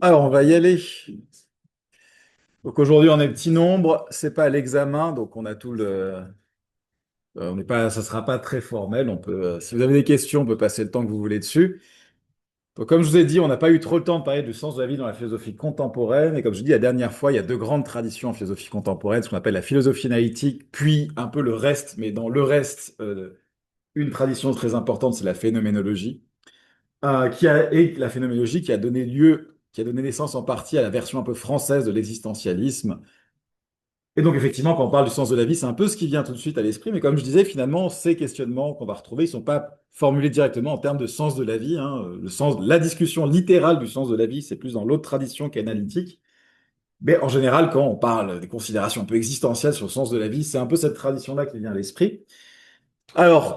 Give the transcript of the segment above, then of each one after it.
Alors, on va y aller. Donc aujourd'hui, on est petit nombre, c'est pas l'examen, donc on a tout le, on n'est pas, ça sera pas très formel. On peut, si vous avez des questions, on peut passer le temps que vous voulez dessus. Donc comme je vous ai dit, on n'a pas eu trop le temps de parler du sens de la vie dans la philosophie contemporaine. Et comme je dis la dernière fois, il y a deux grandes traditions en philosophie contemporaine, ce qu'on appelle la philosophie analytique, puis un peu le reste. Mais dans le reste, une tradition très importante, c'est la phénoménologie, et la phénoménologie qui a donné naissance en partie à la version un peu française de l'existentialisme. Et donc, effectivement, quand on parle du sens de la vie, c'est un peu ce qui vient tout de suite à l'esprit. Mais comme je disais, finalement, ces questionnements qu'on va retrouver, ils ne sont pas formulés directement en termes de sens de la vie, hein. Le sens, la discussion littérale du sens de la vie, c'est plus dans l'autre tradition qu'analytique. Mais en général, quand on parle des considérations un peu existentielles sur le sens de la vie, c'est un peu cette tradition-là qui vient à l'esprit. Alors,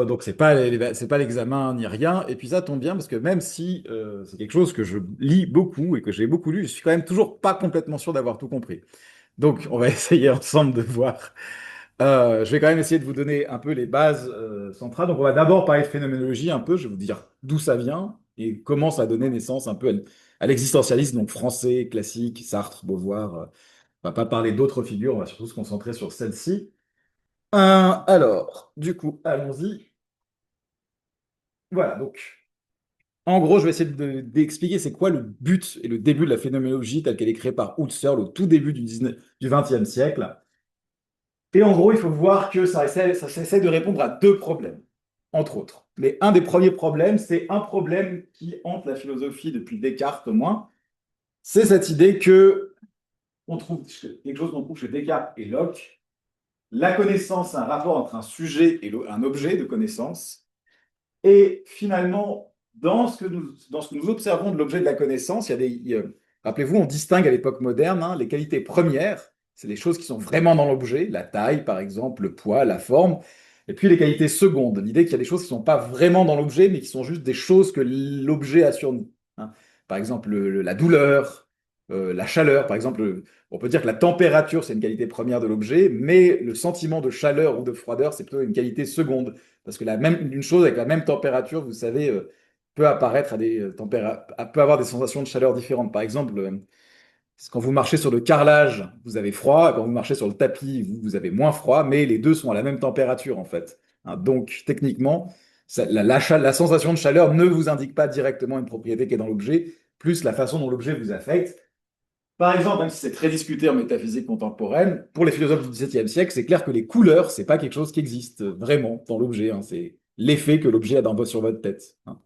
donc c'est pas l'examen ni rien. Et puis ça tombe bien parce que même si c'est quelque chose que je lis beaucoup et que j'ai beaucoup lu, je suis quand même toujours pas complètement sûr d'avoir tout compris. Donc, on va essayer ensemble de voir. Je vais quand même essayer de vous donner un peu les bases centrales. Donc, on va d'abord parler de phénoménologie un peu. Je vais vous dire d'où ça vient et comment ça a donné naissance un peu à l'existentialisme, donc français, classique, Sartre, Beauvoir. On va pas parler d'autres figures, on va surtout se concentrer sur celle-ci. Alors, du coup, allons-y. Voilà, donc, en gros, je vais essayer d'expliquer c'est quoi le but et le début de la phénoménologie telle qu'elle est créée par Husserl au tout début du XXe siècle. Et en gros, il faut voir que ça essaie de répondre à deux problèmes, entre autres. Mais un des premiers problèmes, c'est un problème qui hante la philosophie depuis Descartes au moins. C'est cette idée que on trouve quelque chose qu'on trouve chez Descartes et Locke. La connaissance, c'est un rapport entre un sujet et un objet de connaissance. Et finalement, dans ce que nous observons de l'objet de la connaissance, il y a rappelez-vous, on distingue à l'époque moderne hein, les qualités premières, c'est les choses qui sont vraiment dans l'objet, la taille par exemple, le poids, la forme, et puis les qualités secondes, l'idée qu'il y a des choses qui ne sont pas vraiment dans l'objet, mais qui sont juste des choses que l'objet a sur nous, hein. Par exemple, la douleur, la chaleur, par exemple, on peut dire que la température, c'est une qualité première de l'objet, mais le sentiment de chaleur ou de froideur, c'est plutôt une qualité seconde. Parce que une chose avec la même température, vous savez, peut apparaître à peut avoir des sensations de chaleur différentes. Par exemple, quand vous marchez sur le carrelage, vous avez froid. Quand vous marchez sur le tapis, vous avez moins froid, mais les deux sont à la même température, en fait, hein. Donc, techniquement, la sensation de chaleur ne vous indique pas directement une propriété qui est dans l'objet, plus la façon dont l'objet vous affecte. Par exemple, même si c'est très discuté en métaphysique contemporaine, pour les philosophes du XVIIe siècle, c'est clair que les couleurs, c'est pas quelque chose qui existe vraiment dans l'objet, hein. C'est l'effet que l'objet a sur votre tête, hein.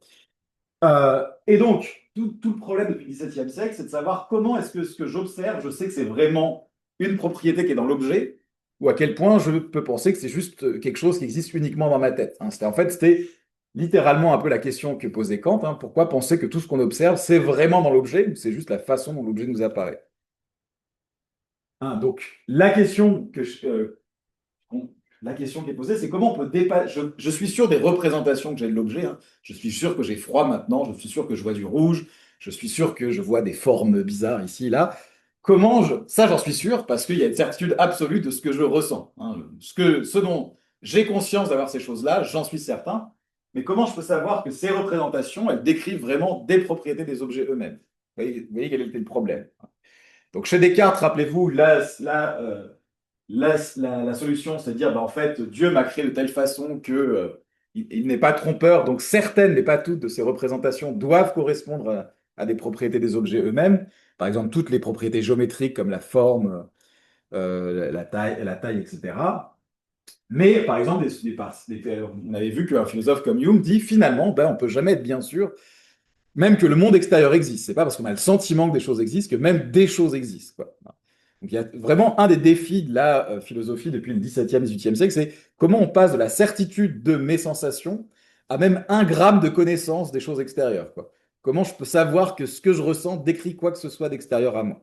Et donc, tout le problème depuis le XVIIe siècle, c'est de savoir comment est-ce que ce que j'observe, je sais que c'est vraiment une propriété qui est dans l'objet, ou à quel point je peux penser que c'est juste quelque chose qui existe uniquement dans ma tête, hein. C'était littéralement un peu la question que posait Kant, hein. Pourquoi penser que tout ce qu'on observe, c'est vraiment dans l'objet, ou c'est juste la façon dont l'objet nous apparaît? Hein, donc, la question qui est posée, c'est comment on peut dépasser. Je suis sûr des représentations que j'ai de l'objet, hein. Je suis sûr que j'ai froid maintenant, je suis sûr que je vois du rouge, je suis sûr que je vois des formes bizarres ici, là. Ça, j'en suis sûr parce qu'il y a une certitude absolue de ce que je ressens, hein. Ce dont j'ai conscience d'avoir ces choses-là, j'en suis certain. Mais comment je peux savoir que ces représentations, elles décrivent vraiment des propriétés des objets eux-mêmes? Vous voyez quel était le problème? Donc chez Descartes, rappelez-vous, la solution, c'est de dire, bah, en fait, Dieu m'a créé de telle façon que il n'est pas trompeur, donc certaines, mais pas toutes, de ces représentations doivent correspondre à des propriétés des objets eux-mêmes. Par exemple, toutes les propriétés géométriques comme la forme, la taille, etc. Mais par exemple, on avait vu qu'un philosophe comme Hume dit finalement, ben, on peut jamais être bien sûr, même que le monde extérieur existe. C'est pas parce qu'on a le sentiment que des choses existent que même des choses existent, quoi. Donc il y a vraiment un des défis de la philosophie depuis le XVIIe, XVIIIe siècle, c'est comment on passe de la certitude de mes sensations à même un gramme de connaissance des choses extérieures, quoi. Comment je peux savoir que ce que je ressens décrit quoi que ce soit d'extérieur à moi?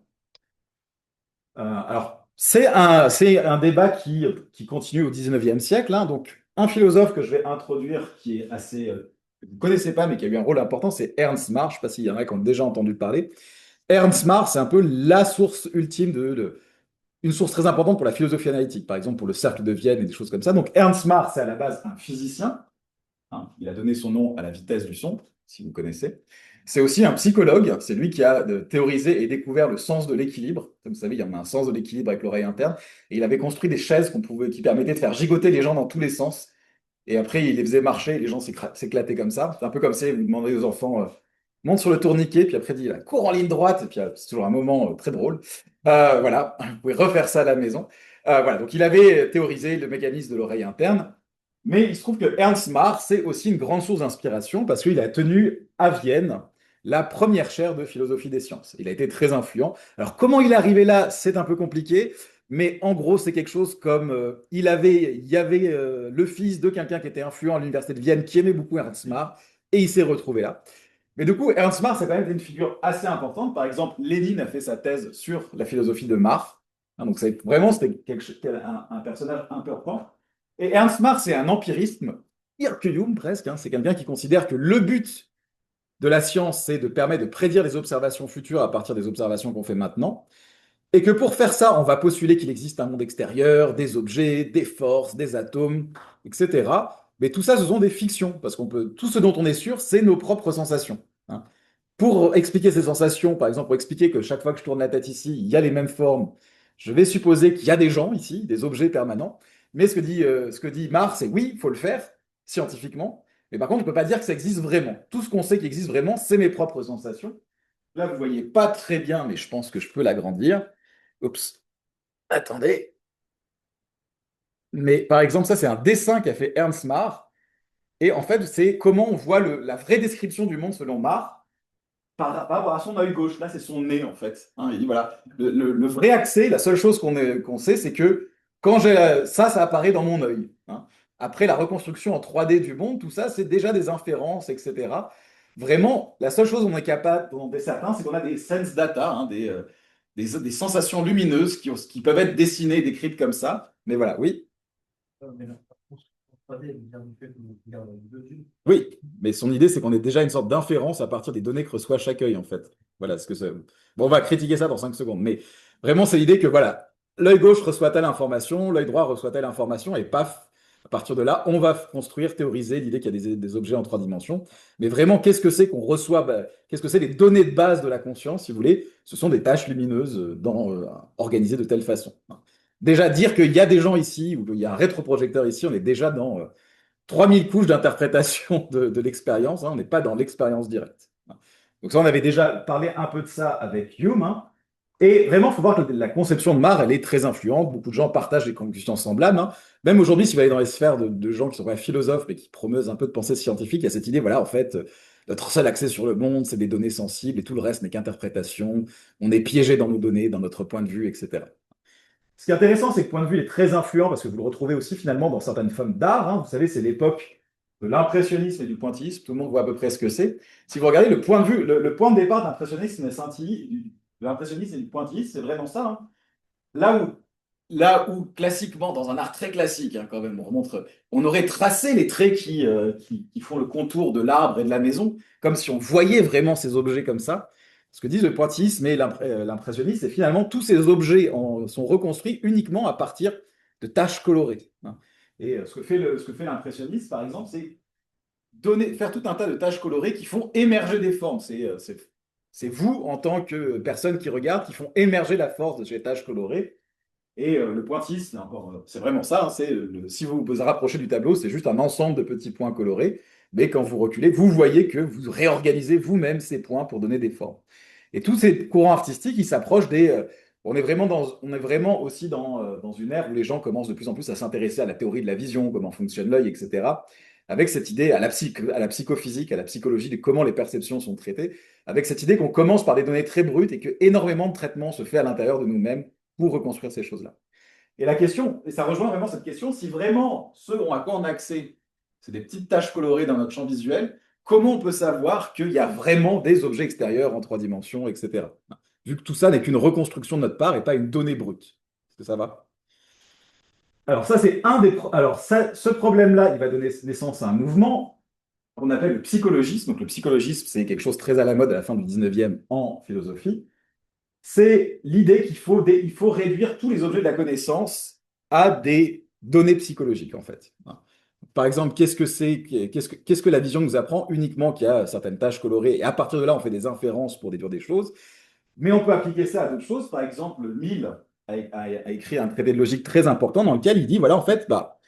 Alors, c'est un débat qui continue au XIXe siècle, hein. Donc, un philosophe que je vais introduire qui est assez, que vous ne connaissez pas, mais qui a eu un rôle important, c'est Ernst Mach. Je ne sais pas s'il y en a qui ont déjà entendu parler. Ernst Mach, c'est un peu la source ultime une source très importante pour la philosophie analytique, par exemple pour le cercle de Vienne et des choses comme ça. Donc, Ernst Mach, c'est à la base un physicien, hein. Il a donné son nom à la vitesse du son, si vous connaissez. C'est aussi un psychologue, c'est lui qui a théorisé et découvert le sens de l'équilibre. Comme vous savez, il y en a un sens de l'équilibre avec l'oreille interne. Et il avait construit des chaises qui permettaient de faire gigoter les gens dans tous les sens. Et après, il les faisait marcher et les gens s'éclataient comme ça. C'est un peu comme si vous demandez aux enfants, monte sur le tourniquet, puis après, dit, là, cours en ligne droite. Et puis, c'est toujours un moment très drôle. Voilà, vous pouvez refaire ça à la maison. Voilà, donc il avait théorisé le mécanisme de l'oreille interne. Mais il se trouve que Ernst Mach, c'est aussi une grande source d'inspiration parce qu'il a tenu à Vienne la première chaire de philosophie des sciences. Il a été très influent. Alors, comment il est arrivé là, c'est un peu compliqué, mais en gros, c'est quelque chose comme il y avait le fils de quelqu'un qui était influent à l'université de Vienne qui aimait beaucoup Ernst Mach et il s'est retrouvé là. Mais du coup, Ernst Mach, c'est quand même une figure assez importante. Par exemple, Lénine a fait sa thèse sur la philosophie de Mach. Hein, donc, c'était un personnage important. Et Ernst Mach, c'est un empirisme, pire que Hume presque. Hein. C'est quelqu'un qui considère que le but de la science, c'est de permettre de prédire les observations futures à partir des observations qu'on fait maintenant. Et que pour faire ça, on va postuler qu'il existe un monde extérieur, des objets, des forces, des atomes, etc. Mais tout ça, ce sont des fictions, parce qu'on peut, tout ce dont on est sûr, c'est nos propres sensations. Hein. Pour expliquer ces sensations, par exemple, pour expliquer que chaque fois que je tourne la tête ici, il y a les mêmes formes, je vais supposer qu'il y a des gens ici, des objets permanents. Mais ce que dit Marx, c'est oui, il faut le faire, scientifiquement. Mais par contre, je ne peux pas dire que ça existe vraiment. Tout ce qu'on sait qui existe vraiment, c'est mes propres sensations. Là, vous ne voyez pas très bien, mais je pense que je peux l'agrandir. Oups, attendez. Mais par exemple, ça, c'est un dessin qu'a fait Ernst Mach. Et en fait, c'est comment on voit la vraie description du monde selon Mach par rapport à son œil gauche. Là, c'est son nez, en fait. Hein, il dit, voilà, le vrai accès, la seule chose qu'on sait, c'est que quand ça apparaît dans mon œil. Hein. Après, la reconstruction en 3D du monde, tout ça, c'est déjà des inférences, etc. Vraiment, la seule chose dont on est capable, dont on est certain, c'est qu'on a des sense data, hein, des sensations lumineuses qui peuvent être dessinées, décrites comme ça. Mais voilà, oui. Mais la construction 3D, elle vient du fait qu'on regarde dessus. Oui, mais son idée, c'est qu'on ait déjà une sorte d'inférence à partir des données que reçoit chaque œil, en fait. Voilà ce que c'est. Bon, on va critiquer ça dans 5 secondes, mais vraiment, c'est l'idée que, voilà, l'œil gauche reçoit telle information, l'œil droit reçoit telle information, et paf, à partir de là, on va construire, théoriser l'idée qu'il y a des objets en 3 dimensions. Mais vraiment, qu'est-ce que c'est qu'on reçoit? Qu'est-ce que c'est les données de base de la conscience, si vous voulez? Ce sont des tâches lumineuses organisées de telle façon. Déjà, dire qu'il y a des gens ici, ou qu'il y a un rétroprojecteur ici, on est déjà dans 3000 couches d'interprétation de l'expérience. Hein, on n'est pas dans l'expérience directe. Donc ça, on avait déjà parlé un peu de ça avec Hume. Hein, et vraiment, il faut voir que la conception de Marr, elle est très influente. Beaucoup de gens partagent des conclusions semblables. Hein. Même aujourd'hui, si vous allez dans les sphères de gens qui sont pas philosophes, mais qui promeuvent un peu de pensée scientifique, il y a cette idée, voilà, en fait, notre seul accès sur le monde, c'est des données sensibles, et tout le reste n'est qu'interprétation. On est piégé dans nos données, dans notre point de vue, etc. Ce qui est intéressant, c'est que le point de vue est très influent parce que vous le retrouvez aussi finalement dans certaines formes d'art. Hein. Vous savez, c'est l'époque de l'impressionnisme et du pointillisme. Tout le monde voit à peu près ce que c'est. Si vous regardez le point de vue, le point de départ de l'impressionnisme et du pointillisme, c'est vraiment ça. Hein. Là où, classiquement, dans un art très classique, hein, quand même, on aurait tracé les traits qui font le contour de l'arbre et de la maison, comme si on voyait vraiment ces objets comme ça. Ce que disent le pointillisme et l'impressionnisme, c'est finalement tous ces objets sont reconstruits uniquement à partir de taches colorées. Hein. Et ce que fait l'impressionniste, par exemple, c'est faire tout un tas de taches colorées qui font émerger des formes. C'est vous, en tant que personne qui regarde, qui font émerger la force de ces taches colorées. Et le pointilliste, c'est vraiment ça. Hein, si vous vous rapprochez du tableau, c'est juste un ensemble de petits points colorés. Mais quand vous reculez, vous voyez que vous réorganisez vous-même ces points pour donner des formes. Et tous ces courants artistiques, ils s'approchent on est vraiment aussi dans une ère où les gens commencent de plus en plus à s'intéresser à la théorie de la vision, comment fonctionne l'œil, etc. Avec cette idée à la psychophysique, à la psychologie de comment les perceptions sont traitées, avec cette idée qu'on commence par des données très brutes et que énormément de traitements se fait à l'intérieur de nous-mêmes pour reconstruire ces choses-là. Et la question, et ça rejoint vraiment cette question, si vraiment ce à quoi on a accès, c'est des petites taches colorées dans notre champ visuel, comment on peut savoir qu'il y a vraiment des objets extérieurs en 3 dimensions, etc. Vu que tout ça n'est qu'une reconstruction de notre part et pas une donnée brute. Est-ce que ça va? Alors ça, c'est un des... Alors ce problème-là, il va donner naissance à un mouvement qu'on appelle le psychologisme. Donc le psychologisme, c'est quelque chose de très à la mode à la fin du 19e en philosophie. C'est l'idée qu'il faut réduire tous les objets de la connaissance à des données psychologiques, en fait. par exemple, qu'est-ce que la vision nous apprend uniquement qu'il y a certaines tâches colorées, et à partir de là, on fait des inférences pour déduire des choses. Mais on peut appliquer ça à d'autres choses. Par exemple, Mill a écrit un traité de logique très important dans lequel il dit, voilà, en fait, bah,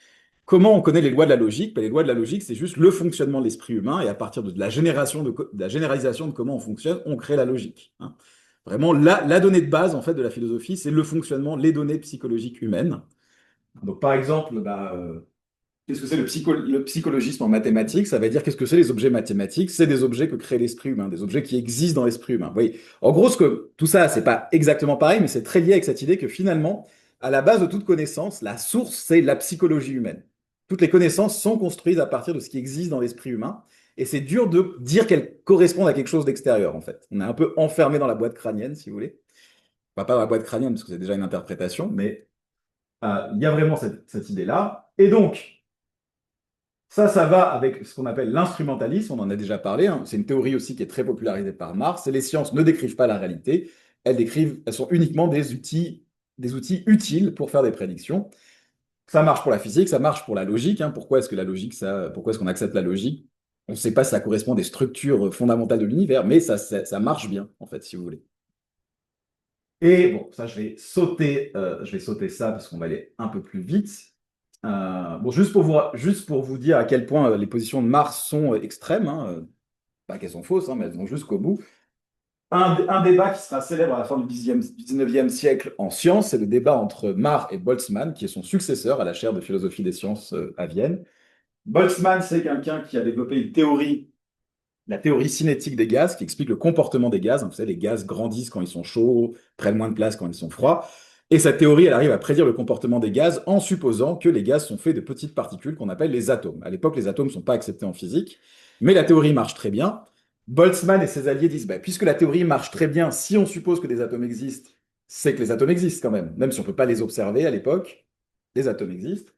comment on connaît les lois de la logique? Ben, les lois de la logique, c'est juste le fonctionnement de l'esprit humain, et à partir de la généralisation de comment on fonctionne, on crée la logique, hein. Vraiment, la donnée de base, en fait, de la philosophie, c'est le fonctionnement, les données psychologiques humaines. Donc, par exemple, bah, qu'est-ce que c'est le psychologisme en mathématiques? Ça va dire qu'est-ce que c'est les objets mathématiques? C'est des objets que crée l'esprit humain, des objets qui existent dans l'esprit humain. Vous voyez, en gros, tout ça, c'est pas exactement pareil, mais c'est très lié avec cette idée que finalement, à la base de toute connaissance, la source, c'est la psychologie humaine. Toutes les connaissances sont construites à partir de ce qui existe dans l'esprit humain, et c'est dur de dire qu'elles correspondent à quelque chose d'extérieur, en fait. On est un peu enfermé dans la boîte crânienne, si vous voulez. Enfin, pas dans la boîte crânienne, parce que c'est déjà une interprétation, mais il y a vraiment cette idée-là. Et donc, ça va avec ce qu'on appelle l'instrumentalisme, on en a déjà parlé, hein. C'est une théorie aussi qui est très popularisée par Marx. Et les sciences ne décrivent pas la réalité, elles sont uniquement des outils utiles pour faire des prédictions. Ça marche pour la physique, ça marche pour la logique, hein. Pourquoi est-ce qu'on accepte la logique? On ne sait pas si ça correspond à des structures fondamentales de l'univers, mais ça marche bien, en fait, si vous voulez. Et bon, ça, je vais sauter ça parce qu'on va aller un peu plus vite. Bon, juste pour vous dire à quel point les positions de Mars sont extrêmes, hein, pas qu'elles sont fausses, hein, mais elles vont jusqu'au bout. Un débat qui sera célèbre à la fin du 19e siècle en sciences, c'est le débat entre Marr et Boltzmann, qui est son successeur à la chaire de philosophie des sciences à Vienne. Boltzmann, c'est quelqu'un qui a développé la théorie cinétique des gaz, qui explique le comportement des gaz. Vous savez, les gaz grandissent quand ils sont chauds, prennent moins de place quand ils sont froids. Et cette théorie, elle arrive à prédire le comportement des gaz en supposant que les gaz sont faits de petites particules qu'on appelle les atomes. À l'époque, les atomes ne sont pas acceptés en physique, mais la théorie marche très bien. Boltzmann et ses alliés disent, bah, puisque la théorie marche très bien, si on suppose que des atomes existent, c'est que les atomes existent quand même si on ne peut pas les observer à l'époque, les atomes existent.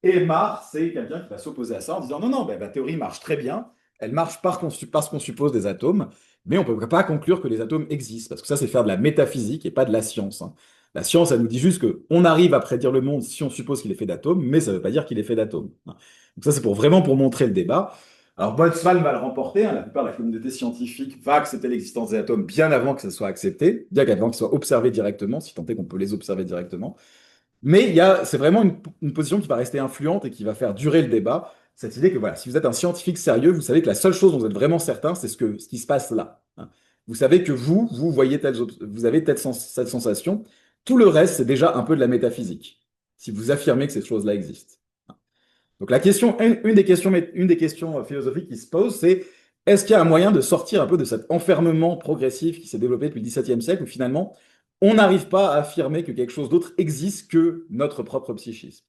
Et Marr, c'est quelqu'un qui va s'opposer à ça en disant non, non, ben, la théorie marche très bien, elle marche parce qu'on suppose des atomes, mais on ne peut pas conclure que les atomes existent, parce que ça, c'est faire de la métaphysique et pas de la science, hein. La science, elle nous dit juste qu'on arrive à prédire le monde si on suppose qu'il est fait d'atomes, mais ça ne veut pas dire qu'il est fait d'atomes, hein. Donc ça, c'est vraiment pour montrer le débat. Alors Boltzmann va le remporter, hein. La plupart de la communauté scientifique va accepter l'existence des atomes bien avant que ça soit accepté, bien qu'avant qu'ils soient observés directement, si tant est qu'on peut les observer directement. Mais c'est vraiment une position qui va rester influente et qui va faire durer le débat. Cette idée que voilà, si vous êtes un scientifique sérieux, vous savez que la seule chose dont vous êtes vraiment certain, c'est ce qui se passe là, hein. Vous savez que vous voyez vous avez cette sensation. Tout le reste, c'est déjà un peu de la métaphysique, si vous affirmez que cette chose-là existe. Donc une des questions philosophiques qui se pose, c'est est-ce qu'il y a un moyen de sortir un peu de cet enfermement progressif qui s'est développé depuis le XVIIe siècle, où finalement, on n'arrive pas à affirmer que quelque chose d'autre existe que notre propre psychisme.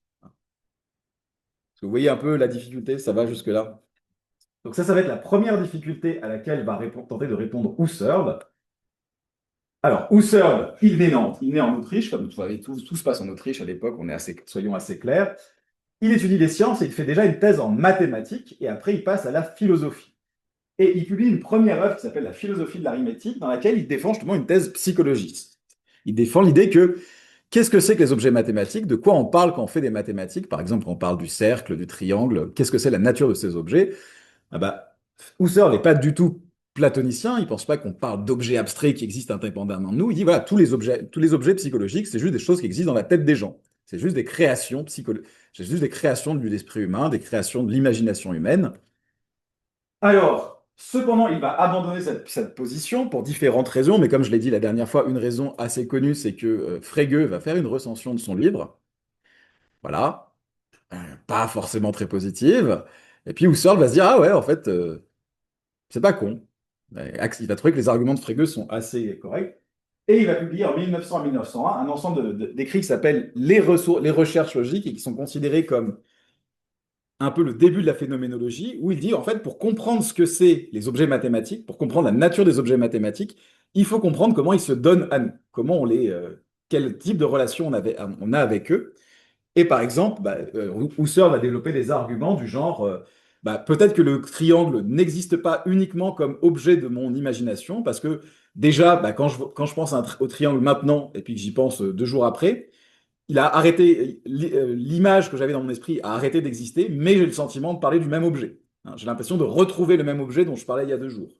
Vous voyez un peu la difficulté, ça va jusque-là. Donc ça va être la première difficulté à laquelle va tenter de répondre Husserl. Alors, Husserl, il naît en Autriche, comme vous savez, tout se passe en Autriche à l'époque, soyons assez clairs. Il étudie les sciences et il fait déjà une thèse en mathématiques, et après il passe à la philosophie. Et il publie une première œuvre qui s'appelle La philosophie de l'arithmétique, dans laquelle il défend justement une thèse psychologiste. Il défend l'idée que qu'est-ce que c'est que les objets mathématiques? De quoi on parle quand on fait des mathématiques? Par exemple, quand on parle du cercle, du triangle, qu'est-ce que c'est la nature de ces objets? Ah bah, Husserl n'est pas du tout platonicien, il ne pense pas qu'on parle d'objets abstraits qui existent indépendamment de nous. Il dit voilà, tous les objets psychologiques, c'est juste des choses qui existent dans la tête des gens. C'est juste des créations c'est juste des créations de l'esprit humain, des créations de l'imagination humaine. Alors, cependant, il va abandonner cette position pour différentes raisons, mais comme je l'ai dit la dernière fois, une raison assez connue, c'est que Frege va faire une recension de son livre. Voilà. Pas forcément très positive. Et puis Husserl va se dire, ah ouais, en fait, c'est pas con. Il va trouver que les arguments de Frege sont assez corrects. Et il va publier en 1900 à 1901 un ensemble d'écrits qui s'appellent les recherches logiques et qui sont considérés comme un peu le début de la phénoménologie, où il dit, en fait, pour comprendre ce que c'est les objets mathématiques, pour comprendre la nature des objets mathématiques, il faut comprendre comment ils se donnent à nous, quel type de relation on a avec eux. Et par exemple, Husserl va développer des arguments du genre, peut-être que le triangle n'existe pas uniquement comme objet de mon imagination, parce que déjà, quand je pense au triangle maintenant, et puis que j'y pense 2 jours après, il a arrêté, l'image que j'avais dans mon esprit a arrêté d'exister, mais j'ai le sentiment de parler du même objet. Hein, j'ai l'impression de retrouver le même objet dont je parlais il y a 2 jours.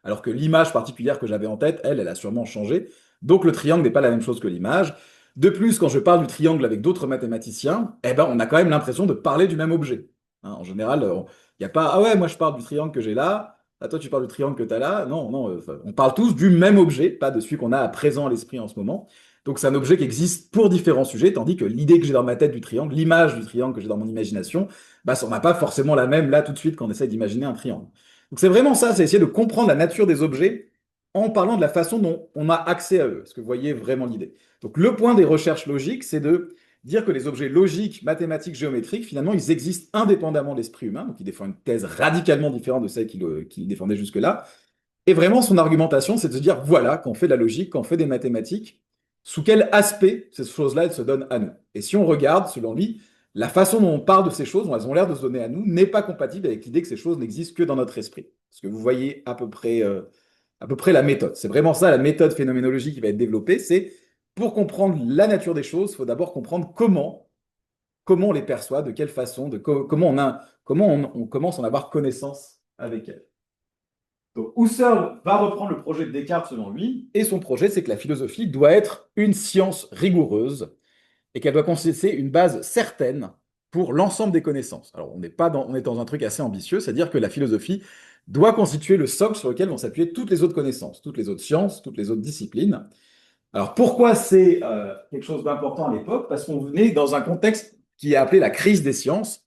Alors que l'image particulière que j'avais en tête, elle a sûrement changé. Donc le triangle n'est pas la même chose que l'image. De plus, quand je parle du triangle avec d'autres mathématiciens, eh ben, on a quand même l'impression de parler du même objet. Hein, en général, il n'y a pas, ah ouais, moi je parle du triangle que j'ai là, ah, toi tu parles du triangle que tu as là. Non, non, on parle tous du même objet, pas de celui qu'on a à présent à l'esprit en ce moment. Donc c'est un objet qui existe pour différents sujets, tandis que l'idée que j'ai dans ma tête du triangle, l'image du triangle que j'ai dans mon imagination, bah, on n'a pas forcément la même là tout de suite quand on essaie d'imaginer un triangle. Donc c'est vraiment ça, c'est essayer de comprendre la nature des objets en parlant de la façon dont on a accès à eux. Est-ce que vous voyez vraiment l'idée? Donc le point des recherches logiques, c'est de dire que les objets logiques, mathématiques, géométriques, finalement, ils existent indépendamment de l'esprit humain. Donc il défend une thèse radicalement différente de celle qu'il défendait jusque-là. Et vraiment, son argumentation, c'est de se dire, voilà, quand on fait de la logique, quand on fait des mathématiques, sous quel aspect ces choses-là, elles se donnent à nous. Et si on regarde, selon lui, la façon dont on parle de ces choses, dont elles ont l'air de se donner à nous, n'est pas compatible avec l'idée que ces choses n'existent que dans notre esprit. Parce que vous voyez à peu près la méthode. C'est vraiment ça, la méthode phénoménologique qui va être développée. C'est pour comprendre la nature des choses, il faut d'abord comprendre comment on les perçoit, de quelle façon, comment on commence à en avoir connaissance avec elles. Donc, Husserl va reprendre le projet de Descartes selon lui, et son projet, c'est que la philosophie doit être une science rigoureuse et qu'elle doit constituer une base certaine pour l'ensemble des connaissances. Alors, on est dans un truc assez ambitieux, c'est-à-dire que la philosophie doit constituer le socle sur lequel vont s'appuyer toutes les autres connaissances, toutes les autres sciences, toutes les autres disciplines. Alors, pourquoi c'est quelque chose d'important à l'époque? Parce qu'on venait dans un contexte qui est appelé la crise des sciences.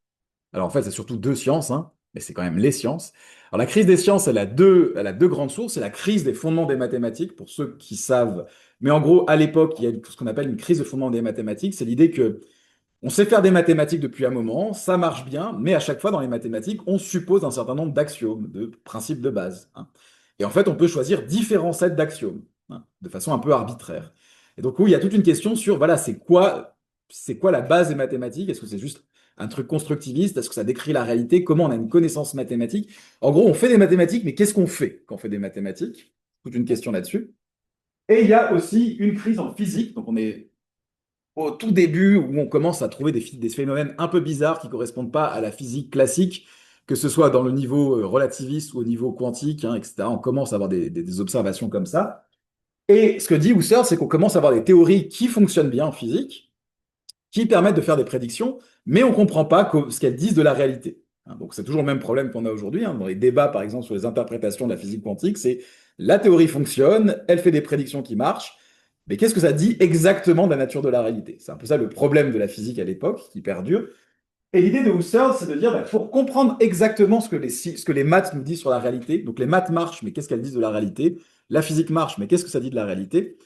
Alors en fait, c'est surtout 2 sciences, hein, mais c'est quand même les sciences. Alors la crise des sciences, elle a deux grandes sources. C'est la crise des fondements des mathématiques, pour ceux qui savent. Mais en gros, à l'époque, il y a ce qu'on appelle une crise de fondement des mathématiques. C'est l'idée que on sait faire des mathématiques depuis un moment, ça marche bien, mais à chaque fois dans les mathématiques, on suppose un certain nombre d'axiomes, de principes de base. Hein. Et en fait, on peut choisir différents sets d'axiomes, hein, de façon un peu arbitraire. Et donc, oui, il y a toute une question sur, voilà, c'est quoi la base des mathématiques? Est-ce que c'est juste un truc constructiviste? Est-ce que ça décrit la réalité? Comment on a une connaissance mathématique? En gros, on fait des mathématiques, mais qu'est-ce qu'on fait quand on fait des mathématiques? Toute une question là-dessus. Et il y a aussi une crise en physique, donc on est au tout début où on commence à trouver des phénomènes un peu bizarres qui ne correspondent pas à la physique classique, que ce soit dans le niveau relativiste ou au niveau quantique, hein, etc. On commence à avoir des observations comme ça. Et ce que dit Husserl, c'est qu'on commence à avoir des théories qui fonctionnent bien en physique, qui permettent de faire des prédictions, mais on ne comprend pas ce qu'elles disent de la réalité. Hein, donc c'est toujours le même problème qu'on a aujourd'hui, hein, dans les débats, par exemple, sur les interprétations de la physique quantique, c'est la théorie fonctionne, elle fait des prédictions qui marchent, mais qu'est-ce que ça dit exactement de la nature de la réalité? C'est un peu ça le problème de la physique à l'époque, qui perdure. Et l'idée de Husserl, c'est de dire, bah, pour comprendre exactement ce que les maths nous disent sur la réalité, donc les maths marchent, mais qu'est-ce qu'elles disent de la réalité? La physique marche, mais qu'est-ce que ça dit de la réalité?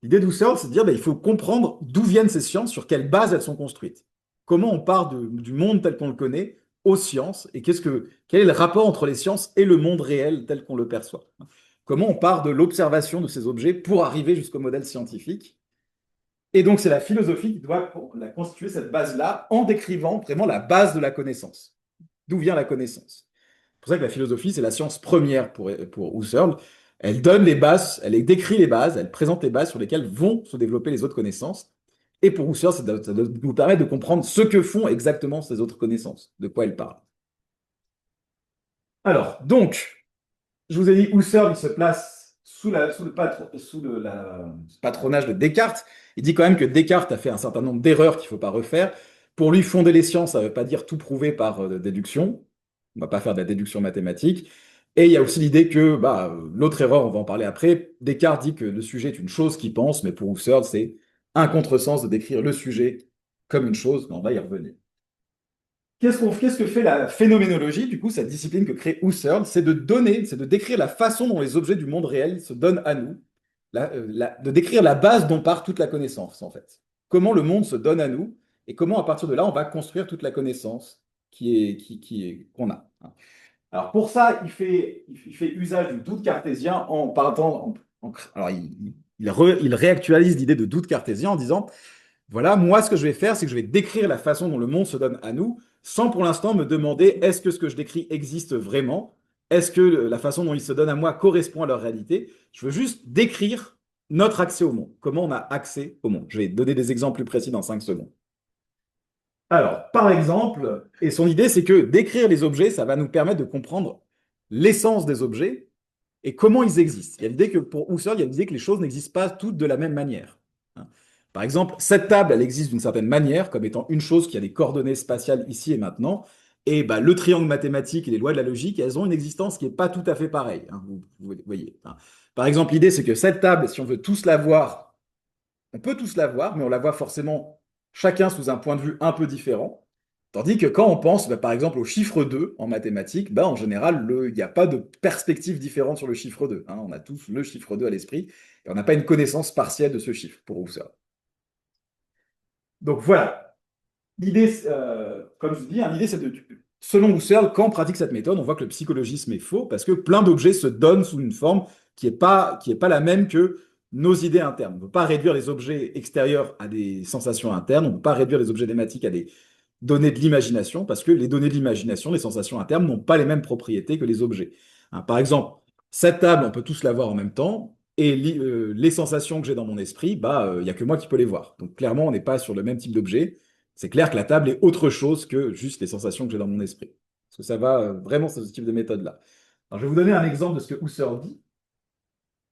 L'idée de Husserl, c'est de dire, bah, il faut comprendre d'où viennent ces sciences, sur quelle base elles sont construites. Comment on part du monde tel qu'on le connaît aux sciences, et quel est le rapport entre les sciences et le monde réel tel qu'on le perçoit. Comment on part de l'observation de ces objets pour arriver jusqu'au modèle scientifique. Et donc, c'est la philosophie qui doit constituer cette base-là en décrivant vraiment la base de la connaissance. D'où vient la connaissance? C'est pour ça que la philosophie, c'est la science première pour Husserl. Elle donne les bases, elle décrit les bases, elle présente les bases sur lesquelles vont se développer les autres connaissances. Et pour Husserl, ça doit nous permettre de comprendre ce que font exactement ces autres connaissances, de quoi elles parlent. Alors, donc, je vous ai dit, Husserl, il se place sous le patronage de Descartes. Il dit quand même que Descartes a fait un certain nombre d'erreurs qu'il ne faut pas refaire. Pour lui, fonder les sciences, ça ne veut pas dire tout prouver par déduction. On ne va pas faire de la déduction mathématique. Et il y a aussi l'idée que, bah, l'autre erreur, on va en parler après, Descartes dit que le sujet est une chose qu'il pense, mais pour Husserl, c'est un contresens de décrire le sujet comme une chose, mais on va y revenir. Qu'est-ce que fait la phénoménologie, du coup, cette discipline que crée Husserl? C'est de décrire la façon dont les objets du monde réel se donnent à nous, de décrire la base dont part toute la connaissance, en fait. Comment le monde se donne à nous, et comment, à partir de là, on va construire toute la connaissance qu'on a. Alors, pour ça, il fait usage du doute cartésien en partant. Alors, il réactualise l'idée de doute cartésien en disant voilà, moi, ce que je vais faire, c'est que je vais décrire la façon dont le monde se donne à nous, sans pour l'instant me demander est-ce que ce que je décris existe vraiment? Est-ce que la façon dont il se donne à moi correspond à leur réalité? Je veux juste décrire notre accès au monde. Comment on a accès au monde? Je vais donner des exemples plus précis dans 5 secondes. Alors, par exemple, et son idée, c'est que décrire les objets, ça va nous permettre de comprendre l'essence des objets et comment ils existent. Il y a l'idée que pour Husserl, il y a l'idée que les choses n'existent pas toutes de la même manière. Hein. Par exemple, cette table, elle existe d'une certaine manière, comme étant une chose qui a des coordonnées spatiales ici et maintenant. Et bah, le triangle mathématique et les lois de la logique, elles ont une existence qui n'est pas tout à fait pareille. Hein, vous voyez. Hein. Par exemple, l'idée, c'est que cette table, si on veut tous la voir, on peut tous la voir, mais on la voit forcément chacun sous un point de vue un peu différent. Tandis que quand on pense, bah, par exemple, au chiffre 2 en mathématiques, bah, en général, il n'y a pas de perspective différente sur le chiffre 2. Hein. On a tous le chiffre 2 à l'esprit et on n'a pas une connaissance partielle de ce chiffre pour Husserl. Donc voilà, l'idée, comme je vous dis, hein, l'idée c'est de, selon Husserl, quand on pratique cette méthode, on voit que le psychologisme est faux parce que plein d'objets se donnent sous une forme qui est pas la même que nos idées internes. On ne peut pas réduire les objets extérieurs à des sensations internes, on ne peut pas réduire les objets thématiques à des données de l'imagination parce que les données de l'imagination, les sensations internes n'ont pas les mêmes propriétés que les objets. Hein, par exemple, cette table, on peut tous la voir en même temps. Et les sensations que j'ai dans mon esprit, bah, il n'y a que moi qui peux les voir. Donc clairement, on n'est pas sur le même type d'objet. C'est clair que la table est autre chose que juste les sensations que j'ai dans mon esprit. Parce que ça va vraiment sur ce type de méthode-là. Alors, je vais vous donner un exemple de ce que Husserl dit.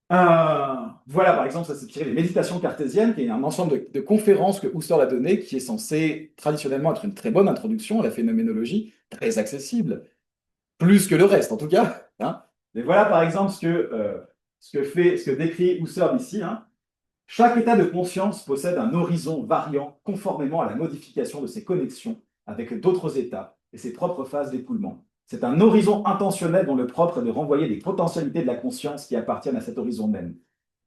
Voilà, par exemple, ça c'est tiré des méditations cartésiennes, qui est un ensemble de conférences que Husserl a donné, qui est censé traditionnellement être une très bonne introduction à la phénoménologie, très accessible, plus que le reste en tout cas. Hein. Mais voilà, par exemple, ce que décrit Husserl ici. Hein. Chaque état de conscience possède un horizon variant conformément à la modification de ses connexions avec d'autres états et ses propres phases d'écoulement. C'est un horizon intentionnel dont le propre est de renvoyer les potentialités de la conscience qui appartiennent à cet horizon même.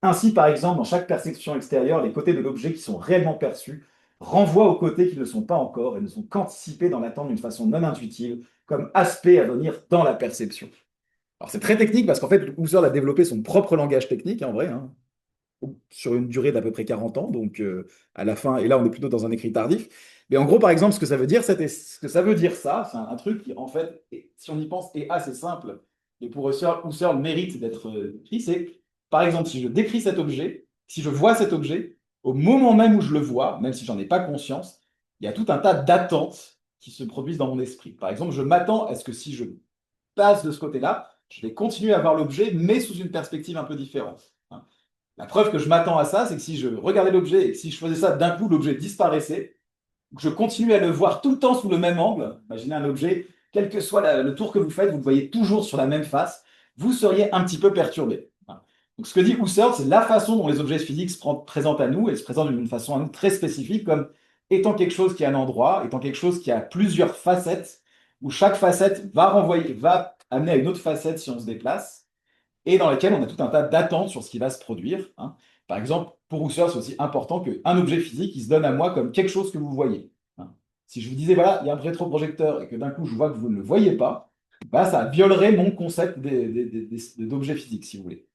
Ainsi, par exemple, dans chaque perception extérieure, les côtés de l'objet qui sont réellement perçus renvoient aux côtés qui ne le sont pas encore et ne sont qu'anticipés dans l'attente d'une façon non intuitive, comme aspect à venir dans la perception. Alors c'est très technique parce qu'en fait, Husserl a développé son propre langage technique, en vrai, hein, sur une durée d'à peu près 40 ans, donc à la fin, et là on est plutôt dans un écrit tardif. Mais en gros, par exemple, ce que ça veut dire, ce que ça veut dire ça, c'est un truc qui, en fait, si on y pense, est assez simple, et pour Husserl mérite d'être écrit, c'est, par exemple, si je décris cet objet, si je vois cet objet, au moment même où je le vois, même si j'en ai pas conscience, il y a tout un tas d'attentes qui se produisent dans mon esprit. Par exemple, je m'attends à ce que si je passe de ce côté-là, je vais continuer à voir l'objet, mais sous une perspective un peu différente. Hein. La preuve que je m'attends à ça, c'est que si je regardais l'objet et que si je faisais ça, d'un coup, l'objet disparaissait, que je continuais à le voir tout le temps sous le même angle, imaginez un objet, quel que soit le tour que vous faites, vous le voyez toujours sur la même face, vous seriez un petit peu perturbé. Donc ce que dit Husserl, c'est la façon dont les objets physiques se présentent à nous, et se présentent d'une façon à nous très spécifique, comme étant quelque chose qui a un endroit, étant quelque chose qui a plusieurs facettes, où chaque facette va amener à une autre facette si on se déplace et dans laquelle on a tout un tas d'attentes sur ce qui va se produire. Hein. Par exemple, pour Husserl, c'est aussi important qu'un objet physique, il se donne à moi comme quelque chose que vous voyez. Hein. Si je vous disais, voilà, il y a un rétroprojecteur et que d'un coup, je vois que vous ne le voyez pas, bah, ça violerait mon concept d'objet physique, si vous voulez.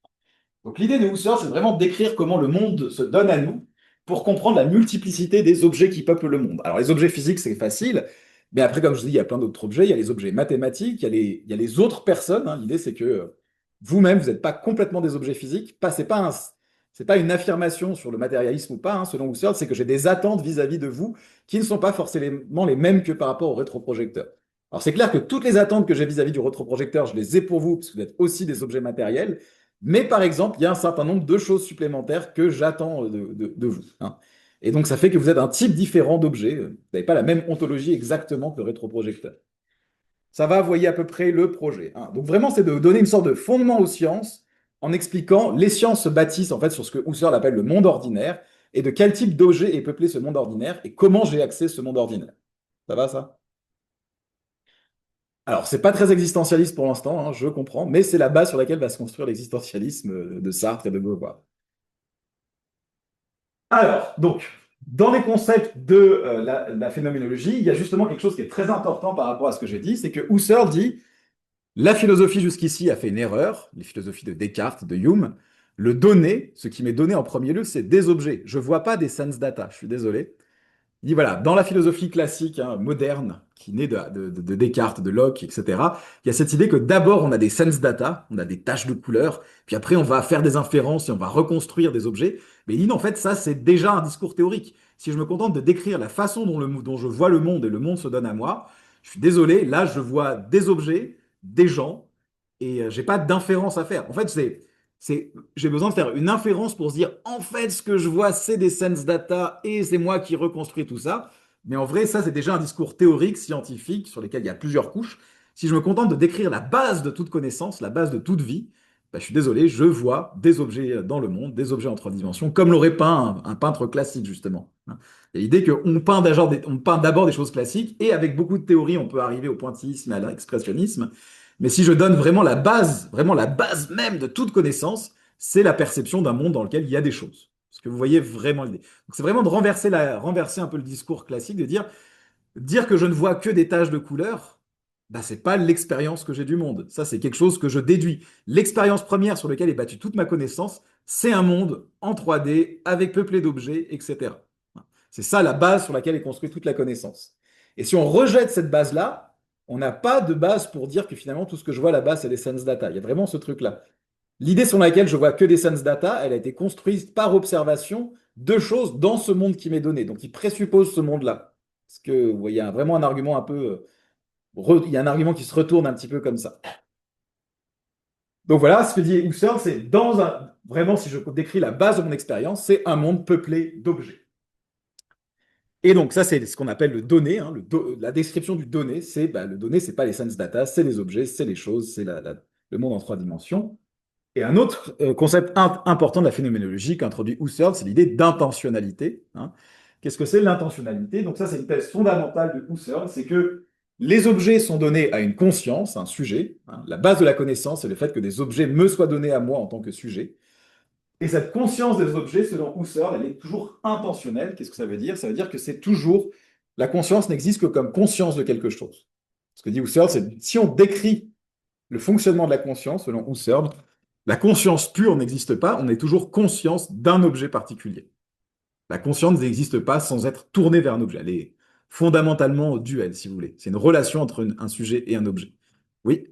Donc l'idée de Husserl, c'est vraiment de décrire comment le monde se donne à nous pour comprendre la multiplicité des objets qui peuplent le monde. Alors les objets physiques, c'est facile, mais après, comme je vous dis, il y a plein d'autres objets. Il y a les objets mathématiques, il y a les autres personnes. Hein. L'idée, c'est que vous-même, vous n'êtes pas complètement des objets physiques. C'est pas une affirmation sur le matérialisme ou pas, hein, selon Husserl, c'est que j'ai des attentes vis-à-vis de vous qui ne sont pas forcément les mêmes que par rapport au rétroprojecteur. Alors c'est clair que toutes les attentes que j'ai vis-à-vis du rétroprojecteur, je les ai pour vous, parce que vous êtes aussi des objets matériels. Mais par exemple, il y a un certain nombre de choses supplémentaires que j'attends de vous. Hein. Et donc, ça fait que vous êtes un type différent d'objet. Vous n'avez pas la même ontologie exactement que le rétroprojecteur. Ça va, vous voyez à peu près le projet. Hein. Donc, vraiment, c'est de donner une sorte de fondement aux sciences en expliquant les sciences se bâtissent en fait sur ce que Husserl appelle le monde ordinaire et de quel type d'objet est peuplé ce monde ordinaire et comment j'ai accès à ce monde ordinaire. Ça va, ça? Alors, c'est pas très existentialiste pour l'instant, hein, je comprends, mais c'est la base sur laquelle va se construire l'existentialisme de Sartre et de Beauvoir. Alors, donc, dans les concepts de la phénoménologie, il y a justement quelque chose qui est très important par rapport à ce que j'ai dit, c'est que Husserl dit, la philosophie jusqu'ici a fait une erreur, les philosophies de Descartes, de Hume, le donné, ce qui m'est donné en premier lieu, c'est des objets. Je ne vois pas des sense data, je suis désolé. Il dit voilà, dans la philosophie classique, hein, moderne, qui naît de Descartes, de Locke, etc. Il y a cette idée que d'abord on a des sense data, on a des taches de couleurs, puis après on va faire des inférences et on va reconstruire des objets. Mais il dit, non, en fait, ça c'est déjà un discours théorique. Si je me contente de décrire la façon dont je vois le monde et le monde se donne à moi, je suis désolé, là je vois des objets, des gens, et j'ai pas d'inférence à faire. En fait, j'ai besoin de faire une inférence pour se dire, en fait, ce que je vois, c'est des sense data et c'est moi qui reconstruis tout ça. Mais en vrai, ça, c'est déjà un discours théorique, scientifique, sur lequel il y a plusieurs couches. Si je me contente de décrire la base de toute connaissance, la base de toute vie, bah, je suis désolé, je vois des objets dans le monde, des objets en trois dimensions, comme l'aurait peint un peintre classique, justement. Il y a l'idée on peint d'abord des choses classiques, et avec beaucoup de théories, on peut arriver au pointillisme et à l'expressionnisme. Mais si je donne vraiment la base même de toute connaissance, c'est la perception d'un monde dans lequel il y a des choses. Est-ce que vous voyez vraiment l'idée? Donc c'est vraiment de renverser un peu le discours classique, de dire que je ne vois que des taches de couleur, bah, c'est pas l'expérience que j'ai du monde. Ça, c'est quelque chose que je déduis. L'expérience première sur laquelle est bâtie toute ma connaissance, c'est un monde en 3D, avec peuplé d'objets, etc. C'est ça la base sur laquelle est construite toute la connaissance. Et si on rejette cette base-là, on n'a pas de base pour dire que finalement tout ce que je vois là-bas, c'est des sense data. Il y a vraiment ce truc-là. L'idée sur laquelle je vois que des sense data, elle a été construite par observation de choses dans ce monde qui m'est donné. Donc, il présuppose ce monde-là. Parce que, vous voyez, il y a vraiment un argument un peu. Il y a un argument qui se retourne un petit peu comme ça. Donc voilà, ce que dit Husserl, c'est vraiment, si je décris la base de mon expérience, c'est un monde peuplé d'objets. Et donc, ça, c'est ce qu'on appelle le donné. Hein, la description du donné, le donné, c'est pas les sense data, c'est les objets, c'est les choses, c'est le monde en trois dimensions. Et un autre concept important de la phénoménologie qu'introduit Husserl, c'est l'idée d'intentionnalité. Hein. Qu'est-ce que c'est l'intentionnalité? Donc ça, c'est une thèse fondamentale de Husserl, c'est que les objets sont donnés à une conscience, un sujet. Hein. La base de la connaissance, c'est le fait que des objets me soient donnés à moi en tant que sujet. Et cette conscience des objets, selon Husserl, elle est toujours intentionnelle. Qu'est-ce que ça veut dire? Ça veut dire que c'est toujours... La conscience n'existe que comme conscience de quelque chose. Ce que dit Husserl, c'est si on décrit le fonctionnement de la conscience, selon Husserl, la conscience pure n'existe pas, on est toujours conscience d'un objet particulier. La conscience n'existe pas sans être tournée vers un objet. Elle est fondamentalement duelle, si vous voulez. C'est une relation entre un sujet et un objet. Oui.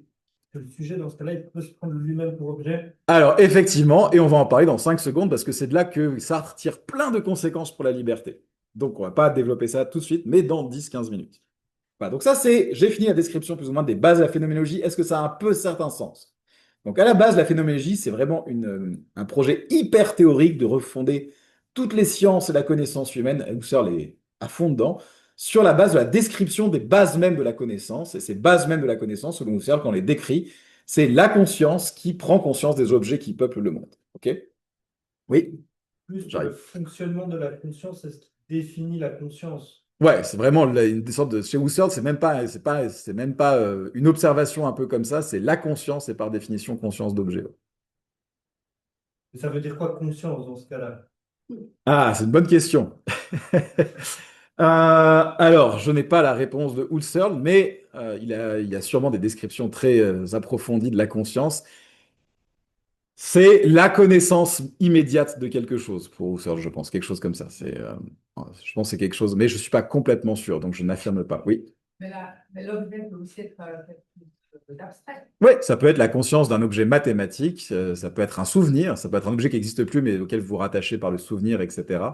Le sujet, dans ce cas-là, il peut se prendre lui-même pour objet. Alors, effectivement, et on va en parler dans 5 secondes, parce que c'est de là que Sartre tire plein de conséquences pour la liberté. Donc, on ne va pas développer ça tout de suite, mais dans 10-15 minutes. Voilà, donc ça, j'ai fini la description plus ou moins des bases de la phénoménologie. Est-ce que ça a un peu certain sens? Donc, à la base, la phénoménologie, c'est vraiment un projet hyper théorique de refonder toutes les sciences et la connaissance humaine, Husserl est à fond dedans, sur la base de la description des bases mêmes de la connaissance. Et ces bases mêmes de la connaissance, selon Husserl, quand on les décrit, c'est la conscience qui prend conscience des objets qui peuplent le monde. OK? Oui, Plus que le j'arrive. fonctionnement de la conscience, c'est ce qui définit la conscience. Ouais, c'est vraiment une sorte de. Chez Husserl, c'est même pas une observation un peu comme ça, c'est la conscience, et par définition conscience d'objet. Et ça veut dire quoi, conscience, dans ce cas-là? Ah, c'est une bonne question. Alors, je n'ai pas la réponse de Husserl, mais il y a sûrement des descriptions très approfondies de la conscience. C'est la connaissance immédiate de quelque chose pour Husserl, je pense, quelque chose comme ça. Je pense que c'est quelque chose, mais je ne suis pas complètement sûr, donc je n'affirme pas. Oui. Mais l'objet peut aussi être quelque chose d'abstrait. Oui, ça peut être la conscience d'un objet mathématique, ça peut être un souvenir, ça peut être un objet qui n'existe plus, mais auquel vous vous rattachez par le souvenir, etc.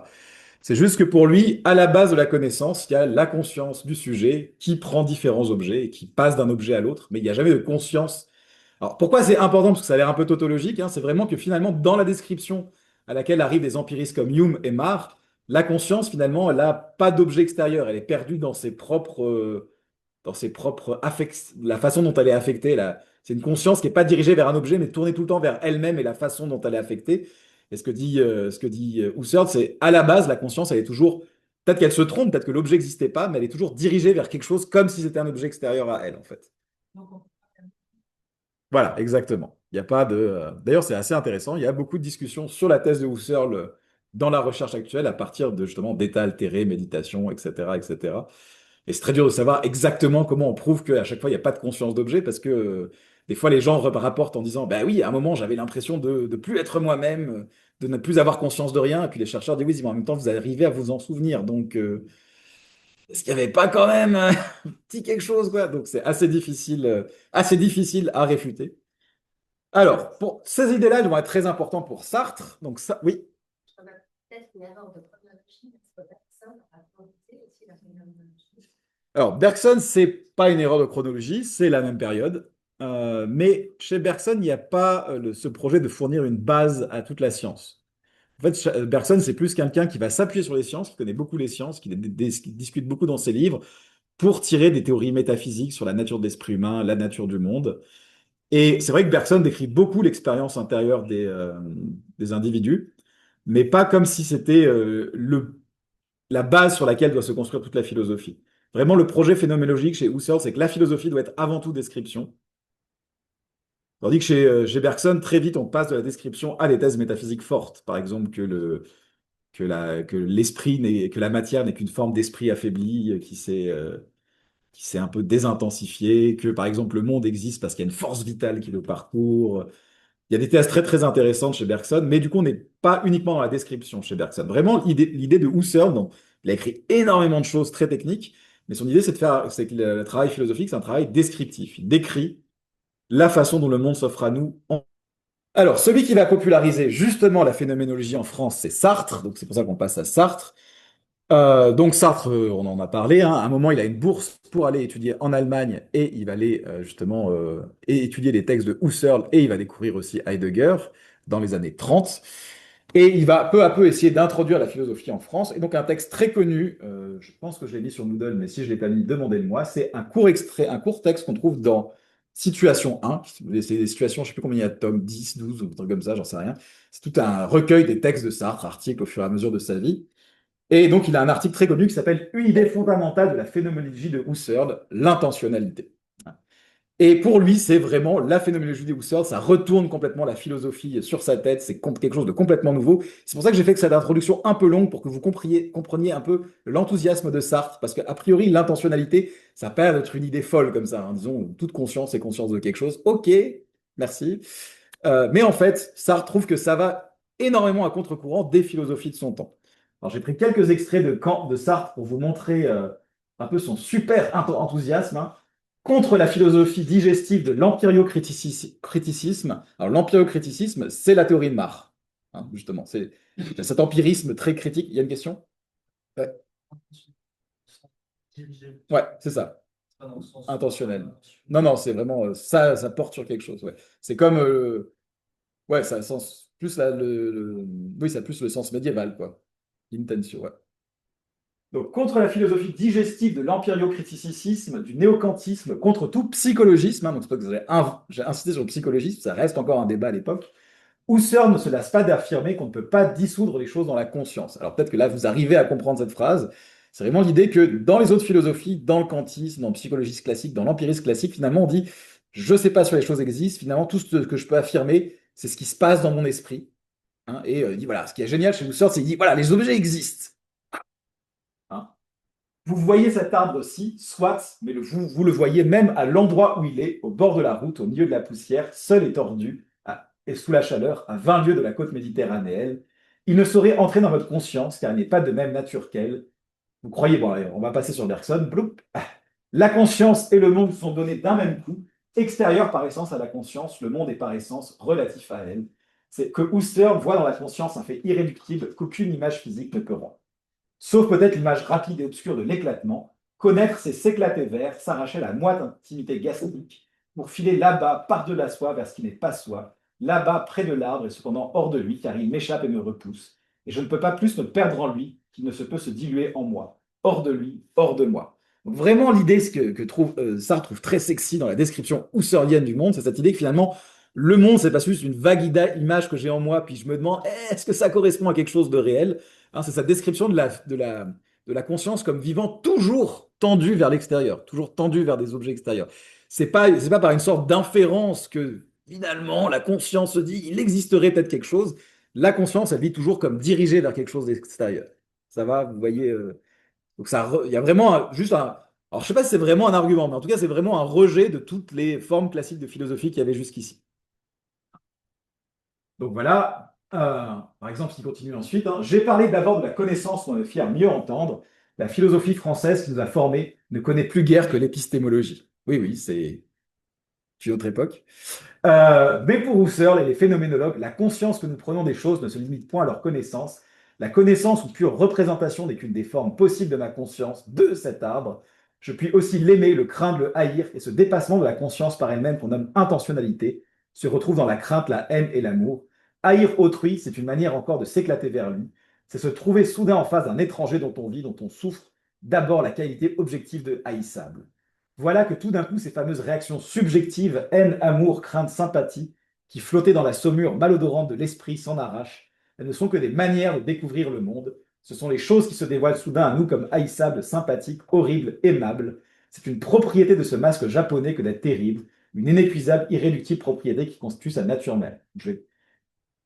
C'est juste que pour lui, à la base de la connaissance, il y a la conscience du sujet qui prend différents objets et qui passe d'un objet à l'autre, mais il n'y a jamais de conscience. Alors pourquoi c'est important? Parce que ça a l'air un peu tautologique, hein, c'est vraiment que finalement, dans la description à laquelle arrivent des empiristes comme Hume et Marr, la conscience, finalement, elle n'a pas d'objet extérieur, elle est perdue dans ses propres affects, la façon dont elle est affectée. C'est une conscience qui n'est pas dirigée vers un objet, mais tournée tout le temps vers elle-même et la façon dont elle est affectée. Et ce que dit Husserl, c'est à la base, la conscience, elle est toujours, peut-être qu'elle se trompe, peut-être que l'objet n'existait pas, mais elle est toujours dirigée vers quelque chose comme si c'était un objet extérieur à elle, en fait. Donc, Voilà, exactement. Il n'y a pas de. D'ailleurs, c'est assez intéressant. Il y a beaucoup de discussions sur la thèse de Husserl dans la recherche actuelle à partir de justement d'états altérés, méditation, etc., etc. Et c'est très dur de savoir exactement comment on prouve qu'à chaque fois, il n'y a pas de conscience d'objet parce que des fois, les gens rapportent en disant, bah oui, à un moment, j'avais l'impression de ne plus être moi-même, de ne plus avoir conscience de rien. Et puis les chercheurs disent, oui, mais en même temps, vous arrivez à vous en souvenir. Donc, Est-ce qu'il n'y avait pas quand même un petit quelque chose, quoi? Donc c'est assez difficile à réfuter. Alors, pour ces idées-là, elles vont être très importantes pour Sartre. Donc ça, oui. On a peut-être une erreur de chronologie, parce que personne a posé aussi la phénoménologie. Alors, Bergson, c'est pas une erreur de chronologie, c'est la même période. Mais chez Bergson, il n'y a pas ce projet de fournir une base à toute la science. En fait, Bergson, c'est plus quelqu'un qui va s'appuyer sur les sciences, qui connaît beaucoup les sciences, qui discute beaucoup dans ses livres, pour tirer des théories métaphysiques sur la nature de l'esprit humain, la nature du monde. Et c'est vrai que Bergson décrit beaucoup l'expérience intérieure des individus, mais pas comme si c'était la base sur laquelle doit se construire toute la philosophie. Vraiment, le projet phénoménologique chez Husserl, c'est que la philosophie doit être avant tout description. Tandis que chez Bergson, très vite, on passe de la description à des thèses métaphysiques fortes. Par exemple, que l'esprit que la matière n'est qu'une forme d'esprit affaibli qui s'est un peu désintensifié, que par exemple le monde existe parce qu'il y a une force vitale qui le parcourt. Il y a des thèses très très intéressantes chez Bergson, mais du coup on n'est pas uniquement dans la description chez Bergson. Vraiment, l'idée de Husserl, donc, il a écrit énormément de choses très techniques, mais son idée c'est que le travail philosophique, c'est un travail descriptif. Il décrit la façon dont le monde s'offre à nous. Alors, celui qui va populariser justement la phénoménologie en France, c'est Sartre, donc c'est pour ça qu'on passe à Sartre. Donc Sartre, on en a parlé, hein. À un moment, il a une bourse pour aller étudier en Allemagne et il va aller justement et étudier les textes de Husserl et il va découvrir aussi Heidegger dans les années 30. Et il va peu à peu essayer d'introduire la philosophie en France. Et donc un texte très connu, je pense que je l'ai mis sur Moodle, mais si je ne l'ai pas mis, demandez-le-moi, c'est un court extrait, un court texte qu'on trouve dans Situation 1. C'est des situations, je ne sais plus combien il y a de tomes, 10, 12 ou un truc comme ça, j'en sais rien. C'est tout un recueil des textes de Sartre, articles au fur et à mesure de sa vie. Et donc, il a un article très connu qui s'appelle Une idée fondamentale de la phénoménologie de Husserl, l'intentionnalité. Et pour lui, c'est vraiment la phénoménologie de Husserl, ça retourne complètement la philosophie sur sa tête, c'est quelque chose de complètement nouveau. C'est pour ça que j'ai fait cette introduction un peu longue pour que vous compreniez un peu l'enthousiasme de Sartre, parce qu'a priori, l'intentionnalité, ça n'a pas d'être une idée folle comme ça, hein. Disons, toute conscience est conscience de quelque chose. Ok, merci. Mais en fait, Sartre trouve que ça va énormément à contre-courant des philosophies de son temps. Alors j'ai pris quelques extraits de Sartre pour vous montrer un peu son super enthousiasme, hein, contre la philosophie digestive de l'empiriocriticisme. Alors l'empiriocriticisme, c'est la théorie de Marx, hein, justement. C'est cet empirisme très critique. Il y a une question? Ouais, Dirigé, ouais, c'est ça. pas dans le sens Intentionnel. Non, non, c'est vraiment ça, ça porte sur quelque chose. Ouais. C'est comme ouais, ça a sens plus oui, ça a plus le sens médiéval, quoi. Intentio, ouais. Donc, contre la philosophie digestive de l'empiriocriticisme, du néocantisme, contre tout psychologisme, hein, donc c'est pas que j'ai insisté sur le psychologisme, ça reste encore un débat à l'époque. Husserl ne se lasse pas d'affirmer qu'on ne peut pas dissoudre les choses dans la conscience. Alors peut-être que là, vous arrivez à comprendre cette phrase. C'est vraiment l'idée que dans les autres philosophies, dans le kantisme, dans le psychologisme classique, dans l'empirisme classique, finalement, on dit, je ne sais pas si les choses existent, finalement, tout ce que je peux affirmer, c'est ce qui se passe dans mon esprit, hein. Et il dit, voilà, ce qui est génial chez Husserl, c'est qu'il dit, voilà, les objets existent, hein. Vous voyez cet arbre-ci, soit, mais vous le voyez même à l'endroit où il est, au bord de la route, au milieu de la poussière, seul et tordu, et sous la chaleur, à 20 lieues de la côte méditerranéenne. Il ne saurait entrer dans votre conscience, car il n'est pas de même nature qu'elle. Vous croyez, bon, allez, on va passer sur Bergson, bloup. La conscience et le monde sont donnés d'un même coup, extérieur par essence à la conscience, le monde est par essence relatif à elle. C'est que Husserl voit dans la conscience un fait irréductible qu'aucune image physique ne peut rendre. Sauf peut-être l'image rapide et obscure de l'éclatement. Connaître, c'est s'éclater vers, s'arracher la moite intimité gastrique pour filer là-bas, par-delà soi, vers ce qui n'est pas soi, là-bas, près de l'arbre et cependant hors de lui, car il m'échappe et me repousse. Et je ne peux pas plus me perdre en lui qu'il ne se peut se diluer en moi, hors de lui, hors de moi. Donc vraiment, l'idée, ce que Sartre trouve très sexy dans la description husserlienne du monde, c'est cette idée que finalement, le monde, c'est pas juste une vague image que j'ai en moi, puis je me demande, est-ce que ça correspond à quelque chose de réel? Hein, c'est sa description de la conscience comme vivant toujours tendu vers l'extérieur, toujours tendu vers des objets extérieurs. C'est pas par une sorte d'inférence que finalement la conscience se dit il existerait peut-être quelque chose. La conscience, elle vit toujours comme dirigée vers quelque chose d'extérieur. Ça va, vous voyez. Donc il y a vraiment juste un. Alors je sais pas si c'est vraiment un argument, mais en tout cas c'est vraiment un rejet de toutes les formes classiques de philosophie qu'il y avait jusqu'ici. Donc voilà, par exemple, s'il continue ensuite, hein, j'ai parlé d'abord de la connaissance pour me faire mieux entendre. la philosophie française qui nous a formés ne connaît plus guère que l'épistémologie. Oui, oui, c'est une autre époque. Mais pour Husserl et les phénoménologues, la conscience que nous prenons des choses ne se limite point à leur connaissance. La connaissance ou pure représentation n'est qu'une des formes possibles de ma conscience, de cet arbre. Je puis aussi l'aimer, le craindre, le haïr, et ce dépassement de la conscience par elle-même qu'on nomme intentionnalité se retrouve dans la crainte, la haine et l'amour. Haïr autrui, c'est une manière encore de s'éclater vers lui. C'est se trouver soudain en face d'un étranger dont on vit, dont on souffre, d'abord la qualité objective de haïssable. Voilà que tout d'un coup, ces fameuses réactions subjectives, haine, amour, crainte, sympathie, qui flottaient dans la saumure malodorante de l'esprit, s'en arrachent. Elles ne sont que des manières de découvrir le monde. Ce sont les choses qui se dévoilent soudain à nous comme haïssables, sympathiques, horribles, aimables. C'est une propriété de ce masque japonais que d'être terrible, une inépuisable, irréductible propriété qui constitue sa nature même.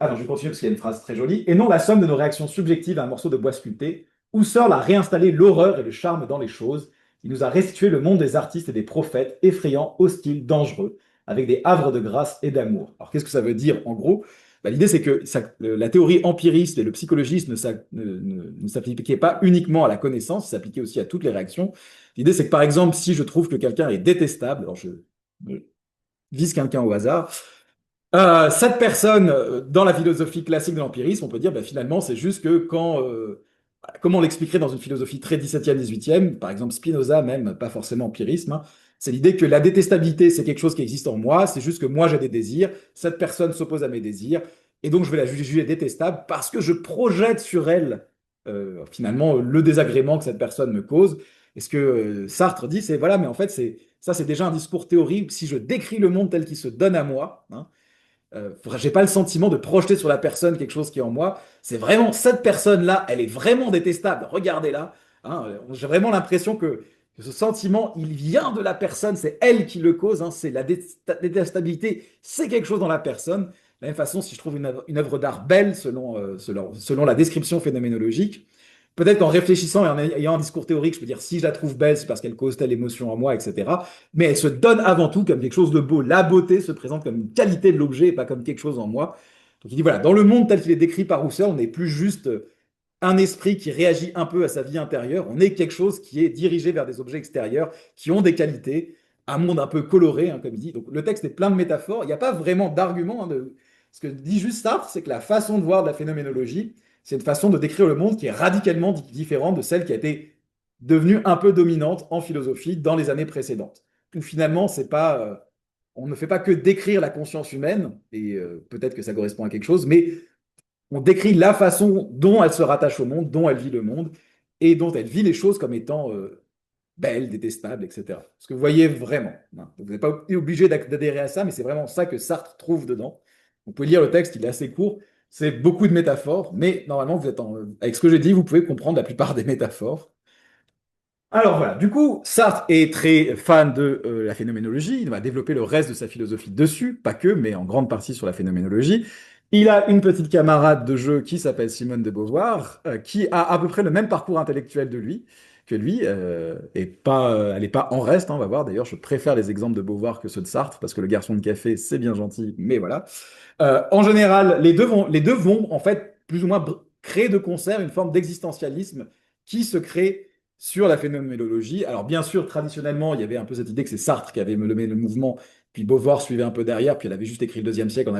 Ah non, je vais continuer parce qu'il y a une phrase très jolie. Et non la somme de nos réactions subjectives à un morceau de bois sculpté. Husserl a réinstallé l'horreur et le charme dans les choses. Il nous a restitué le monde des artistes et des prophètes, effrayants, hostiles, dangereux, avec des havres de grâce et d'amour. Alors qu'est-ce que ça veut dire en gros? L'idée c'est que la théorie empiriste et le psychologisme ne s'appliquaient pas uniquement à la connaissance, ça s'appliquait aussi à toutes les réactions. L'idée c'est que par exemple, si je trouve que quelqu'un est détestable, alors je vise quelqu'un au hasard, cette personne, dans la philosophie classique de l'empirisme, on peut dire finalement, c'est juste que comment on l'expliquerait dans une philosophie très 17e, 18e, par exemple Spinoza même, pas forcément empirisme, hein, c'est l'idée que la détestabilité, c'est quelque chose qui existe en moi, c'est juste que moi j'ai des désirs, cette personne s'oppose à mes désirs, et donc je vais la juger détestable parce que je projette sur elle, finalement, le désagrément que cette personne me cause. Et ce que Sartre dit, c'est voilà, mais en fait, ça c'est déjà un discours théorique. Si je décris le monde tel qu'il se donne à moi, hein, j'ai pas le sentiment de projeter sur la personne quelque chose qui est en moi. C'est vraiment cette personne-là, elle est vraiment détestable. Regardez-la. Hein, j'ai vraiment l'impression que ce sentiment, il vient de la personne. C'est elle qui le cause. Hein, c'est la détestabilité. C'est quelque chose dans la personne. De la même façon, si je trouve une œuvre d'art belle selon la description phénoménologique, peut-être qu'en réfléchissant et en ayant un discours théorique, je peux dire si je la trouve belle, c'est parce qu'elle cause telle émotion en moi, etc. Mais elle se donne avant tout comme quelque chose de beau. La beauté se présente comme une qualité de l'objet et pas comme quelque chose en moi. Donc il dit voilà, dans le monde tel qu'il est décrit par Husserl, on n'est plus juste un esprit qui réagit un peu à sa vie intérieure, on est quelque chose qui est dirigé vers des objets extérieurs qui ont des qualités, un monde un peu coloré, hein, comme il dit. Donc le texte est plein de métaphores, il n'y a pas vraiment d'argument. Hein. Ce que dit juste Sartre, c'est que la façon de voir de la phénoménologie, c'est une façon de décrire le monde qui est radicalement différente de celle qui a été devenue un peu dominante en philosophie dans les années précédentes. Où finalement, c'est pas, on ne fait pas que décrire la conscience humaine, et peut-être que ça correspond à quelque chose, mais on décrit la façon dont elle se rattache au monde, dont elle vit le monde, et dont elle vit les choses comme étant belles, détestables, etc. Ce que vous voyez vraiment. Hein. Vous n'êtes pas obligé d'adhérer à ça, mais c'est vraiment ça que Sartre trouve dedans. Vous pouvez lire le texte, il est assez court. C'est beaucoup de métaphores, mais normalement, avec ce que j'ai dit, vous pouvez comprendre la plupart des métaphores. Alors voilà, du coup, Sartre est très fan de la phénoménologie, il va développer le reste de sa philosophie dessus, pas que, mais en grande partie sur la phénoménologie. Il a une petite camarade de jeu qui s'appelle Simone de Beauvoir, qui a à peu près le même parcours intellectuel que lui, et pas, elle n'est pas en reste, hein, on va voir. D'ailleurs, je préfère les exemples de Beauvoir que ceux de Sartre, parce que le garçon de café, c'est bien gentil, mais voilà. En général, les deux vont en fait plus ou moins créer de concert une forme d'existentialisme qui se crée sur la phénoménologie. Alors bien sûr, traditionnellement, il y avait un peu cette idée que c'est Sartre qui avait mené le mouvement, puis Beauvoir suivait un peu derrière, puis elle avait juste écrit le deuxième siècle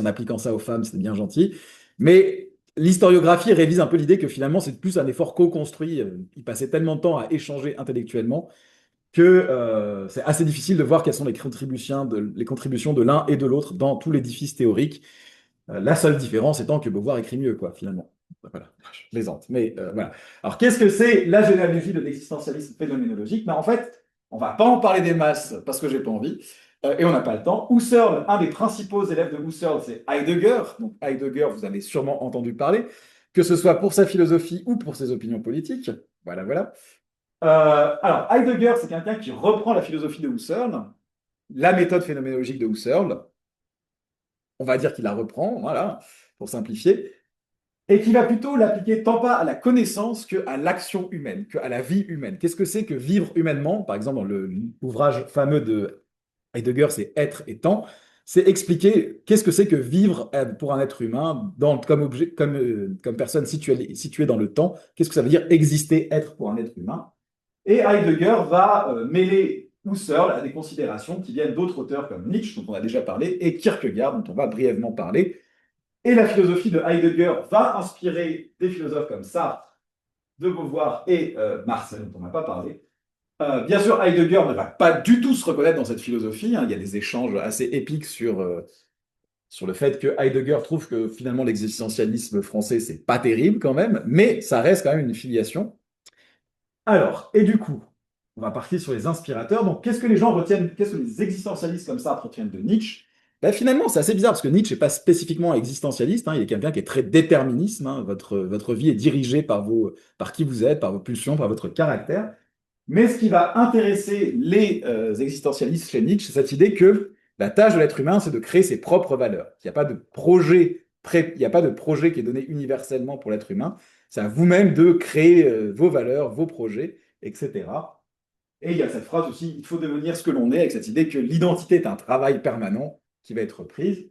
en appliquant ça aux femmes, c'était bien gentil. Mais l'historiographie révise un peu l'idée que finalement, c'est plus un effort co-construit. Il passait tellement de temps à échanger intellectuellement que c'est assez difficile de voir quelles sont les contributions de l'un et de l'autre dans tout l'édifice théorique. La seule différence étant que Beauvoir écrit mieux, quoi, finalement. Voilà, je plaisante. Mais voilà. Alors, qu'est-ce que c'est la généalogie de l'existentialisme phénoménologique? En fait, on va pas en parler des masses parce que j'ai pas envie et on n'a pas le temps. Husserl, un des principaux élèves de Husserl, c'est Heidegger. Donc, Heidegger, vous avez sûrement entendu parler, que ce soit pour sa philosophie ou pour ses opinions politiques. Voilà, voilà. Alors, Heidegger, c'est quelqu'un qui reprend la philosophie de Husserl, la méthode phénoménologique de Husserl. On va dire qu'il la reprend, voilà, pour simplifier, et qui va plutôt l'appliquer tant pas à la connaissance qu'à l'action humaine, qu'à la vie humaine. Qu'est-ce que c'est que vivre humainement? Par exemple, dans l'ouvrage fameux de Heidegger, c'est Être et temps. c'est expliquer qu'est-ce que c'est que vivre pour un être humain comme objet, comme personne située dans le temps. Qu'est-ce que ça veut dire exister, être pour un être humain? Et Heidegger va mêler Husserl à des considérations qui viennent d'autres auteurs comme Nietzsche, dont on a déjà parlé, et Kierkegaard, dont on va brièvement parler. Et la philosophie de Heidegger va inspirer des philosophes comme Sartre, de Beauvoir et Marcel, dont on n'a pas parlé. Bien sûr, Heidegger ne va pas du tout se reconnaître dans cette philosophie, hein. Il y a des échanges assez épiques sur le fait que Heidegger trouve que finalement l'existentialisme français, c'est pas terrible quand même, mais ça reste quand même une filiation. Alors, et du coup, on va partir sur les inspirateurs. Donc, qu'est-ce que les gens retiennent, qu'est-ce que les existentialistes comme ça retiennent de Nietzsche? Ben, finalement, c'est assez bizarre parce que Nietzsche n'est pas spécifiquement existentialiste, hein. Il est quelqu'un qui est très déterministe, hein. Votre vie est dirigée par qui vous êtes, par vos pulsions, par votre caractère. Mais ce qui va intéresser les existentialistes chez Nietzsche, c'est cette idée que la tâche de l'être humain, c'est de créer ses propres valeurs. Il n'y a pas de projet il n'y a pas de projet qui est donné universellement pour l'être humain. C'est à vous-même de créer vos valeurs, vos projets, etc. Et il y a cette phrase aussi, il faut devenir ce que l'on est, avec cette idée que l'identité est un travail permanent qui va être prise.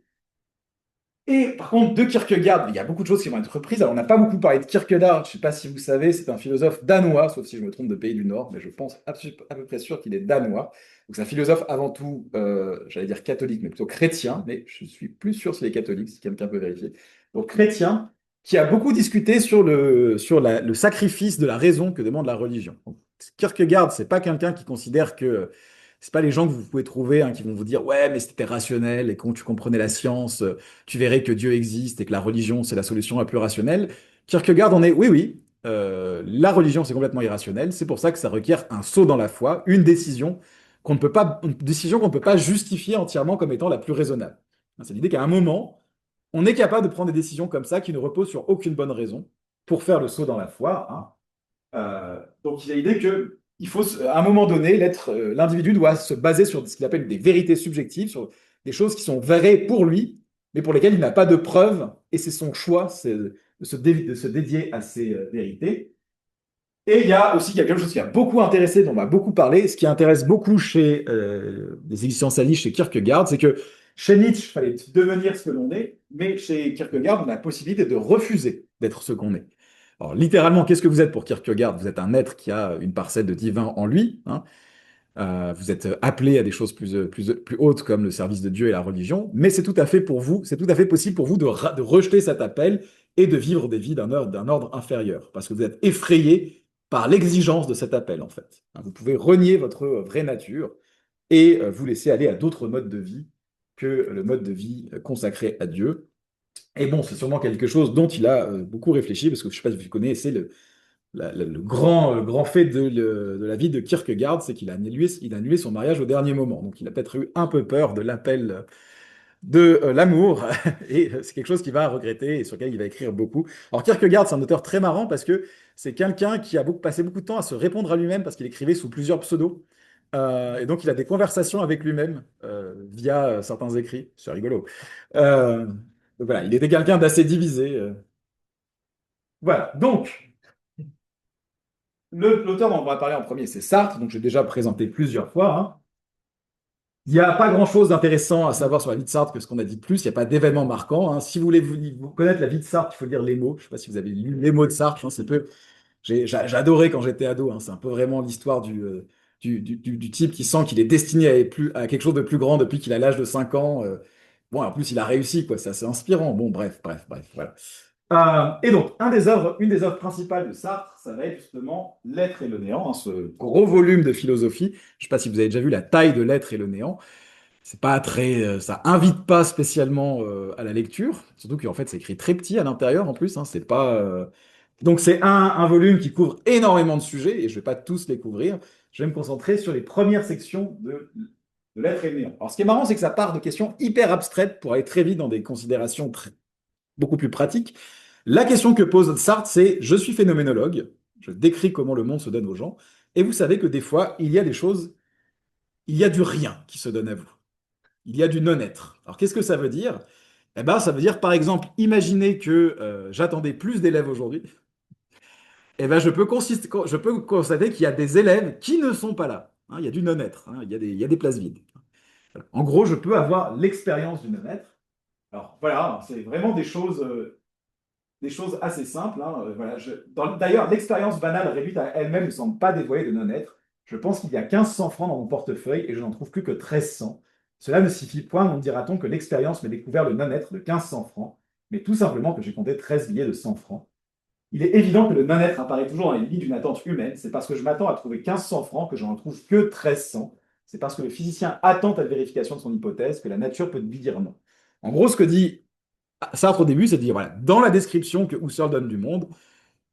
Et par contre, de Kierkegaard, il y a beaucoup de choses qui vont être reprises. Alors, on n'a pas beaucoup parlé de Kierkegaard, je ne sais pas si vous savez, c'est un philosophe danois, sauf si je me trompe de pays du Nord, mais je pense à peu près sûr qu'il est danois. Donc, c'est un philosophe avant tout, j'allais dire catholique, mais plutôt chrétien, mais je suis plus sûr s'il est catholique, si quelqu'un peut vérifier. Donc, chrétien, qui a beaucoup discuté sur le sacrifice de la raison que demande la religion. Donc, Kierkegaard, c'est pas quelqu'un qui considère que c'est pas les gens que vous pouvez trouver, hein, qui vont vous dire ouais mais c'était rationnel et quand tu comprenais la science tu verrais que Dieu existe et que la religion, c'est la solution la plus rationnelle. Kierkegaard en est, oui, oui, la religion, c'est complètement irrationnel. C'est pour ça que ça requiert un saut dans la foi, une décision qu'on ne peut pas justifier entièrement comme étant la plus raisonnable. C'est l'idée qu'à un moment, on est capable de prendre des décisions comme ça qui ne reposent sur aucune bonne raison pour faire le saut dans la foi, hein. Donc il y a l'idée que à un moment donné, l'individu doit se baser sur ce qu'il appelle des vérités subjectives, sur des choses qui sont vraies pour lui, mais pour lesquelles il n'a pas de preuves, et c'est son choix, c'est de se dédier à ces vérités. Et il y a aussi quelque chose qui a beaucoup intéressé, dont on va beaucoup parler, ce qui intéresse beaucoup chez les existentialistes, chez Kierkegaard, c'est que chez Nietzsche, il fallait devenir ce que l'on est, mais chez Kierkegaard, on a la possibilité de refuser d'être ce qu'on est. Alors, littéralement, qu'est-ce que vous êtes pour Kierkegaard? Vous êtes un être qui a une parcelle de divin en lui, hein. Vous êtes appelé à des choses plus hautes comme le service de Dieu et la religion, mais c'est tout à fait pour vous, c'est tout à fait possible pour vous de rejeter cet appel et de vivre des vies d'un ordre inférieur, parce que vous êtes effrayé par l'exigence de cet appel, en fait. Hein, vous pouvez renier votre vraie nature et vous laisser aller à d'autres modes de vie que le mode de vie consacré à Dieu. Et bon, c'est sûrement quelque chose dont il a beaucoup réfléchi, parce que je ne sais pas si vous connaissez le grand fait de la vie de Kierkegaard, c'est qu'il a annulé son mariage au dernier moment. Donc il a peut-être eu un peu peur de l'appel de l'amour, et c'est quelque chose qu'il va regretter et sur lequel il va écrire beaucoup. Alors Kierkegaard, c'est un auteur très marrant parce que c'est quelqu'un qui a passé beaucoup de temps à se répondre à lui-même parce qu'il écrivait sous plusieurs pseudos. Et donc il a des conversations avec lui-même via certains écrits. C'est rigolo. Donc voilà, il était quelqu'un d'assez divisé. Voilà, donc l'auteur dont on va parler en premier, c'est Sartre, donc j'ai déjà présenté plusieurs fois, hein. Il n'y a pas grand-chose d'intéressant à savoir sur la vie de Sartre que ce qu'on a dit de plus. Il n'y a pas d'événement marquant, hein. Si vous voulez vous connaître la vie de Sartre, il faut lire les mots. Je ne sais pas si vous avez lu les mots de Sartre, hein, j'adorais quand j'étais ado, hein. C'est un peu vraiment l'histoire du type qui sent qu'il est destiné à quelque chose de plus grand depuis qu'il a l'âge de 5 ans. Bon, en plus, il a réussi, quoi. C'est assez inspirant. Bon, bref, voilà. Et donc, une des œuvres principales de Sartre, ça va être justement L'être et le néant, hein, ce gros volume de philosophie. Je ne sais pas si vous avez déjà vu la taille de L'être et le néant. C'est pas très, ça invite pas spécialement à la lecture, surtout qu'en fait c'est écrit très petit à l'intérieur en plus, hein, c'est pas. Donc c'est un volume qui couvre énormément de sujets et je vais pas tous les couvrir. Je vais me concentrer sur les premières sections de L'être et le néant. Alors ce qui est marrant, c'est que ça part de questions hyper abstraites pour aller très vite dans des considérations beaucoup plus pratiques. La question que pose Sartre, c'est je suis phénoménologue, je décris comment le monde se donne aux gens, et vous savez que des fois il y a des choses, il y a du rien qui se donne à vous. Il y a du non-être. Alors, qu'est-ce que ça veut dire? Eh ben, ça veut dire, par exemple, imaginez que j'attendais plus d'élèves aujourd'hui. Eh ben, je peux constater qu'il y a des élèves qui ne sont pas là, hein. Il y a du non-être, hein. Il y a des places vides. En gros, je peux avoir l'expérience du non-être. Alors voilà, c'est vraiment des choses assez simples, hein. Voilà, d'ailleurs, l'expérience banale réduite à elle-même ne semble pas dévoilée de non-être. Je pense qu'il y a 1500 francs dans mon portefeuille et je n'en trouve plus que 1300. Cela ne signifie point, nous dira-t-on, que l'expérience m'ait découvert le non-être de 1500 francs, mais tout simplement que j'ai compté 13 billets de 100 francs. Il est évident que le non-être apparaît toujours dans les limites d'une attente humaine. C'est parce que je m'attends à trouver 1500 francs que je n'en trouve que 1300. C'est parce que le physicien attend à la vérification de son hypothèse que la nature peut lui dire non. En gros, ce que dit Sartre au début, c'est de dire, voilà, dans la description que Husserl donne du monde,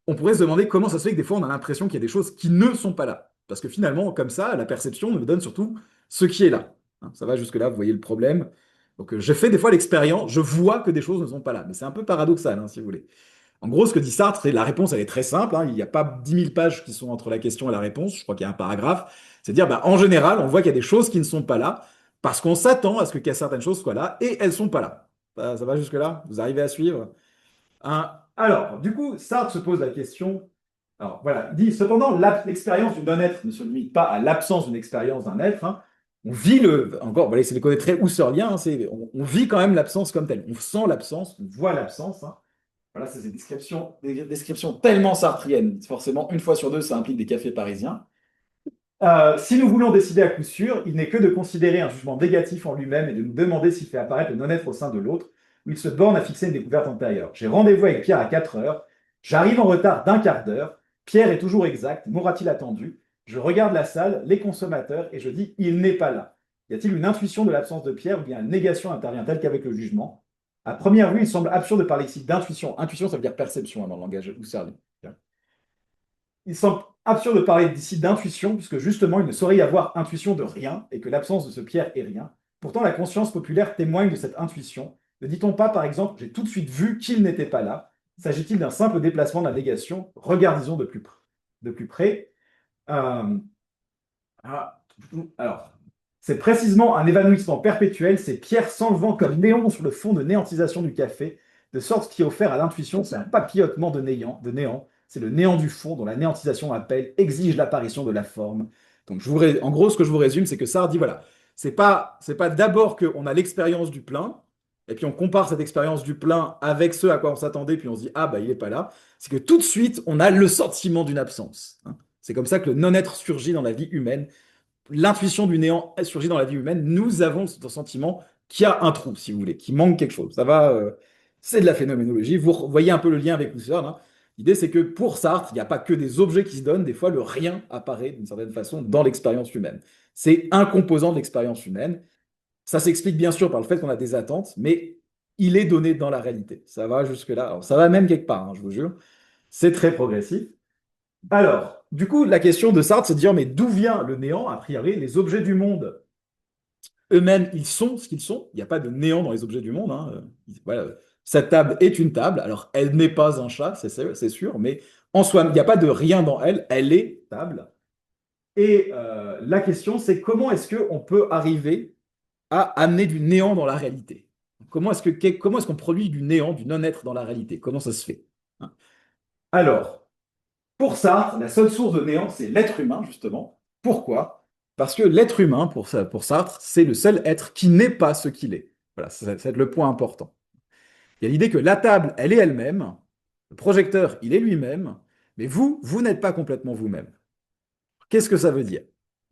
on pourrait se demander comment ça se fait que des fois on a l'impression qu'il y a des choses qui ne sont pas là. Parce que finalement, comme ça, la perception nous donne surtout ce qui est là. Hein, ça va jusque-là, vous voyez le problème. Donc je fais des fois l'expérience, je vois que des choses ne sont pas là. Mais c'est un peu paradoxal, hein, si vous voulez. En gros, ce que dit Sartre, et la réponse, elle est très simple, hein, il n'y a pas 10 000 pages qui sont entre la question et la réponse, je crois qu'il y a un paragraphe, c'est de dire, bah, en général, on voit qu'il y a des choses qui ne sont pas là, parce qu'on s'attend à ce que certaines choses soient là, et elles ne sont pas là. Ça va jusque-là? Vous arrivez à suivre? Hein. Alors, du coup, Sartre se pose la question. Alors, voilà, il dit cependant, l'expérience du non-être ne se limite pas à l'absence d'une expérience d'un être. Hein. On vit encore, voilà, c'est les côtés très husserliens, hein, on vit quand même l'absence comme telle. On sent l'absence, on voit l'absence. Hein. Voilà, c'est des descriptions tellement sartriennes. Forcément, une fois sur deux, ça implique des cafés parisiens. Si nous voulons décider à coup sûr, il n'est que de considérer un jugement négatif en lui-même et de nous demander s'il fait apparaître le non-être au sein de l'autre, où il se borne à fixer une découverte antérieure. J'ai rendez-vous avec Pierre à 4 heures. J'arrive en retard d'un quart d'heure. Pierre est toujours exact. M'aura-t-il attendu? Je regarde la salle, les consommateurs, et je dis il n'est pas là. Y a-t-il une intuition de l'absence de Pierre ou bien une négation intervient telle qu'avec le jugement? À première vue, il semble absurde de parler ici d'intuition. Intuition, ça veut dire perception, hein, dans le langage husserlien. Il semble absurde de parler d'ici d'intuition, puisque justement, il ne saurait y avoir intuition de rien, et que l'absence de ce Pierre est rien. Pourtant, la conscience populaire témoigne de cette intuition. Ne dit-on pas, par exemple, j'ai tout de suite vu qu'il n'était pas là? S'agit-il d'un simple déplacement de la négation? Regardons de plus près. Euh, ah, alors, c'est précisément un évanouissement perpétuel, c'est Pierre s'enlevant comme néon sur le fond de néantisation du café, de sorte qui est offert à l'intuition, c'est un papillotement de néant, c'est le néant du fond dont la néantisation appelle, exige l'apparition de la forme. Donc, en gros, ce que je vous résume, c'est que Sartre dit, voilà, c'est pas d'abord qu'on a l'expérience du plein, et puis on compare cette expérience du plein avec ce à quoi on s'attendait, puis on se dit, ah, bah, il n'est pas là. C'est que tout de suite, on a le sentiment d'une absence. Hein. C'est comme ça que le non-être surgit dans la vie humaine. L'intuition du néant surgit dans la vie humaine. Nous avons ce sentiment qu'il y a un trou, si vous voulez, qu'il manque quelque chose. Ça va, c'est de la phénoménologie. Vous voyez un peu le lien avec Husserl. Hein. L'idée, c'est que pour Sartre, il n'y a pas que des objets qui se donnent. Des fois, le rien apparaît d'une certaine façon dans l'expérience humaine. C'est un composant de l'expérience humaine. Ça s'explique bien sûr par le fait qu'on a des attentes, mais il est donné dans la réalité. Ça va jusque-là. Alors, ça va même quelque part, hein, je vous jure. C'est très progressif. Alors, du coup, la question de Sartre, c'est de dire, mais d'où vient le néant? A priori, les objets du monde eux-mêmes, ils sont ce qu'ils sont. Il n'y a pas de néant dans les objets du monde. Hein. Voilà. Cette table est une table. Alors, elle n'est pas un chat, c'est sûr, mais en soi, il n'y a pas de rien dans elle. Elle est table. Et la question, c'est comment est-ce qu'on peut arriver à amener du néant dans la réalité? Comment est-ce qu'on produit du néant, du non-être dans la réalité? Comment ça se fait? Hein. Alors, pour Sartre, la seule source de néant, c'est l'être humain, justement. Pourquoi? Parce que l'être humain, pour Sartre, c'est le seul être qui n'est pas ce qu'il est. Voilà, c'est le point important. Il y a l'idée que la table, elle est elle-même, le projecteur, il est lui-même, mais vous n'êtes pas complètement vous-même. Qu'est-ce que ça veut dire?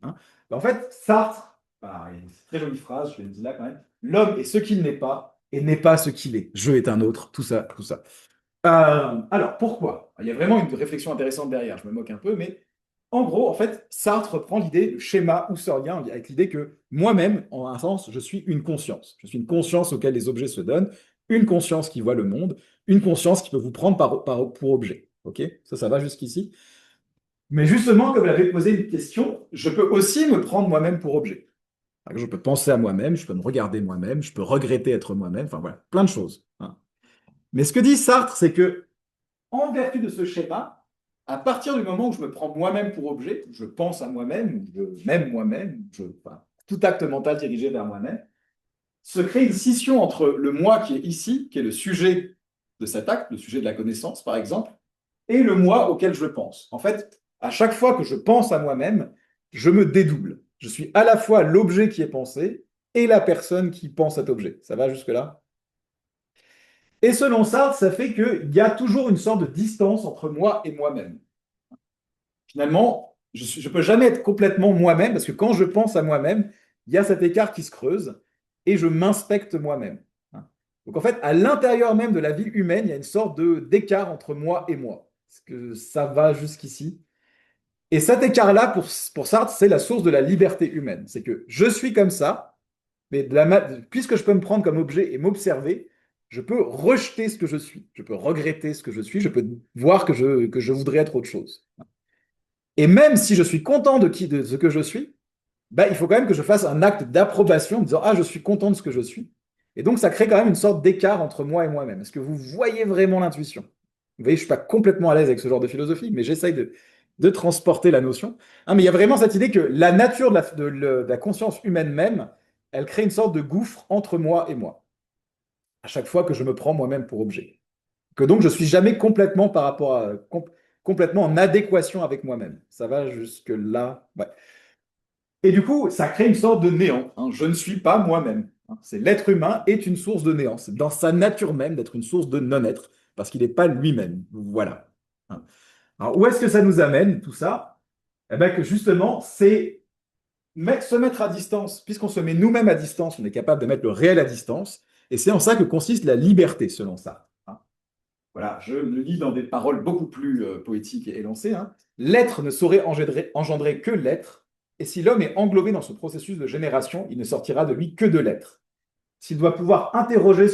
Hein. En fait, Sartre, il y a une très jolie phrase, je vais le dire là quand même, l'homme est ce qu'il n'est pas et n'est pas ce qu'il est. Je est un autre, tout ça, tout ça. Alors, pourquoi? Il y a vraiment une réflexion intéressante derrière, je me moque un peu, mais en gros, en fait, Sartre reprend l'idée, le schéma husserlien, avec l'idée que moi-même, en un sens, je suis une conscience. Je suis une conscience auquel les objets se donnent, une conscience qui voit le monde, une conscience qui peut vous prendre pour objet. Ok? Ça va jusqu'ici? Mais justement, comme l'avait posé une question, je peux aussi me prendre moi-même pour objet. Je peux penser à moi-même, je peux me regarder moi-même, je peux regretter être moi-même, enfin voilà, plein de choses. Hein. Mais ce que dit Sartre, c'est que, en vertu de ce schéma, à partir du moment où je me prends moi-même pour objet, je pense à moi-même, je m'aime moi-même, enfin, tout acte mental dirigé vers moi-même, se crée une scission entre le moi qui est ici, qui est le sujet de cet acte, le sujet de la connaissance par exemple, et le moi auquel je pense. En fait, à chaque fois que je pense à moi-même, je me dédouble. Je suis à la fois l'objet qui est pensé et la personne qui pense cet objet. Ça va jusque-là? Et selon Sartre, ça fait qu'il y a toujours une sorte de distance entre moi et moi-même. Finalement, je ne peux jamais être complètement moi-même parce que quand je pense à moi-même, il y a cet écart qui se creuse et je m'inspecte moi-même. Hein. Donc en fait, à l'intérieur même de la vie humaine, il y a une sorte d'écart entre moi et moi. Est-ce que ça va jusqu'ici? Et cet écart-là, pour Sartre, c'est la source de la liberté humaine. C'est que je suis comme ça, mais puisque je peux me prendre comme objet et m'observer, je peux rejeter ce que je suis. Je peux regretter ce que je suis. Je peux voir que je voudrais être autre chose. Et même si je suis content de ce que je suis, bah, il faut quand même que je fasse un acte d'approbation en disant, ah, je suis content de ce que je suis. Et donc, ça crée quand même une sorte d'écart entre moi et moi-même. Est-ce que vous voyez vraiment l'intuition? Vous voyez, je ne suis pas complètement à l'aise avec ce genre de philosophie, mais j'essaye de transporter la notion. Hein, mais il y a vraiment cette idée que la nature de la conscience humaine même, elle crée une sorte de gouffre entre moi et moi, à chaque fois que je me prends moi-même pour objet. Que donc, je suis jamais complètement complètement en adéquation avec moi-même. Ça va jusque-là. Ouais. Et du coup, ça crée une sorte de néant. Hein. Je ne suis pas moi-même. Hein. C'est l'être humain est une source de néant. C'est dans sa nature même d'être une source de non-être, parce qu'il n'est pas lui-même. Voilà. Hein. Alors, où est-ce que ça nous amène, tout ça? Eh bien, que justement, c'est se mettre à distance. Puisqu'on se met nous-mêmes à distance, on est capable de mettre le réel à distance. Et c'est en ça que consiste la liberté, selon ça. Hein. Voilà, je le lis dans des paroles beaucoup plus poétiques et élancées. Hein. L'être ne saurait engendrer que l'être, et si l'homme est englobé dans ce processus de génération, il ne sortira de lui que de l'être. S'il doit pouvoir interroger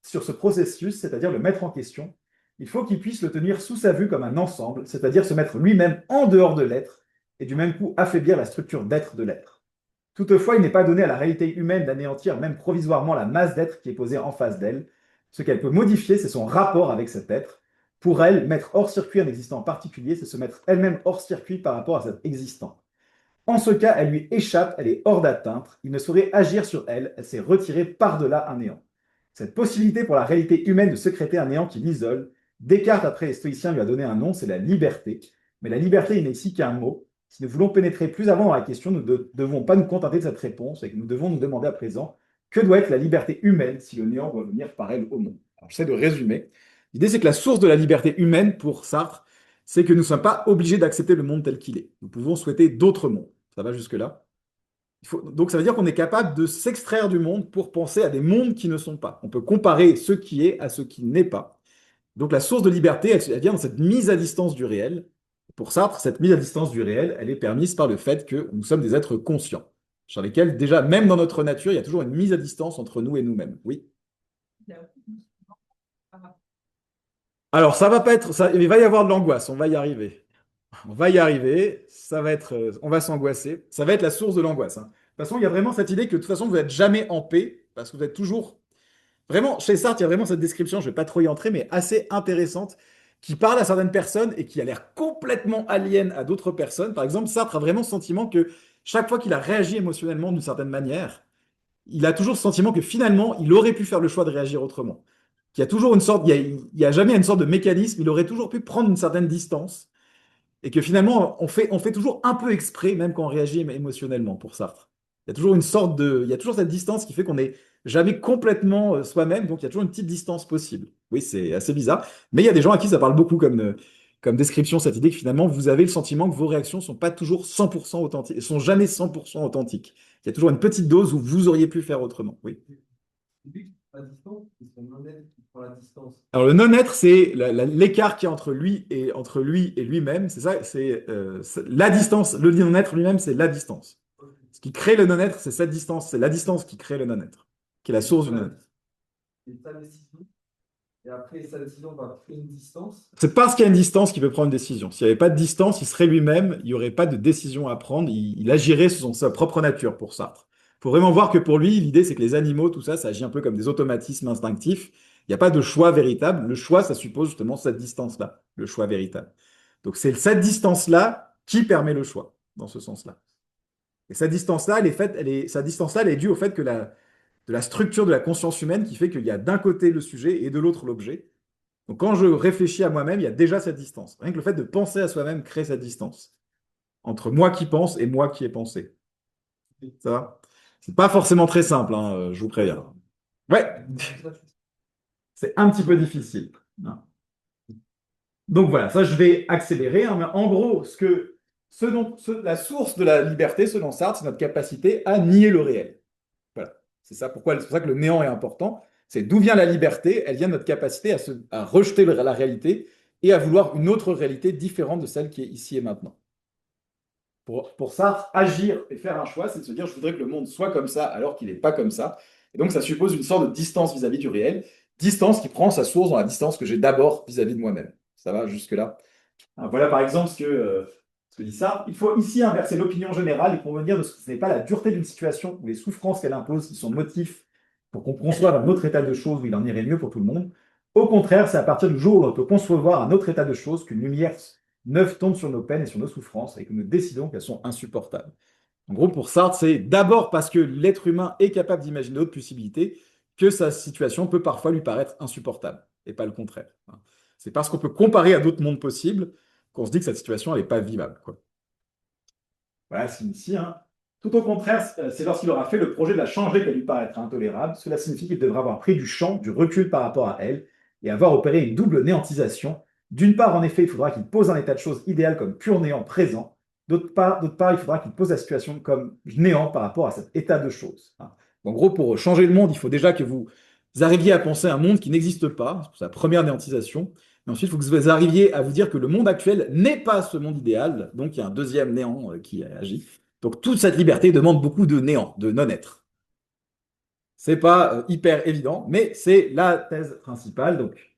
sur ce processus, c'est-à-dire le mettre en question, il faut qu'il puisse le tenir sous sa vue comme un ensemble, c'est-à-dire se mettre lui-même en dehors de l'être, et du même coup affaiblir la structure d'être de l'être. Toutefois, il n'est pas donné à la réalité humaine d'anéantir même provisoirement la masse d'être qui est posée en face d'elle. Ce qu'elle peut modifier, c'est son rapport avec cet être. Pour elle, mettre hors circuit un existant particulier, c'est se mettre elle-même hors circuit par rapport à cet existant. En ce cas, elle lui échappe, elle est hors d'atteinte, il ne saurait agir sur elle, elle s'est retirée par-delà un néant. Cette possibilité pour la réalité humaine de sécréter un néant qui l'isole, Descartes, après les stoïciens, lui a donné un nom, c'est la liberté. Mais la liberté n'est ici qu'un mot. Si nous voulons pénétrer plus avant dans la question, nous ne devons pas nous contenter de cette réponse et que nous devons nous demander à présent que doit être la liberté humaine si le néant doit venir par elle au monde. Alors, j'essaie de résumer. L'idée, c'est que la source de la liberté humaine, pour Sartre, c'est que nous ne sommes pas obligés d'accepter le monde tel qu'il est. Nous pouvons souhaiter d'autres mondes. Ça va jusque-là? Donc ça veut dire qu'on est capable de s'extraire du monde pour penser à des mondes qui ne sont pas. On peut comparer ce qui est à ce qui n'est pas. Donc la source de liberté, elle vient dans cette mise à distance du réel. Pour Sartre, cette mise à distance du réel, elle est permise par le fait que nous sommes des êtres conscients, sur lesquels déjà, même dans notre nature, il y a toujours une mise à distance entre nous et nous-mêmes. Oui. Alors ça va pas être ça, il va y avoir de l'angoisse, on va y arriver. On va y arriver, ça va être, on va s'angoisser, ça va être la source de l'angoisse. Hein. De toute façon, il y a vraiment cette idée que de toute façon, vous n'êtes jamais en paix, parce que vous êtes toujours... Vraiment, chez Sartre, il y a vraiment cette description, je ne vais pas trop y entrer, mais assez intéressante, qui parle à certaines personnes et qui a l'air complètement alien à d'autres personnes. Par exemple, Sartre a vraiment ce sentiment que chaque fois qu'il a réagi émotionnellement d'une certaine manière, il a toujours ce sentiment que finalement, il aurait pu faire le choix de réagir autrement. Qu'il y a toujours une sorte, il y a jamais une sorte de mécanisme, il aurait toujours pu prendre une certaine distance et que finalement, on fait toujours un peu exprès, même quand on réagit émotionnellement pour Sartre. Il y a toujours une sorte il y a toujours cette distance qui fait qu'on n'est jamais complètement soi-même, donc il y a toujours une petite distance possible. Oui, c'est assez bizarre, mais il y a des gens à qui ça parle beaucoup comme description, cette idée que finalement, vous avez le sentiment que vos réactions sont pas toujours 100% authentiques, sont jamais 100% authentiques. Il y a toujours une petite dose où vous auriez pu faire autrement. Oui. À distance, c'est son non-être qui prend la distance. Alors le non-être, c'est l'écart qui est entre lui et lui-même. C'est ça, c'est la distance. Le non-être lui-même, c'est la distance. Ce qui crée le non-être, c'est cette distance. C'est la distance qui crée le non-être, qui est la source du non-être. C'est sa décision. Et après, sa décision va créer une distance. C'est parce qu'il y a une distance qu'il peut prendre une décision. S'il n'y avait pas de distance, il serait lui-même, il n'y aurait pas de décision à prendre, il agirait selon sa propre nature pour Sartre. Il faut vraiment voir que pour lui, l'idée, c'est que les animaux, tout ça, ça agit un peu comme des automatismes instinctifs. Il n'y a pas de choix véritable. Le choix, ça suppose justement cette distance-là, le choix véritable. Donc c'est cette distance-là qui permet le choix, dans ce sens-là. Et cette distance-là, sa distance-là, elle est due au fait que de la structure de la conscience humaine qui fait qu'il y a d'un côté le sujet et de l'autre l'objet. Donc quand je réfléchis à moi-même, il y a déjà cette distance. Rien que le fait de penser à soi-même crée cette distance entre moi qui pense et moi qui ai pensé. Ça va? C'est pas forcément très simple, hein, je vous préviens. Ouais, c'est un petit peu difficile. Hein. Donc voilà, ça je vais accélérer. Hein, mais en gros, la source de la liberté, selon Sartre, c'est notre capacité à nier le réel. Voilà. C'est pour ça que le néant est important. C'est d'où vient la liberté? Elle vient de notre capacité à rejeter la réalité et à vouloir une autre réalité différente de celle qui est ici et maintenant. Pour ça, agir et faire un choix, c'est de se dire je voudrais que le monde soit comme ça alors qu'il n'est pas comme ça. Et donc ça suppose une sorte de distance vis-à-vis du réel, distance qui prend sa source dans la distance que j'ai d'abord vis-à-vis de moi-même. Ça va jusque-là? Voilà par exemple ce que dit Sartre. Il faut ici inverser l'opinion générale et convenir de ce que ce n'est pas la dureté d'une situation ou les souffrances qu'elle impose qui sont motifs pour qu'on conçoive un autre état de choses où il en irait mieux pour tout le monde. Au contraire, c'est à partir du jour où on peut concevoir un autre état de choses qu'une lumière neuve tombe sur nos peines et sur nos souffrances et que nous décidons qu'elles sont insupportables. En gros, pour Sartre, c'est d'abord parce que l'être humain est capable d'imaginer d'autres possibilités que sa situation peut parfois lui paraître insupportable, et pas le contraire. C'est parce qu'on peut comparer à d'autres mondes possibles qu'on se dit que cette situation, elle n'est pas vivable, quoi. Voilà, c'est ici. Hein. Tout au contraire, c'est lorsqu'il aura fait le projet de la changer qu'elle lui paraîtra intolérable. Cela signifie qu'il devra avoir pris du champ, du recul par rapport à elle, et avoir opéré une double néantisation. D'une part, en effet, il faudra qu'il pose un état de choses idéal comme pur néant présent. D'autre part, il faudra qu'il pose la situation comme néant par rapport à cet état de choses. Hein. En gros, pour changer le monde, il faut déjà que vous arriviez à penser un monde qui n'existe pas, c'est la première néantisation. Mais ensuite, il faut que vous arriviez à vous dire que le monde actuel n'est pas ce monde idéal, donc il y a un deuxième néant qui agit. Donc toute cette liberté demande beaucoup de néant, de non-être. C'est pas hyper évident, mais c'est la thèse principale. Donc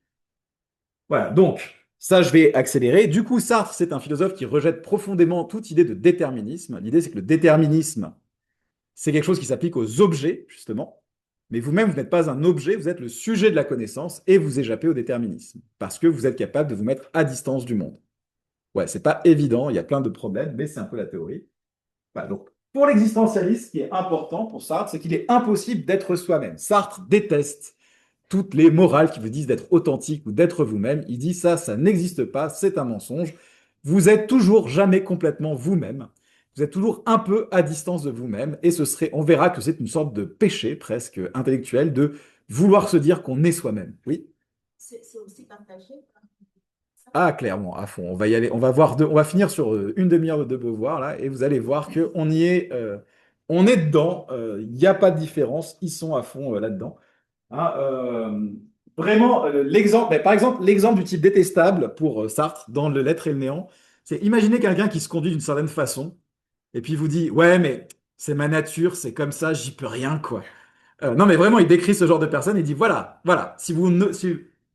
voilà, donc ça je vais accélérer. Du coup, Sartre, c'est un philosophe qui rejette profondément toute idée de déterminisme. L'idée, c'est que le déterminisme, c'est quelque chose qui s'applique aux objets, justement. Mais vous-même, vous n'êtes pas un objet, vous êtes le sujet de la connaissance et vous échappez au déterminisme parce que vous êtes capable de vous mettre à distance du monde. Ouais, c'est pas évident, il y a plein de problèmes, mais c'est un peu la théorie. Voilà, donc, pour l'existentialiste, ce qui est important pour Sartre, c'est qu'il est impossible d'être soi-même. Sartre déteste toutes les morales qui vous disent d'être authentique ou d'être vous-même. Il dit ça, ça n'existe pas, c'est un mensonge. Vous êtes toujours jamais complètement vous-même. Vous êtes toujours un peu à distance de vous-même, et on verra que c'est une sorte de péché presque intellectuel de vouloir se dire qu'on est soi-même. Oui. C'est aussi partagé. Ça. Ah, clairement, à fond. On va y aller. On va finir sur une demi-heure de Beauvoir là, et vous allez voir que on est dedans. Il n'y a pas de différence. Ils sont à fond là-dedans. Hein, vraiment, par exemple, l'exemple du type détestable pour Sartre dans Le L'être et le néant, c'est imaginer quelqu'un qui se conduit d'une certaine façon et puis il vous dit, ouais, mais c'est ma nature, c'est comme ça, j'y peux rien, quoi. Non, mais vraiment, il décrit ce genre de personne. Il dit voilà, voilà, si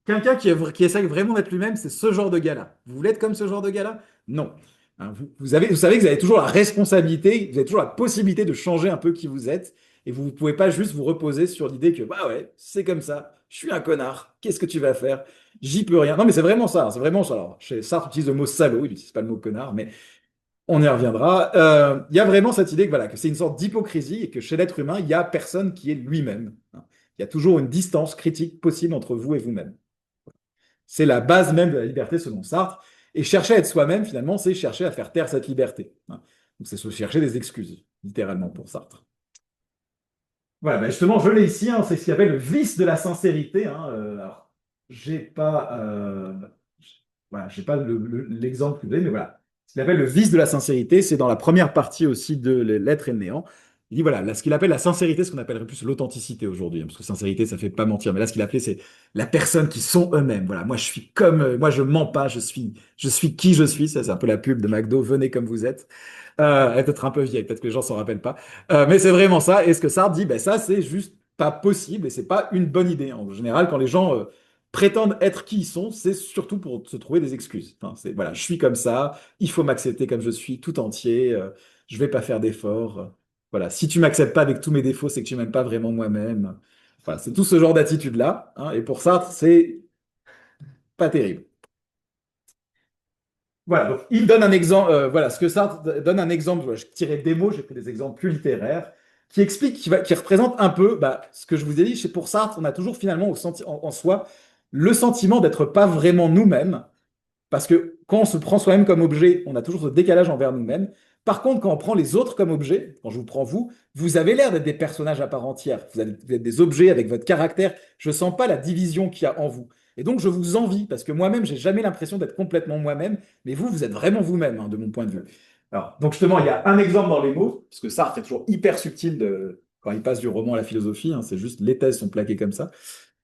quelqu'un qui essaye vraiment d'être lui-même, c'est ce genre de gars-là. Vous voulez être comme ce genre de gars-là? Non. Hein, vous savez que vous avez toujours la responsabilité, vous avez toujours la possibilité de changer un peu qui vous êtes. Et vous ne pouvez pas juste vous reposer sur l'idée que, bah ouais, c'est comme ça, je suis un connard, qu'est-ce que tu vas faire? J'y peux rien. Non, mais c'est vraiment ça, hein, c'est vraiment ça. Alors, chez Sartre utilise le mot salaud, il n'utilise pas le mot connard, mais on y reviendra. Il y a vraiment cette idée que, voilà, que c'est une sorte d'hypocrisie et que chez l'être humain, il n'y a personne qui est lui-même. Hein. Il y a toujours une distance critique possible entre vous et vous-même. C'est la base même de la liberté selon Sartre. Et chercher à être soi-même, finalement, c'est chercher à faire taire cette liberté. Hein. Donc c'est se chercher des excuses, littéralement, pour Sartre. Voilà, ben justement, je l'ai ici, hein, c'est ce qu'il appelle le vice de la sincérité. Hein, alors, j'ai pas l'exemple que vous avez, mais voilà. Ce qu'il appelle le vice de la sincérité, c'est dans la première partie aussi de L'être et le néant. Il dit voilà, là, ce qu'il appelle la sincérité, ce qu'on appellerait plus l'authenticité aujourd'hui, hein, parce que sincérité, ça fait pas mentir, mais là, ce qu'il appelait, c'est la personne qui sont eux-mêmes. Voilà, moi, je suis comme, moi, je mens pas, je suis qui je suis. Ça, c'est un peu la pub de McDo, venez comme vous êtes. Elle est peut-être un peu vieille, peut-être que les gens s'en rappellent pas. Mais c'est vraiment ça. Et ce que Sartre dit, ben, ça, c'est juste pas possible et c'est pas une bonne idée. En général, quand les gens prétendent être qui ils sont, c'est surtout pour se trouver des excuses. Enfin, c'est voilà, je suis comme ça, il faut m'accepter comme je suis, tout entier, je vais pas faire d'efforts. Voilà, si tu m'acceptes pas avec tous mes défauts, c'est que tu m'aimes pas vraiment moi-même. Voilà, c'est tout ce genre d'attitude-là. Hein, et pour Sartre, c'est pas terrible. Voilà, donc il donne un exemple, voilà, ce que Sartre donne un exemple, voilà, je tirais des mots, j'ai pris des exemples plus littéraires, qui explique, qui représente un peu ce que je vous ai dit, pour Sartre, on a toujours finalement en soi le sentiment d'être pas vraiment nous-mêmes, parce que quand on se prend soi-même comme objet, on a toujours ce décalage envers nous-mêmes, Par contre, quand on prend les autres comme objets, quand je vous prends vous, vous avez l'air d'être des personnages à part entière. Vous êtes des objets avec votre caractère. Je ne sens pas la division qu'il y a en vous. Et donc, je vous envie parce que moi-même, j'ai jamais l'impression d'être complètement moi-même. Mais vous, vous êtes vraiment vous-même, hein, de mon point de vue. Alors, donc justement, il y a un exemple dans les mots, parce que Sartre est toujours hyper subtil quand il passe du roman à la philosophie. Hein, c'est juste les thèses sont plaquées comme ça.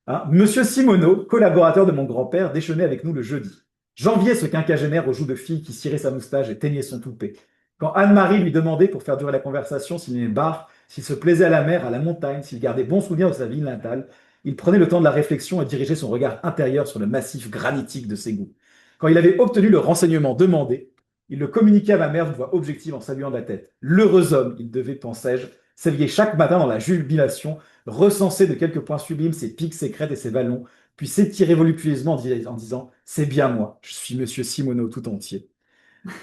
Hein, Monsieur Simoneau, collaborateur de mon grand-père, déjeunait avec nous le jeudi. J'enviais ce quinquagénaire aux joues de fille qui cirait sa moustache et teignait son toupet. Quand Anne-Marie lui demandait, pour faire durer la conversation, s'il aimait bar, s'il se plaisait à la mer, à la montagne, s'il gardait bon souvenir de sa ville natale, il prenait le temps de la réflexion et dirigeait son regard intérieur sur le massif granitique de ses goûts. Quand il avait obtenu le renseignement demandé, il le communiquait à ma mère d'une voix objective en saluant de la tête. L'heureux homme, il devait, pensais-je, s'éveiller chaque matin dans la jubilation, recenser de quelques points sublimes ses pics, ses crêtes et ses vallons, puis s'étirer voluptueusement en disant c'est bien moi, je suis Monsieur Simoneau tout entier.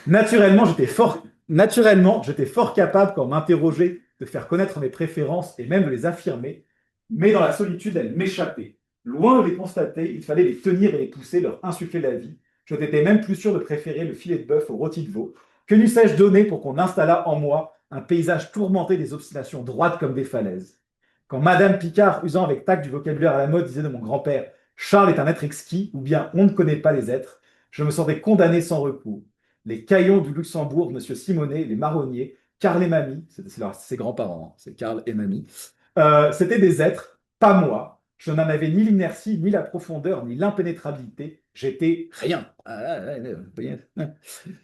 Naturellement, j'étais fort capable, quand on m'interrogeait, de faire connaître mes préférences et même de les affirmer, mais dans la solitude, elles m'échappaient. Loin de les constater, il fallait les tenir et les pousser, leur insuffler la vie. Je n'étais même plus sûr de préférer le filet de bœuf au rôti de veau. Que n'eusse-je donné pour qu'on installât en moi un paysage tourmenté des obstinations droites comme des falaises. Quand Madame Picard, usant avec tact du vocabulaire à la mode, disait de mon grand-père Charles est un être exquis, ou bien on ne connaît pas les êtres, je me sentais condamné sans recours. Les Caillons du Luxembourg, Monsieur Simonet, les Marronniers, Karl et Mamie, ses grands-parents, hein, c'est Karl et Mamie, c'était des êtres, pas moi. Je n'en avais ni l'inertie, ni la profondeur, ni l'impénétrabilité. J'étais rien.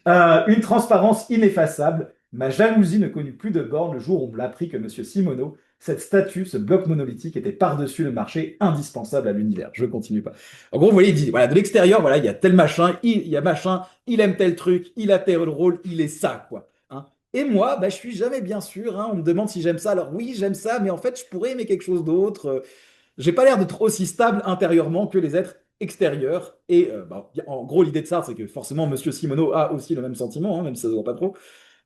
Une transparence ineffaçable. Ma jalousie ne connut plus de bornes le jour où on me l'apprit que Monsieur Simoneau, cette statue, ce bloc monolithique, était par-dessus le marché indispensable à l'univers. Je continue pas. En gros, vous voyez, il dit, voilà, de l'extérieur, voilà, il y a tel machin, il y a machin, il aime tel truc, il a tel rôle, il est ça, quoi. Hein. Et moi, bah, je suis jamais bien sûr. Hein, on me demande si j'aime ça. Alors oui, j'aime ça, mais en fait, je pourrais aimer quelque chose d'autre. J'ai pas l'air d'être aussi stable intérieurement que les êtres extérieurs. Et bah, en gros, l'idée de ça, c'est que forcément, Monsieur Simoneau a aussi le même sentiment, hein, même si ça se voit pas trop.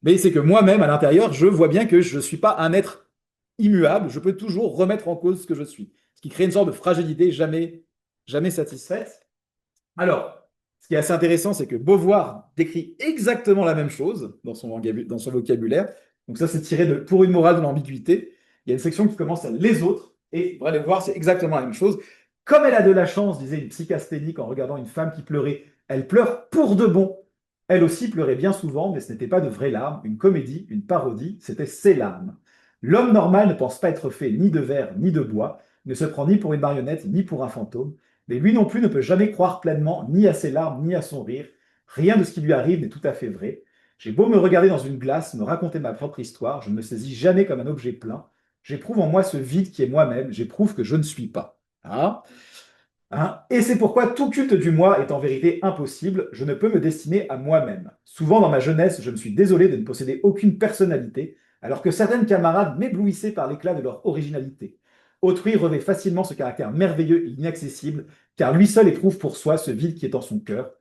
Mais c'est que moi-même, à l'intérieur, je vois bien que je ne suis pas un être immuable. Je peux toujours remettre en cause ce que je suis. Ce qui crée une sorte de fragilité jamais satisfaite. Alors, ce qui est assez intéressant, c'est que Beauvoir décrit exactement la même chose dans son vocabulaire. Donc ça, c'est tiré de Pour une morale de l'ambiguïté. Il y a une section qui commence à les autres, et vous allez voir, c'est exactement la même chose. Comme elle a de la chance, disait une psychasthénique en regardant une femme qui pleurait, elle pleure pour de bon. Elle aussi pleurait bien souvent, mais ce n'était pas de vraies larmes, une comédie, une parodie, c'était ses larmes. L'homme normal ne pense pas être fait ni de verre ni de bois, ne se prend ni pour une marionnette ni pour un fantôme, mais lui non plus ne peut jamais croire pleinement ni à ses larmes ni à son rire. Rien de ce qui lui arrive n'est tout à fait vrai. J'ai beau me regarder dans une glace, me raconter ma propre histoire, je ne me saisis jamais comme un objet plein. J'éprouve en moi ce vide qui est moi-même, j'éprouve que je ne suis pas. Hein. Hein. Et c'est pourquoi tout culte du moi est en vérité impossible, je ne peux me destiner à moi-même. Souvent dans ma jeunesse, je me suis désolé de ne posséder aucune personnalité, alors que certaines camarades m'éblouissaient par l'éclat de leur originalité. Autrui revêt facilement ce caractère merveilleux et inaccessible, car lui seul éprouve pour soi ce vide qui est en son cœur.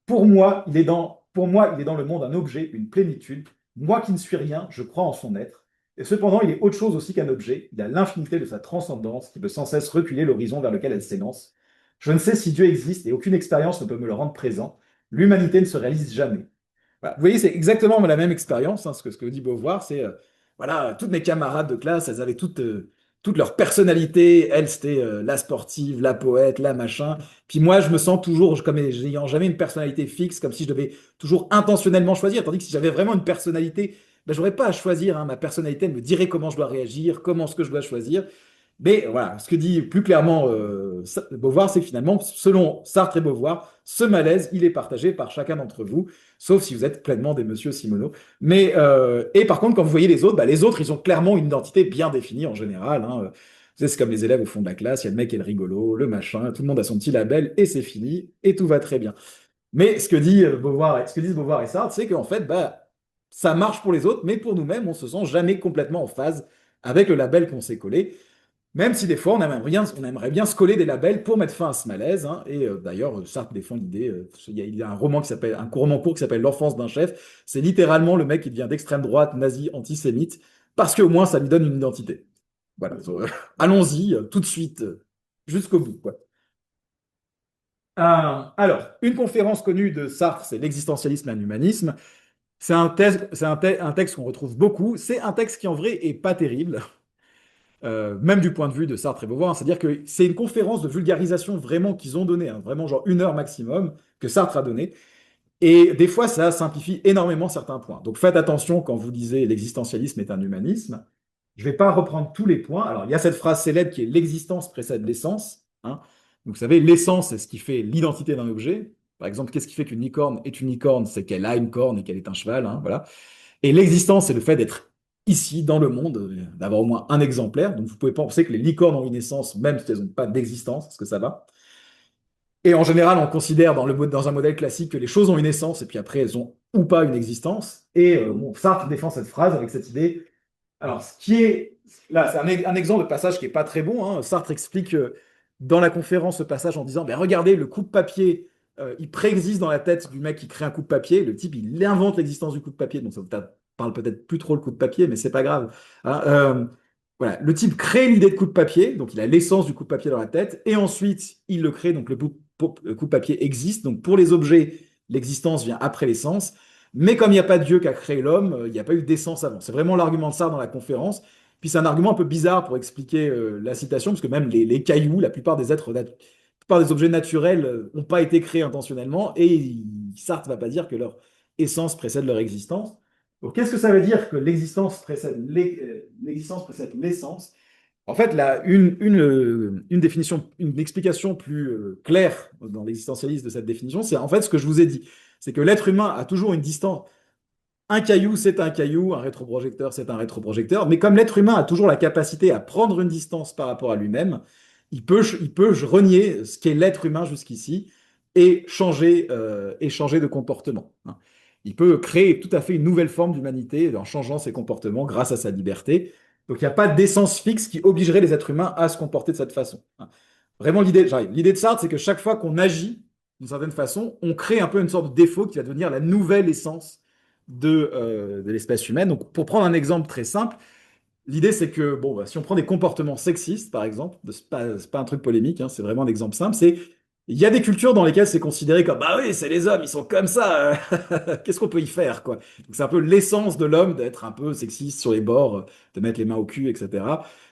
Pour moi, il est dans le monde un objet, une plénitude. Moi qui ne suis rien, je crois en son être. Et cependant, il est autre chose aussi qu'un objet. Il a l'infinité de sa transcendance qui peut sans cesse reculer l'horizon vers lequel elle s'élance. Je ne sais si Dieu existe et aucune expérience ne peut me le rendre présent. L'humanité ne se réalise jamais. Voilà. Vous voyez, c'est exactement la même expérience. Hein, ce que dit Beauvoir, c'est voilà, toutes mes camarades de classe, elles avaient toutes leur personnalité. Elle, c'était la sportive, la poète, la machin. Puis moi, je me sens toujours comme n'ayant jamais une personnalité fixe, comme si je devais toujours intentionnellement choisir. Tandis que si j'avais vraiment une personnalité, ben, j'aurais pas à choisir. Hein. Ma personnalité, elle me dirait comment je dois réagir, comment ce que je dois choisir. Mais voilà, ce que dit plus clairement Beauvoir, c'est que finalement, selon Sartre et Beauvoir, ce malaise, il est partagé par chacun d'entre vous, sauf si vous êtes pleinement des Monsieur Simoneau. Mais, et par contre, quand vous voyez les autres, bah, les autres, ils ont clairement une identité bien définie en général. Hein. Vous savez, c'est comme les élèves au fond de la classe, il y a le mec qui est le rigolo, le machin, tout le monde a son petit label, et c'est fini, et tout va très bien. Mais ce que disent Beauvoir et Sartre, c'est qu'en fait, bah, ça marche pour les autres, mais pour nous-mêmes, on se sent jamais complètement en phase avec le label qu'on s'est collé. Même si des fois, on aimerait bien se coller des labels pour mettre fin à ce malaise. Hein. Et d'ailleurs, Sartre défend l'idée. Il y a un roman un roman court qui s'appelle L'enfance d'un chef. C'est littéralement le mec qui devient d'extrême droite, nazi, antisémite, parce qu'au moins, ça lui donne une identité. Voilà. Allons-y, tout de suite, jusqu'au bout, quoi. Alors, une conférence connue de Sartre, c'est l'existentialisme et l'humanisme. un texte qu'on retrouve beaucoup. C'est un texte qui, en vrai, est pas terrible, même du point de vue de Sartre et Beauvoir. C'est-à-dire que c'est une conférence de vulgarisation vraiment qu'ils ont donnée, hein, vraiment genre 1 heure maximum, que Sartre a donné. Et des fois, ça simplifie énormément certains points. Donc faites attention quand vous lisez l'existentialisme est un humanisme. Je ne vais pas reprendre tous les points. Alors, il y a cette phrase célèbre qui est l'existence précède l'essence, hein. Donc, vous savez, l'essence, c'est ce qui fait l'identité d'un objet. Par exemple, qu'est-ce qui fait qu'une licorne est une licorne? C'est qu'elle a une corne et qu'elle est un cheval, hein, voilà. Et l'existence, c'est le fait d'être ici, dans le monde, d'avoir au moins un exemplaire. Donc, vous pouvez penser que les licornes ont une essence, même si elles n'ont pas d'existence. Est-ce que ça va? Et en général, on considère dans un modèle classique que les choses ont une essence et puis après, elles ont ou pas une existence. Et bon, Sartre défend cette phrase avec cette idée. Alors, ce qui est là, c'est un exemple de passage qui est pas très bon, hein. Sartre explique dans la conférence ce passage en disant, ben regardez, le coupe-papier, il préexiste dans la tête du mec qui crée un coupe-papier. Le type, il invente l'existence du coupe-papier. Donc, ça parle peut-être plus trop le coupe-papier, mais c'est pas grave, hein. Voilà, le type crée l'idée de coupe-papier, donc il a l'essence du coupe-papier dans la tête, et ensuite il le crée, donc le coupe-papier existe. Donc pour les objets, l'existence vient après l'essence. Mais comme il n'y a pas de Dieu qui a créé l'homme, il n'y a pas eu d'essence avant. C'est vraiment l'argument de Sartre dans la conférence. Puis c'est un argument un peu bizarre pour expliquer la citation, parce que même les cailloux, la plupart la plupart des objets naturels n'ont pas été créés intentionnellement, et Sartre ne va pas dire que leur essence précède leur existence. Donc qu'est-ce que ça veut dire que l'existence précède l'essence? En fait, là, une définition, une explication plus claire dans l'existentialisme de cette définition, c'est en fait ce que je vous ai dit. C'est que l'être humain a toujours une distance. Un caillou, c'est un caillou, un rétroprojecteur, c'est un rétroprojecteur. Mais comme l'être humain a toujours la capacité à prendre une distance par rapport à lui-même, il peut renier ce qu'est l'être humain jusqu'ici et changer de comportement, hein. Il peut créer tout à fait une nouvelle forme d'humanité en changeant ses comportements grâce à sa liberté. Donc il n'y a pas d'essence fixe qui obligerait les êtres humains à se comporter de cette façon, hein. Vraiment, l'idée de Sartre, c'est que chaque fois qu'on agit d'une certaine façon, on crée un peu une sorte de défaut qui va devenir la nouvelle essence de l'espèce humaine. Donc, pour prendre un exemple très simple, l'idée c'est que, bon, bah, si on prend des comportements sexistes, par exemple, c'est pas un truc polémique, hein, c'est vraiment un exemple simple, c'est il y a des cultures dans lesquelles c'est considéré comme, bah oui, c'est les hommes, ils sont comme ça, qu'est-ce qu'on peut y faire, quoi. Donc, c'est un peu l'essence de l'homme d'être un peu sexiste sur les bords, de mettre les mains au cul, etc.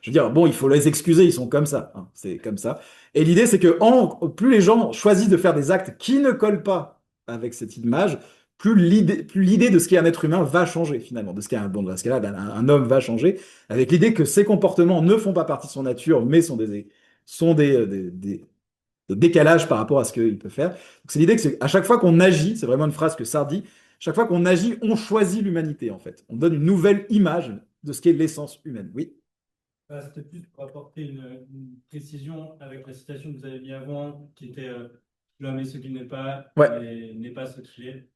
Je veux dire, bon, il faut les excuser, ils sont comme ça, hein, c'est comme ça. Et l'idée c'est que plus les gens choisissent de faire des actes qui ne collent pas avec cette image, plus l'idée de ce qu'est un être humain va changer finalement, de ce qu'est bon, dans ce cas-là, un homme va changer, avec l'idée que ses comportements ne font pas partie de son nature, mais sont des décalages par rapport à ce qu'il peut faire. Donc, c'est l'idée que à chaque fois qu'on agit, c'est vraiment une phrase que Sartre dit, chaque fois qu'on agit, on choisit l'humanité en fait. On donne une nouvelle image de ce qu'est l'essence humaine. Oui. C'était plus pour apporter une précision avec la citation que vous avez mis avant, qui était l'homme est ce qu'il n'est pas, Ouais, et n'est pas ce qu'il est,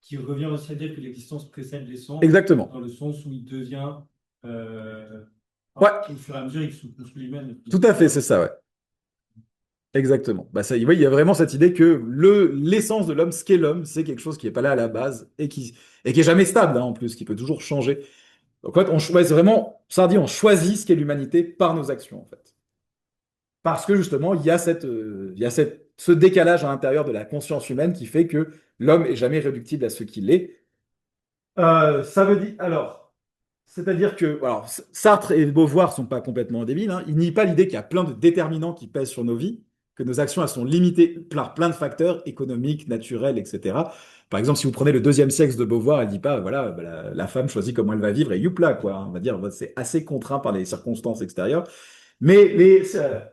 qui revient aussi à dire que l'existence précède l'essence, exactement. dans le sens où il devient, Ouais, au fur et à mesure, il se construit lui-même. tout à fait, c'est ça, ouais. Exactement. Bah ça, oui, il y a vraiment cette idée que l'essence de l'homme, ce qu'est l'homme, c'est quelque chose qui n'est pas là à la base et qui est jamais stable, hein, en plus, qui peut toujours changer. Donc, en fait, c'est vraiment, ça dit, on choisit ce qu'est l'humanité par nos actions, en fait. Parce que justement, ce décalage à l'intérieur de la conscience humaine qui fait que l'homme est jamais réductible à ce qu'il est. Ça veut dire, alors, c'est-à-dire que, alors, Sartre et Beauvoir sont pas complètement débiles, hein. Ils nient pas l'idée qu'il y a plein de déterminants qui pèsent sur nos vies, que nos actions, elles sont limitées par plein de facteurs économiques, naturels, etc. Par exemple, si vous prenez le deuxième sexe de Beauvoir, elle dit pas, voilà, bah, la femme choisit comment elle va vivre et youpla, quoi. On va dire, bah, c'est assez contraint par les circonstances extérieures. Mais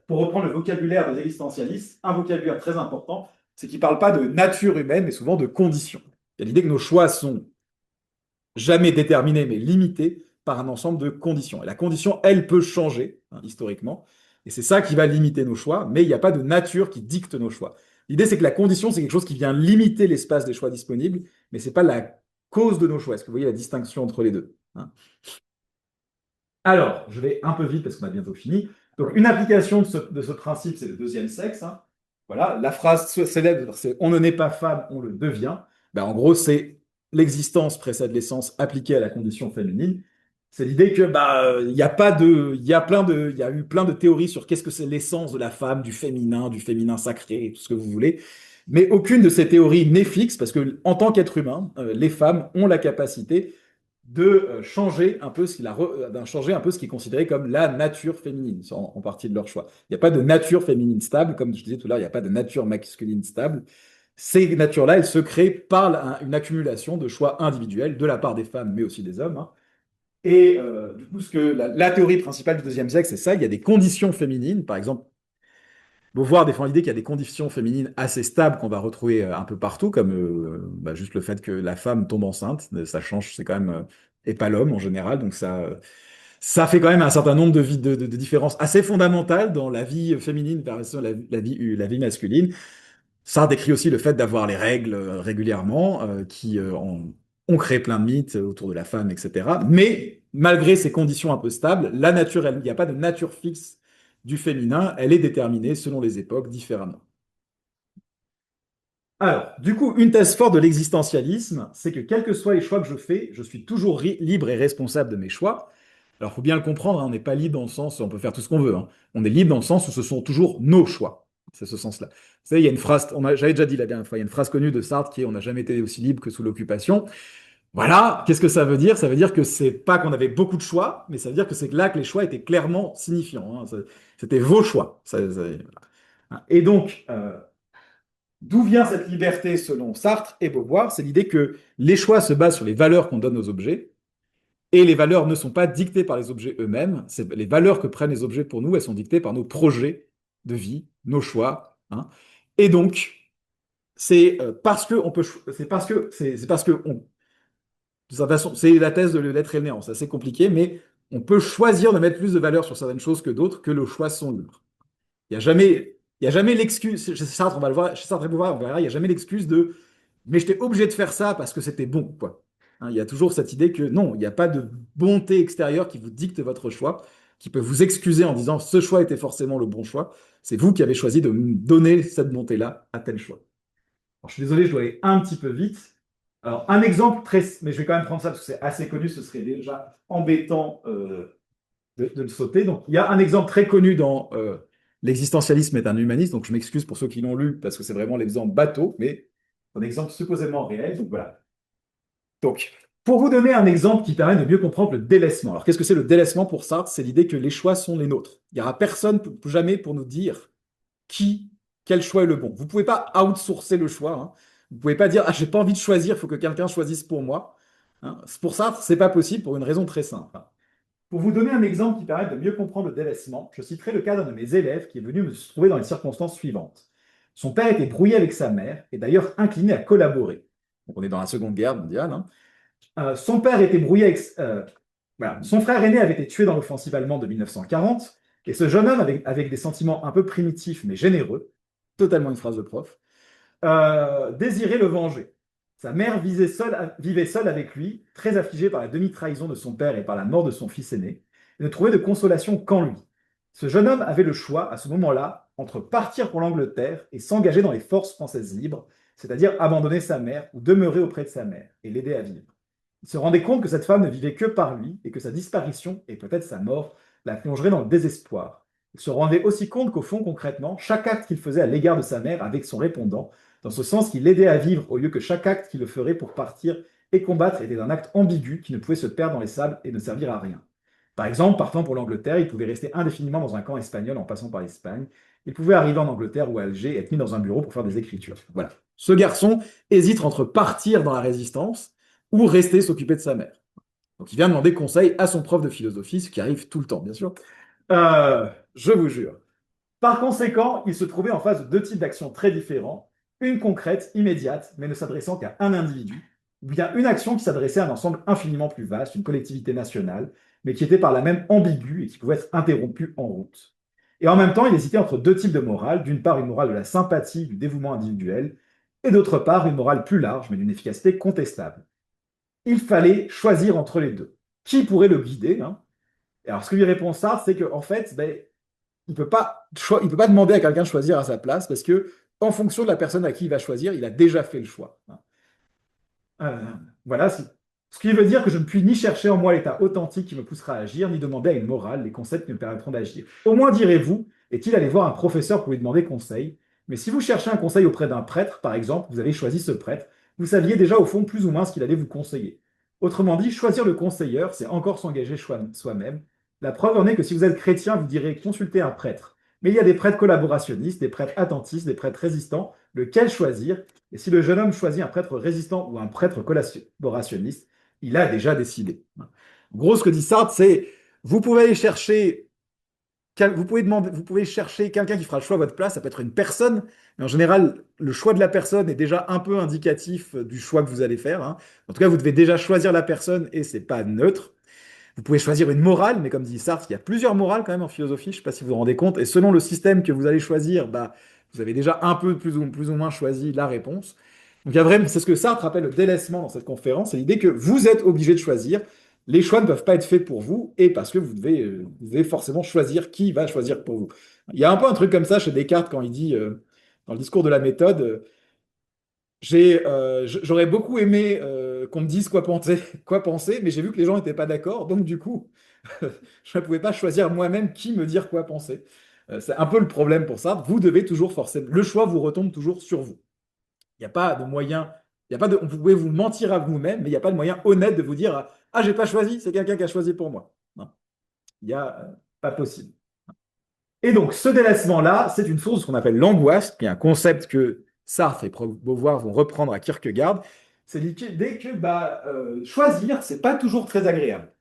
pour reprendre le vocabulaire des existentialistes, un vocabulaire très important, c'est qu'ils ne parlent pas de nature humaine, mais souvent de conditions. Il y a l'idée que nos choix sont jamais déterminé, mais limité par un ensemble de conditions. Et la condition, elle peut changer, hein, historiquement, et c'est ça qui va limiter nos choix, mais il n'y a pas de nature qui dicte nos choix. L'idée, c'est que la condition, c'est quelque chose qui vient limiter l'espace des choix disponibles, mais ce n'est pas la cause de nos choix. Est-ce que vous voyez la distinction entre les deux, hein? Alors, je vais un peu vite parce qu'on a bientôt fini. Donc, une application de ce principe, c'est le deuxième sexe, hein. Voilà, la phrase célèbre, c'est on ne naît pas femme, on le devient. Ben, en gros, c'est l'existence précède l'essence appliquée à la condition féminine. C'est l'idée que bah il y a pas de, il y a eu plein de théories sur qu'est-ce que c'est l'essence de la femme, du féminin sacré, tout ce que vous voulez. Mais aucune de ces théories n'est fixe parce que, en tant qu'être humain, les femmes ont la capacité de changer un peu changer un peu ce qui est considéré comme la nature féminine, en partie de leur choix. Il n'y a pas de nature féminine stable, comme je disais tout à l'heure, il n'y a pas de nature masculine stable. Ces natures-là, elles se créent par une accumulation de choix individuels de la part des femmes, mais aussi des hommes, hein. Et du coup, la théorie principale du deuxième siècle, c'est ça. Il y a des conditions féminines. Par exemple, Beauvoir défend l'idée qu'il y a des conditions féminines assez stables qu'on va retrouver un peu partout, comme juste le fait que la femme tombe enceinte. Ça change, c'est quand même, et pas l'homme en général. Donc ça fait quand même un certain nombre de différences assez fondamentales dans la vie féminine versus la vie masculine. Ça décrit aussi le fait d'avoir les règles régulièrement, qui ont créé plein de mythes autour de la femme, etc. Mais malgré ces conditions un peu stables, la nature, il n'y a pas de nature fixe du féminin, elle est déterminée selon les époques différemment. Alors, du coup, une thèse forte de l'existentialisme, c'est que quels que soient les choix que je fais, je suis toujours libre et responsable de mes choix. Alors, il faut bien le comprendre, hein, on n'est pas libre dans le sens où on peut faire tout ce qu'on veut, hein. On est libre dans le sens où ce sont toujours nos choix. C'est ce sens-là. Vous savez, il y a une phrase, j'avais déjà dit la dernière fois, il y a une phrase connue de Sartre qui est «On n'a jamais été aussi libre que sous l'occupation». Voilà, qu'est-ce que ça veut dire? Ça veut dire que c'est pas qu'on avait beaucoup de choix, mais ça veut dire que c'est là que les choix étaient clairement signifiants, hein. C'était vos choix. Voilà. Et donc, d'où vient cette liberté selon Sartre et Beauvoir? C'est l'idée que les choix se basent sur les valeurs qu'on donne aux objets, et les valeurs ne sont pas dictées par les objets eux-mêmes. Les valeurs que prennent les objets pour nous, elles sont dictées par nos projets de vie, nos choix, hein. Et donc, c'est parce que on peut, c'est parce que de toute façon, c'est la thèse de l'être et le néant. C'est assez compliqué, mais on peut choisir de mettre plus de valeur sur certaines choses que d'autres, que le choix sont libres. Il y a jamais l'excuse, chez Sartre, on va le voir, chez Sartre et Beauvoir, on verra, il n'y a jamais l'excuse de mais j'étais obligé de faire ça parce que c'était bon, quoi. Hein, il y a toujours cette idée que non, il n'y a pas de bonté extérieure qui vous dicte votre choix, qui peut vous excuser en disant ce choix était forcément le bon choix. C'est vous qui avez choisi de donner cette bonté-là à tel choix. Alors, je suis désolé, je dois aller un petit peu vite. Alors, un exemple mais je vais quand même prendre ça parce que c'est assez connu, ce serait déjà embêtant de le sauter. Donc, il y a un exemple très connu dans L'existentialisme est un humaniste, donc je m'excuse pour ceux qui l'ont lu parce que c'est vraiment l'exemple bateau, mais un exemple supposément réel. Donc voilà. Donc, pour vous donner un exemple qui permet de mieux comprendre le délaissement. Alors, qu'est-ce que c'est le délaissement pour Sartre? C'est l'idée que les choix sont les nôtres. Il n'y aura personne jamais pour nous dire quel choix est le bon. Vous ne pouvez pas outsourcer le choix, hein. Vous ne pouvez pas dire, ah, j'ai pas envie de choisir, il faut que quelqu'un choisisse pour moi, hein. Pour Sartre, c'est pas possible pour une raison très simple. Pour vous donner un exemple qui permet de mieux comprendre le délaissement, je citerai le cas d'un de mes élèves qui est venu me trouver dans les circonstances suivantes. Son père était brouillé avec sa mère et d'ailleurs incliné à collaborer. Donc on est dans la Seconde Guerre mondiale, hein. Son père était brouillé avec... voilà. Son frère aîné avait été tué dans l'offensive allemande de 1940 et ce jeune homme, avec des sentiments un peu primitifs mais généreux, totalement une phrase de prof, désirait le venger. Sa mère vivait seule avec lui, très affligée par la demi-trahison de son père et par la mort de son fils aîné, et ne trouvait de consolation qu'en lui. Ce jeune homme avait le choix, à ce moment-là, entre partir pour l'Angleterre et s'engager dans les forces françaises libres, c'est-à-dire abandonner sa mère ou demeurer auprès de sa mère et l'aider à vivre. Il se rendait compte que cette femme ne vivait que par lui et que sa disparition, et peut-être sa mort, la plongerait dans le désespoir. Il se rendait aussi compte qu'au fond, concrètement, chaque acte qu'il faisait à l'égard de sa mère avait son répondant, dans ce sens qu'il l'aidait à vivre au lieu que chaque acte qu'il le ferait pour partir et combattre était un acte ambigu qui ne pouvait se perdre dans les sables et ne servir à rien. Par exemple, partant pour l'Angleterre, il pouvait rester indéfiniment dans un camp espagnol en passant par l'Espagne. Il pouvait arriver en Angleterre ou à Alger et être mis dans un bureau pour faire des écritures. Voilà. Ce garçon hésite entre partir dans la résistance ou rester s'occuper de sa mère. Donc il vient demander conseil à son prof de philosophie, ce qui arrive tout le temps, bien sûr. Je vous jure. Par conséquent, il se trouvait en face de deux types d'actions très différents, une concrète, immédiate, mais ne s'adressant qu'à un individu, ou bien une action qui s'adressait à un ensemble infiniment plus vaste, une collectivité nationale, mais qui était par là même ambiguë et qui pouvait être interrompue en route. Et en même temps, il hésitait entre deux types de morale, d'une part une morale de la sympathie, du dévouement individuel, et d'autre part une morale plus large, mais d'une efficacité contestable. Il fallait choisir entre les deux. Qui pourrait le guider, hein? Et alors, ce que lui répond Sartre, c'est qu'en fait, il ne peut pas demander à quelqu'un de choisir à sa place parce que, en fonction de la personne à qui il va choisir, il a déjà fait le choix. Euh, voilà, ce qui veut dire que je ne puis ni chercher en moi l'état authentique qui me poussera à agir, ni demander à une morale les concepts qui me permettront d'agir. Au moins, direz-vous, est-il allé voir un professeur pour lui demander conseil, Mais si vous cherchez un conseil auprès d'un prêtre, par exemple, vous avez choisi ce prêtre, vous saviez déjà au fond plus ou moins ce qu'il allait vous conseiller. Autrement dit, choisir le conseilleur, c'est encore s'engager soi-même. La preuve en est que si vous êtes chrétien, vous direz consulter un prêtre. Mais il y a des prêtres collaborationnistes, des prêtres attentistes, des prêtres résistants. Lequel choisir? Et si le jeune homme choisit un prêtre résistant ou un prêtre collaborationniste, il a déjà décidé. En gros, ce que dit Sartre, c'est vous pouvez aller chercher vous pouvez chercher quelqu'un qui fera le choix à votre place, ça peut être une personne, mais en général, le choix de la personne est déjà un peu indicatif du choix que vous allez faire, hein. En tout cas, vous devez déjà choisir la personne et c'est pas neutre. Vous pouvez choisir une morale, mais comme dit Sartre, il y a plusieurs morales quand même en philosophie, je ne sais pas si vous vous rendez compte, et selon le système que vous allez choisir, bah, vous avez déjà un peu plus ou moins choisi la réponse. Donc il y a vraiment, c'est ce que Sartre appelle le délaissement dans cette conférence, c'est l'idée que vous êtes obligé de choisir. Les choix ne peuvent pas être faits pour vous, et parce que vous devez forcément choisir qui va choisir pour vous. Il y a un peu un truc comme ça chez Descartes quand il dit, dans le discours de la méthode, j'aurais beaucoup aimé qu'on me dise quoi penser, mais j'ai vu que les gens n'étaient pas d'accord, donc du coup, je ne pouvais pas choisir moi-même qui me dire quoi penser. C'est un peu le problème pour ça. Vous devez toujours forcément, le choix vous retombe toujours sur vous. Il n'y a pas de moyen, il y a pas de, vous pouvez vous mentir à vous-même, mais il n'y a pas de moyen honnête de vous dire ah, j'ai pas choisi, c'est quelqu'un qui a choisi pour moi. Non, il n'y a pas possible. Et donc, ce délaissement-là, c'est une source de ce qu'on appelle l'angoisse, qui est un concept que Sartre et Beauvoir vont reprendre à Kierkegaard. C'est l'idée que choisir, c'est pas toujours très agréable.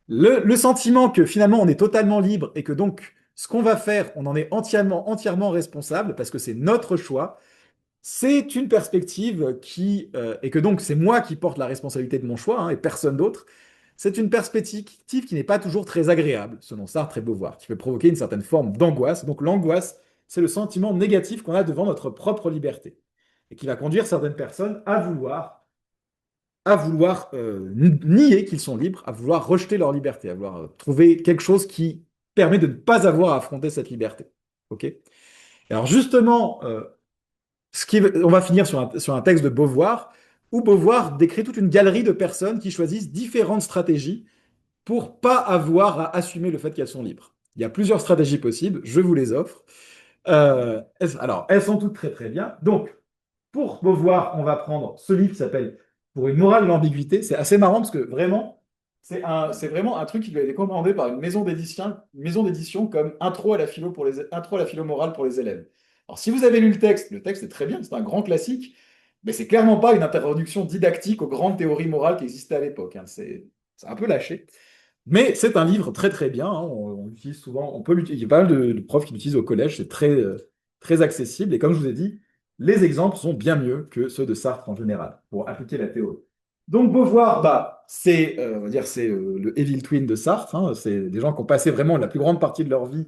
Le sentiment que finalement on est totalement libre et que donc ce qu'on va faire, on en est entièrement responsable parce que c'est notre choix, c'est une perspective et que donc c'est moi qui porte la responsabilité de mon choix, hein, et personne d'autre. C'est une perspective qui n'est pas toujours très agréable, selon Sartre et Beauvoir, qui peut provoquer une certaine forme d'angoisse. Donc l'angoisse, c'est le sentiment négatif qu'on a devant notre propre liberté et qui va conduire certaines personnes à vouloir nier qu'ils sont libres, à vouloir rejeter leur liberté, à vouloir trouver quelque chose qui permet de ne pas avoir à affronter cette liberté. Ok. Alors justement, on va finir sur un texte de Beauvoir, où Beauvoir décrit toute une galerie de personnes qui choisissent différentes stratégies pour pas avoir à assumer le fait qu'elles sont libres. Il y a plusieurs stratégies possibles, je vous les offre. Alors, elles sont toutes très très bien. Donc, pour Beauvoir, on va prendre ce livre qui s'appelle Pour une morale de l'ambiguïté. C'est assez marrant parce que vraiment, c'est vraiment un truc qui lui a été commandé par une maison d'édition comme intro à la philo morale pour les élèves. Alors, si vous avez lu le texte est très bien, c'est un grand classique, mais c'est clairement pas une introduction didactique aux grandes théories morales qui existaient à l'époque, hein. C'est un peu lâché. Mais c'est un livre très très bien, hein. On l'utilise souvent, on peut l'utiliser. Il y a pas mal de profs qui l'utilisent au collège, c'est très accessible. Et comme je vous ai dit, les exemples sont bien mieux que ceux de Sartre en général pour appliquer la théorie. Donc Beauvoir, on va dire, c'est le Evil Twin de Sartre, hein. C'est des gens qui ont passé vraiment la plus grande partie de leur vie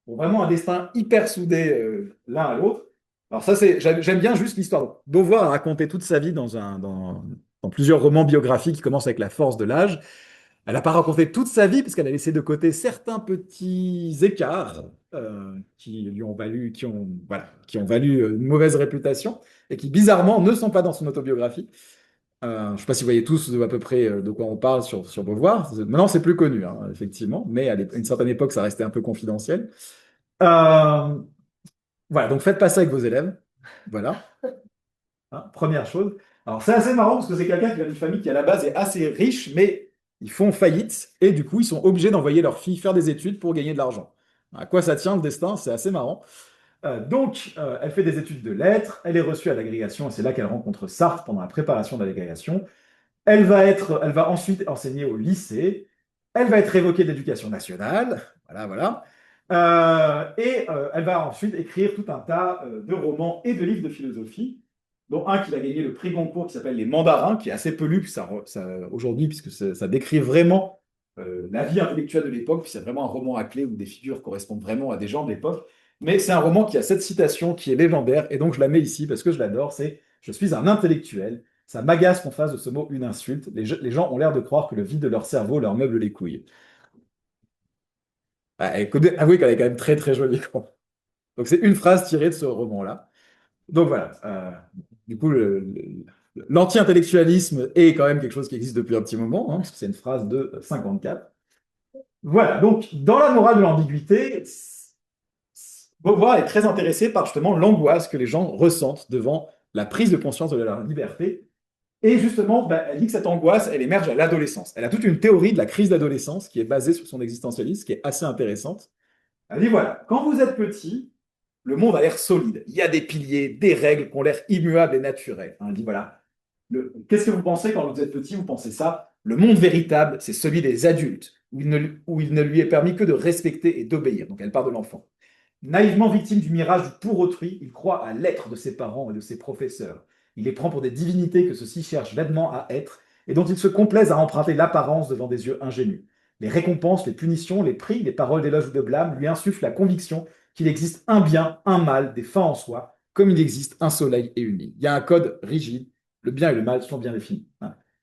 pour vraiment un destin hyper soudé l'un à l'autre. Alors ça, j'aime bien juste l'histoire. Beauvoir a raconté toute sa vie dans plusieurs romans biographiques qui commencent avec La force de l'âge. Elle n'a pas raconté toute sa vie parce qu'elle a laissé de côté certains petits écarts qui lui ont valu, voilà, qui ont valu une mauvaise réputation et qui bizarrement ne sont pas dans son autobiographie. Je ne sais pas si vous voyez tous à peu près de quoi on parle sur Beauvoir. Maintenant, c'est plus connu, hein, effectivement, mais à une certaine époque, ça restait un peu confidentiel. Euh, voilà, donc faites pas ça avec vos élèves. Voilà. Hein, première chose. Alors, c'est assez marrant parce que c'est quelqu'un qui vient d'une famille qui, à la base, est assez riche, mais ils font faillite et du coup, ils sont obligés d'envoyer leur fille faire des études pour gagner de l'argent. À quoi ça tient le destin? C'est assez marrant. Elle fait des études de lettres, elle est reçue à l'agrégation et c'est là qu'elle rencontre Sartre pendant la préparation de l'agrégation. Elle va ensuite enseigner au lycée. Elle va être évoquée d'éducation nationale. Voilà, voilà. Elle va ensuite écrire tout un tas de romans et de livres de philosophie, dont un qui va gagner le prix Goncourt qui s'appelle Les Mandarins, qui est assez peu lu aujourd'hui, puisque ça décrit vraiment la vie intellectuelle de l'époque, puis c'est vraiment un roman à clé où des figures correspondent vraiment à des gens de l'époque. Mais c'est un roman qui a cette citation qui est légendaire, et donc je la mets ici parce que je l'adore, c'est « Je suis un intellectuel ». Ça m'agace qu'on fasse de ce mot une insulte. Les gens ont l'air de croire que le vide de leur cerveau leur meuble les couilles. Avouez qu'elle est quand même très très jolie. Donc c'est une phrase tirée de ce roman-là. Donc voilà. Du coup, l'anti-intellectualisme est quand même quelque chose qui existe depuis un petit moment, hein, parce que c'est une phrase de 54. Voilà. Donc dans la morale de l'ambiguïté, Beauvoir est très intéressé par justement l'angoisse que les gens ressentent devant la prise de conscience de leur liberté. Et justement, elle dit que cette angoisse, elle émerge à l'adolescence. Elle a toute une théorie de la crise d'adolescence qui est basée sur son existentialisme, qui est assez intéressante. Elle dit voilà, quand vous êtes petit, le monde a l'air solide. Il y a des piliers, des règles qui ont l'air immuables et naturelles. Elle dit voilà, qu'est-ce que vous pensez quand vous êtes petit? Vous pensez ça? Le monde véritable, c'est celui des adultes, où il ne lui est permis que de respecter et d'obéir. Donc elle parle de l'enfant. Naïvement victime du mirage du pour autrui, il croit à l'être de ses parents et de ses professeurs. Il les prend pour des divinités que ceux-ci cherchent vainement à être et dont ils se complaisent à emprunter l'apparence devant des yeux ingénus. Les récompenses, les punitions, les prix, les paroles d'éloge ou de blâme lui insufflent la conviction qu'il existe un bien, un mal, des fins en soi, comme il existe un soleil et une ligne. Il y a un code rigide, le bien et le mal sont bien définis.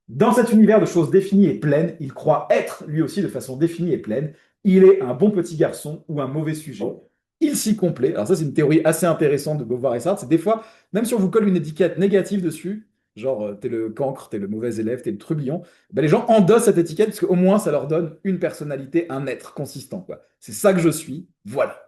Dans cet univers de choses définies et pleines, il croit être lui aussi de façon définie et pleine. Il est un bon petit garçon ou un mauvais sujet. Il s'y complaît. Alors ça, c'est une théorie assez intéressante de Beauvoir et Sartre. C'est des fois, même si on vous colle une étiquette négative dessus, genre t'es le cancre, t'es le mauvais élève, t'es le trublion, les gens endossent cette étiquette parce qu'au moins ça leur donne une personnalité, un être consistant, quoi. C'est ça que je suis, voilà.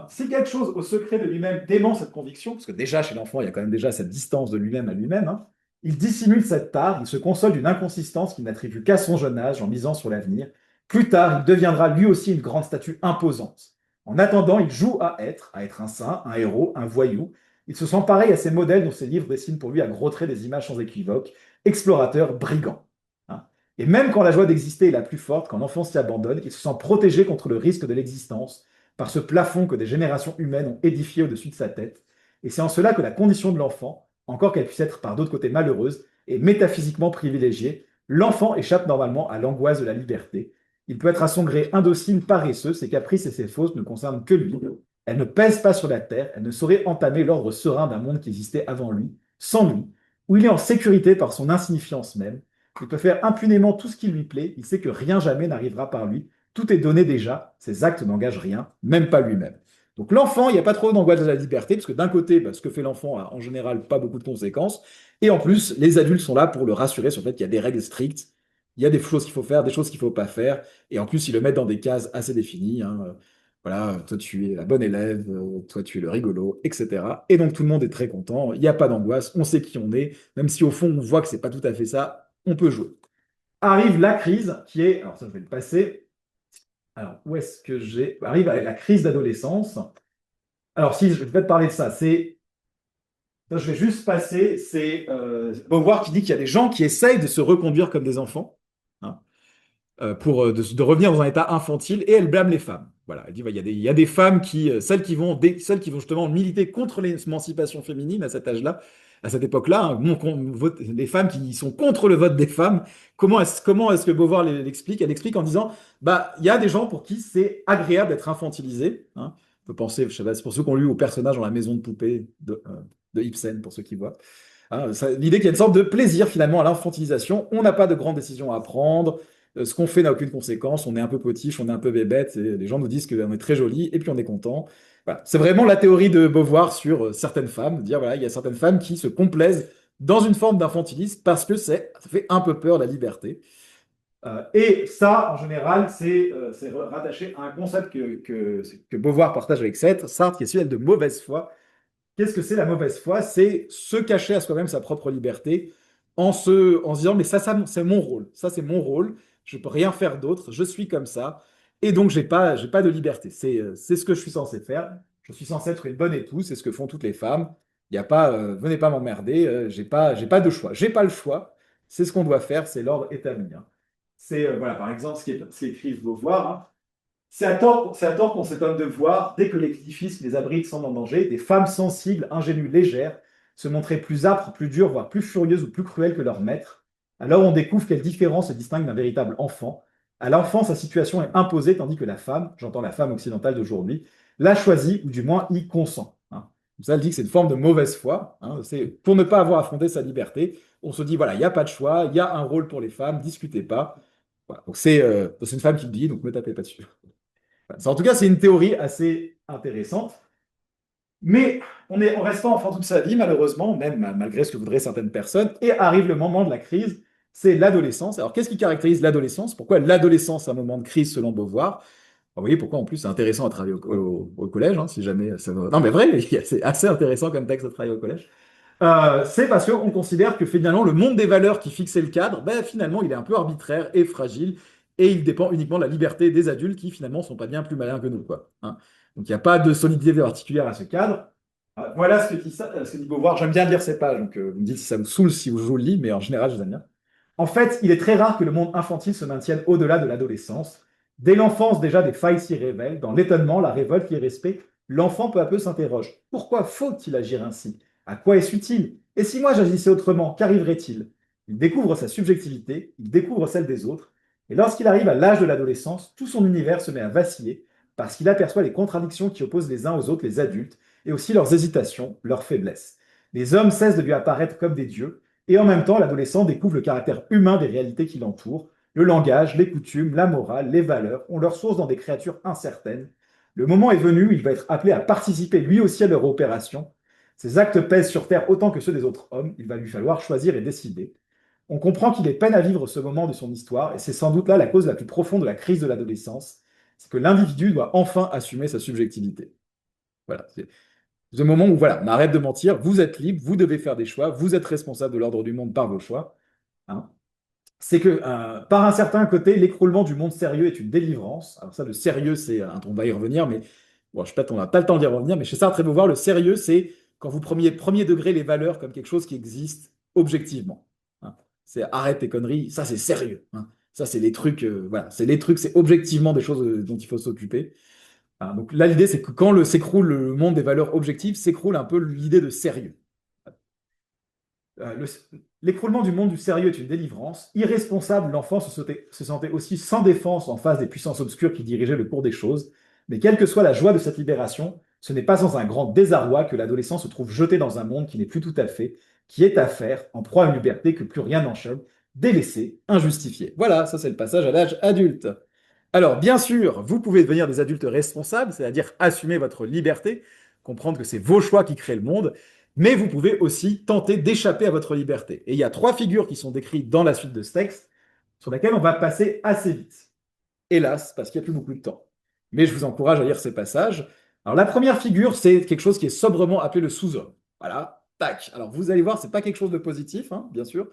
Si quelque chose au secret de lui-même dément cette conviction, parce que déjà chez l'enfant, il y a quand même déjà cette distance de lui-même à lui-même, il dissimule cette tare, il se console d'une inconsistance qu'il n'attribue qu'à son jeune âge en misant sur l'avenir. Plus tard, il deviendra lui aussi une grande statue imposante. En attendant, il joue à être un saint, un héros, un voyou. Il se sent pareil à ces modèles dont ses livres dessinent pour lui à gros traits des images sans équivoque, explorateur, brigand. Et même quand la joie d'exister est la plus forte, quand l'enfant s'y abandonne, il se sent protégé contre le risque de l'existence par ce plafond que des générations humaines ont édifié au-dessus de sa tête. Et c'est en cela que la condition de l'enfant, encore qu'elle puisse être par d'autres côtés malheureuse, est métaphysiquement privilégiée. L'enfant échappe normalement à l'angoisse de la liberté. Il peut être à son gré indocile, paresseux, ses caprices et ses fausses ne concernent que lui. Elle ne pèse pas sur la terre, elle ne saurait entamer l'ordre serein d'un monde qui existait avant lui, sans lui, où il est en sécurité par son insignifiance même. Il peut faire impunément tout ce qui lui plaît, il sait que rien jamais n'arrivera par lui, tout est donné déjà, ses actes n'engagent rien, même pas lui-même. Donc l'enfant, il n'y a pas trop d'angoisse de la liberté, parce que d'un côté, ce que fait l'enfant a en général pas beaucoup de conséquences, et en plus, les adultes sont là pour le rassurer sur le fait qu'il y a des règles strictes, il y a des choses qu'il faut faire, des choses qu'il ne faut pas faire, et en plus, ils le mettent dans des cases assez définies. Voilà, toi tu es la bonne élève, toi tu es le rigolo, etc. Et donc tout le monde est très content, il n'y a pas d'angoisse, on sait qui on est, même si au fond on voit que c'est pas tout à fait ça, on peut jouer. Arrive la crise qui est, alors ça je vais le passer, alors où est-ce que j'ai, arrive la crise d'adolescence. Alors si je vais te parler de ça, je vais juste passer, c'est Beauvoir qui dit qu'il y a des gens qui essayent de se reconduire comme des enfants, hein, pour de revenir dans un état infantile, et elle blâme les femmes. Voilà, elle dit il y a des femmes qui, celles qui vont justement militer contre l'émancipation féminine à cet âge-là, à cette époque-là, les femmes qui sont contre le vote des femmes. Comment est-ce que Beauvoir l'explique? Elle explique en disant, il y a des gens pour qui c'est agréable d'être infantilisé. On peut penser, je sais pas, c'est pour ceux qui ont lu au personnage dans la maison de poupée de Ibsen, pour ceux qui voient. L'idée qu'il y a une sorte de plaisir finalement à l'infantilisation. On n'a pas de grandes décisions à prendre. Ce qu'on fait n'a aucune conséquence, on est un peu potiche, on est un peu bébête, et les gens nous disent qu'on est très joli, et puis on est content. Voilà. C'est vraiment la théorie de Beauvoir sur certaines femmes, dire voilà, il y a certaines femmes qui se complaisent dans une forme d'infantilisme parce que ça fait un peu peur la liberté. Et ça, en général, c'est rattaché à un concept que Beauvoir partage avec Sartre, qui est celui de mauvaise foi. Qu'est-ce que c'est la mauvaise foi? C'est se cacher à soi-même sa propre liberté en se disant, mais ça c'est mon rôle. Ça, c'est mon rôle. Je ne peux rien faire d'autre. Je suis comme ça. Et donc, j'ai pas de liberté. C'est ce que je suis censé faire. Je suis censé être une bonne épouse. C'est ce que font toutes les femmes. Il y a pas, venez pas m'emmerder. J'ai pas de choix. J'ai pas le choix. C'est ce qu'on doit faire. C'est l'ordre établi. C'est, voilà, par exemple, ce qu'écrivent Beauvoir. C'est à tort qu'on s'étonne de voir, dès que l'édifice qui les abrite semble en danger, des femmes sensibles, ingénues, légères, se montrer plus âpres, plus dures, voire plus furieuses ou plus cruelles que leur maître. Alors on découvre quelle différence se distingue d'un véritable enfant. À l'enfant, sa situation est imposée, tandis que la femme, j'entends la femme occidentale d'aujourd'hui, l'a choisie, ou du moins y consent. Comme ça, elle dit que c'est une forme de mauvaise foi. C'est pour ne pas avoir affronté sa liberté. On se dit, voilà, il n'y a pas de choix, il y a un rôle pour les femmes, discutez pas. Voilà. Donc c'est une femme qui le dit, donc ne me tapez pas dessus. En tout cas, c'est une théorie assez intéressante. Mais on reste pas enfant toute sa vie, malheureusement, même malgré ce que voudraient certaines personnes. Et arrive le moment de la crise, c'est l'adolescence. Alors, qu'est-ce qui caractérise l'adolescence? Pourquoi l'adolescence est un moment de crise selon Beauvoir? Vous voyez pourquoi en plus c'est intéressant à travailler au collège, hein, si jamais ça va. Non mais vrai, c'est assez intéressant comme texte à travailler au collège. C'est parce qu'on considère que finalement le monde des valeurs qui fixait le cadre, ben, finalement il est un peu arbitraire et fragile et il dépend uniquement de la liberté des adultes qui finalement sont pas bien plus malins que nous, quoi, hein. Donc il n'y a pas de solidité particulière à ce cadre. Voilà ce que dit Beauvoir. J'aime bien lire ces pages, donc vous me dites si ça vous saoule si je vous le lis, mais en général je les aime bien. En fait, il est très rare que le monde infantile se maintienne au-delà de l'adolescence. Dès l'enfance, déjà, des failles s'y révèlent. Dans l'étonnement, la révolte, l'irrespect, l'enfant peu à peu s'interroge. Pourquoi faut-il agir ainsi? À quoi est-ce utile? Et si moi j'agissais autrement, qu'arriverait-il? Il découvre sa subjectivité, il découvre celle des autres, et lorsqu'il arrive à l'âge de l'adolescence, tout son univers se met à vaciller, parce qu'il aperçoit les contradictions qui opposent les uns aux autres les adultes, et aussi leurs hésitations, leurs faiblesses. Les hommes cessent de lui apparaître comme des dieux, et en même temps, l'adolescent découvre le caractère humain des réalités qui l'entourent. Le langage, les coutumes, la morale, les valeurs ont leur source dans des créatures incertaines. Le moment est venu où il va être appelé à participer lui aussi à leur opération. Ses actes pèsent sur Terre autant que ceux des autres hommes. Il va lui falloir choisir et décider. On comprend qu'il est peine à vivre ce moment de son histoire, et c'est sans doute là la cause la plus profonde de la crise de l'adolescence, c'est que l'individu doit enfin assumer sa subjectivité. Voilà, c'est le moment où voilà, on arrête de mentir, vous êtes libre, vous devez faire des choix, vous êtes responsable de l'ordre du monde par vos choix, hein. C'est que par un certain côté, l'écroulement du monde sérieux est une délivrance. Alors ça, le sérieux, on va y revenir, mais bon, je peut-être on n'a pas le temps d'y revenir, mais chez Sartre et Beauvoir, le sérieux, c'est quand vous preniez premier degré les valeurs comme quelque chose qui existe objectivement, hein. C'est arrête tes conneries, ça c'est sérieux, hein. Ça c'est les trucs, voilà, c'est les trucs, c'est objectivement des choses dont il faut s'occuper. Hein, donc là, l'idée, c'est que quand s'écroule le monde des valeurs objectives, s'écroule un peu l'idée de sérieux. Euh, le- L'écroulement du monde du sérieux est une délivrance. Irresponsable, l'enfant se sentait aussi sans défense en face des puissances obscures qui dirigeaient le cours des choses. Mais quelle que soit la joie de cette libération, ce n'est pas sans un grand désarroi que l'adolescent se trouve jeté dans un monde qui n'est plus tout à fait, qui est à faire, en proie à une liberté que plus rien n'enchaîne, délaissé, injustifié. Voilà, ça c'est le passage à l'âge adulte. Alors, bien sûr, vous pouvez devenir des adultes responsables, c'est-à-dire assumer votre liberté, comprendre que c'est vos choix qui créent le monde, mais vous pouvez aussi tenter d'échapper à votre liberté. Et il y a trois figures qui sont décrites dans la suite de ce texte, sur lesquelles on va passer assez vite. Hélas, parce qu'il n'y a plus beaucoup de temps. Mais je vous encourage à lire ces passages. Alors, la première figure, c'est quelque chose qui est sobrement appelé le sous-homme. Voilà, tac. Alors, vous allez voir, c'est pas quelque chose de positif, hein, bien sûr.